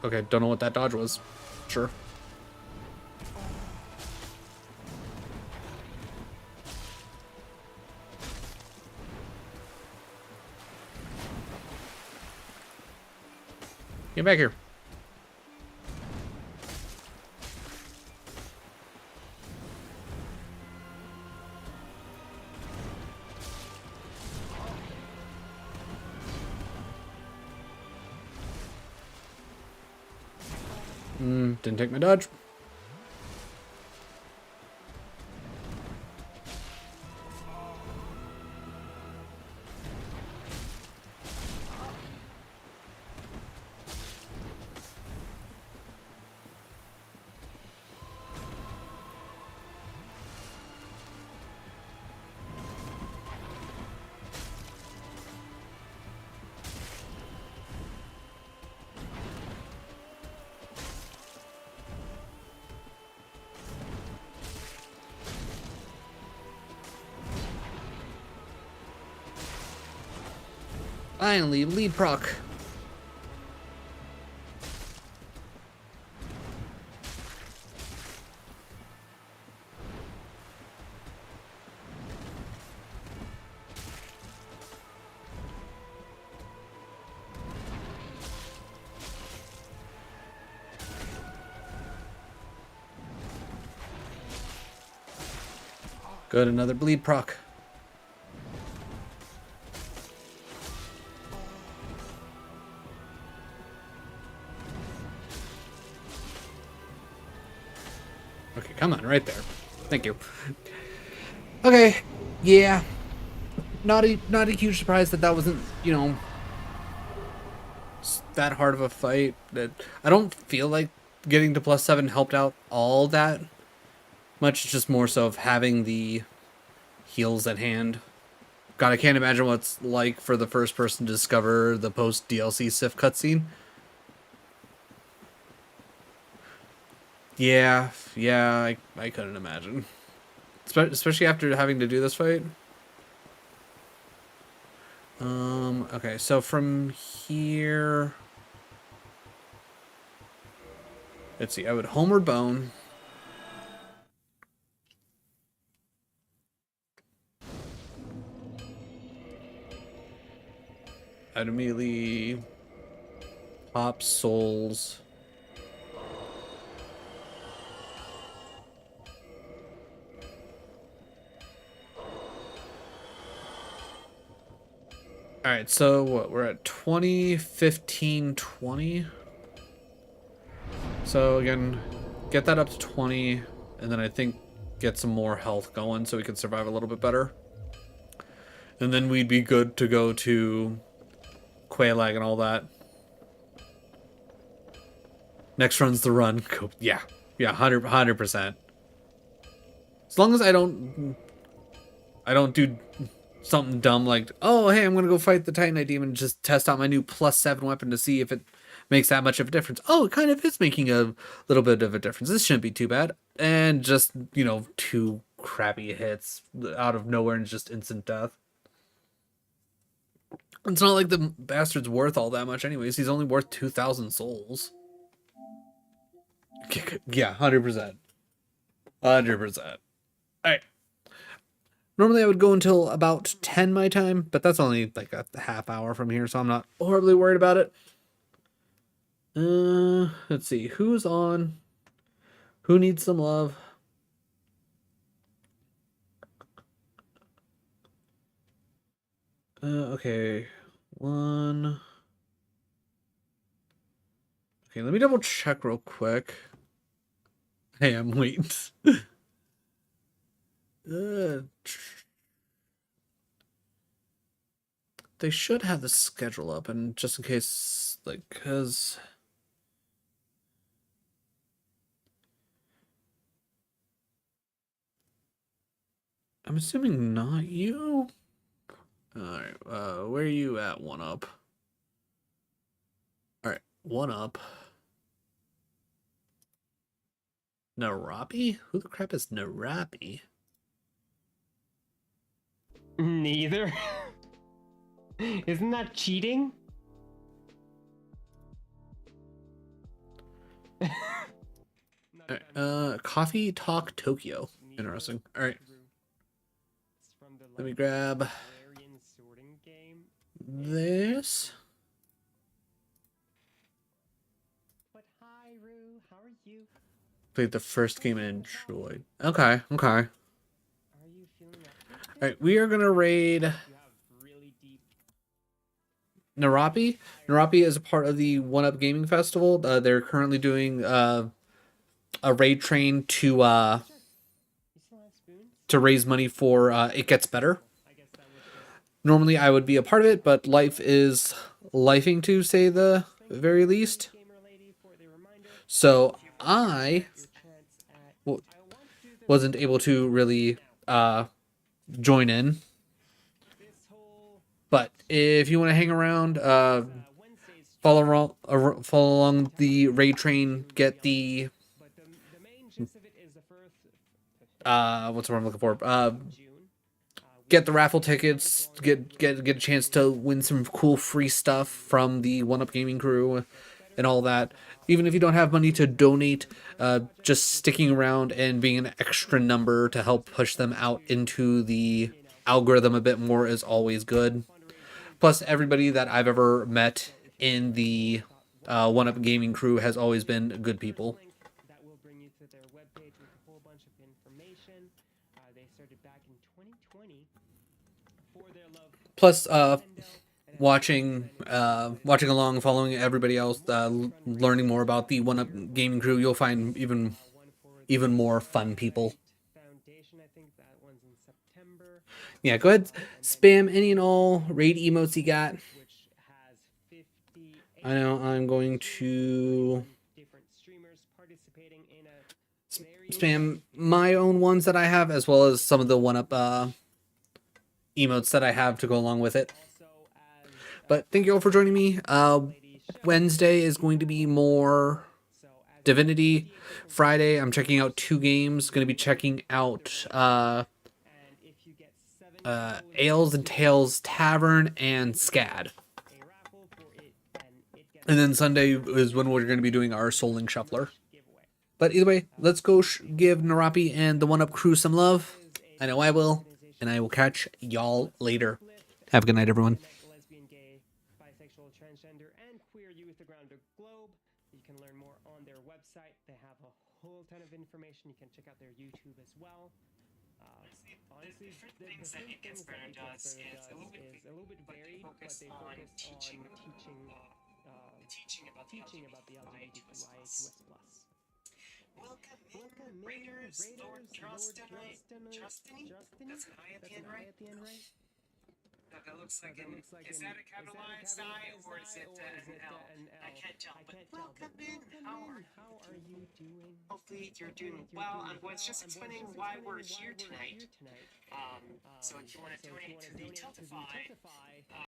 okay, don't know what that dodge was. Sure. Get back here. Didn't take my dodge. Finally, lead proc. Good, another bleed proc. Okay, come on, right there. Thank you. Okay, yeah. Not a huge surprise that wasn't, you know, that hard of a fight. That I don't feel like getting to +7 helped out all that much. It's just more so of having the heals at hand. God, I can't imagine what it's like for the first person to discover the post DLC Sif cutscene. Yeah, I couldn't imagine. Especially after having to do this fight. Okay, so from here... let's see, I would Homeward Bone. I'd immediately pop Souls. Alright, so what? We're at 20, 15, 20. So again, get that up to 20, and then I think get some more health going so we can survive a little bit better. And then we'd be good to go to Quaalag and all that. Next run's the run. Yeah, 100%. As long as I don't do something dumb like, oh, hey, I'm going to go fight the Titanite Demon and just test out my new +7 weapon to see if it makes that much of a difference. Oh, it kind of is making a little bit of a difference. This shouldn't be too bad. And just, you know, 2 crappy hits out of nowhere and just instant death. It's not like the bastard's worth all that much anyways. He's only worth 2,000 souls. Yeah, 100%. 100%. Alright. Normally I would go until about 10 my time, but that's only like a half hour from here, so I'm not horribly worried about it. Let's see. Who's on? Who needs some love? Okay. One. Okay, let me double check real quick. Hey, I'm waiting. They should have the schedule up, and just in case, like, because... I'm assuming not you? Alright, where are you at, one up? Alright, one up. Narapi? Who the crap is Narapi? Neither. Isn't that cheating? Coffee Talk Tokyo. Interesting. Alright. Let me grab this. But hi, Rue. How are you? Played the first game and enjoyed. Okay, okay. Are you feeling uplifted? Alright, we are gonna raid You have really deep. Narapi. Narapi is a part of the One Up Gaming Festival. They're currently doing a raid train to You still have spoons? raise money for It Gets Better. I guess that was just Normally I would be a part of it, but life is lifing, to say the very least. gamer lady for the reminder. So I Your chance at w- I want to do this wasn't able to really join in. this whole But if you want to hang around, Wednesday's follow along the raid train, get the but the main gist of it is the first what's the word I'm looking for? June. Get the raffle tickets, get a chance to win some cool free stuff from the One Up Gaming crew and all that. Even if you don't have money to donate, just sticking around and being an extra number to help push them out into the algorithm a bit more is always good. Plus, everybody that I've ever met in the One Up Gaming crew has always been good people. Link that will bring you to their webpage with a whole bunch of information. They started back in 2020 for their love. Plus, watching along, following everybody else, learning more about the One Up Gaming crew, you'll find even more fun people. Foundation, I think that one's in September, Yeah, go ahead, spam any and all raid emotes you got. which has 58 I know I'm going to different streamers participating in a very spam my own ones that I have, as well as some of the One Up emotes that I have to go along with it. also as But thank you all for joining me. Wednesday is going to be more so as Divinity. Friday, I'm checking out 2 games. Going to be checking out and if you get 7 Ales and Tales Tavern and SCAD. a raffle for it and it gets And then Sunday is when we're going to be doing our Soul Link Shuffler. giveaway. But either way, let's go give Narapi and the One Up crew some love. I know I will. And I will catch y'all later. Have a good night, everyone. Connect lesbian, gay, bisexual, transgender, and queer youth around the globe. You can learn more on their website. They have a whole ton of information. You can check out their YouTube as well. Honestly, the things that It Gets Better does is a little bit varied, but they focus on teaching about the LGBTQIA2S+. Welcome in, Raiders, Lord Trustany. That's an I at the end, right? That looks like an, is that a capitalized I or is it an L? I can't tell, but welcome in. How are you doing? Hopefully you're doing well. I was just explaining why we're here tonight. So if you want to donate to the Tiltify,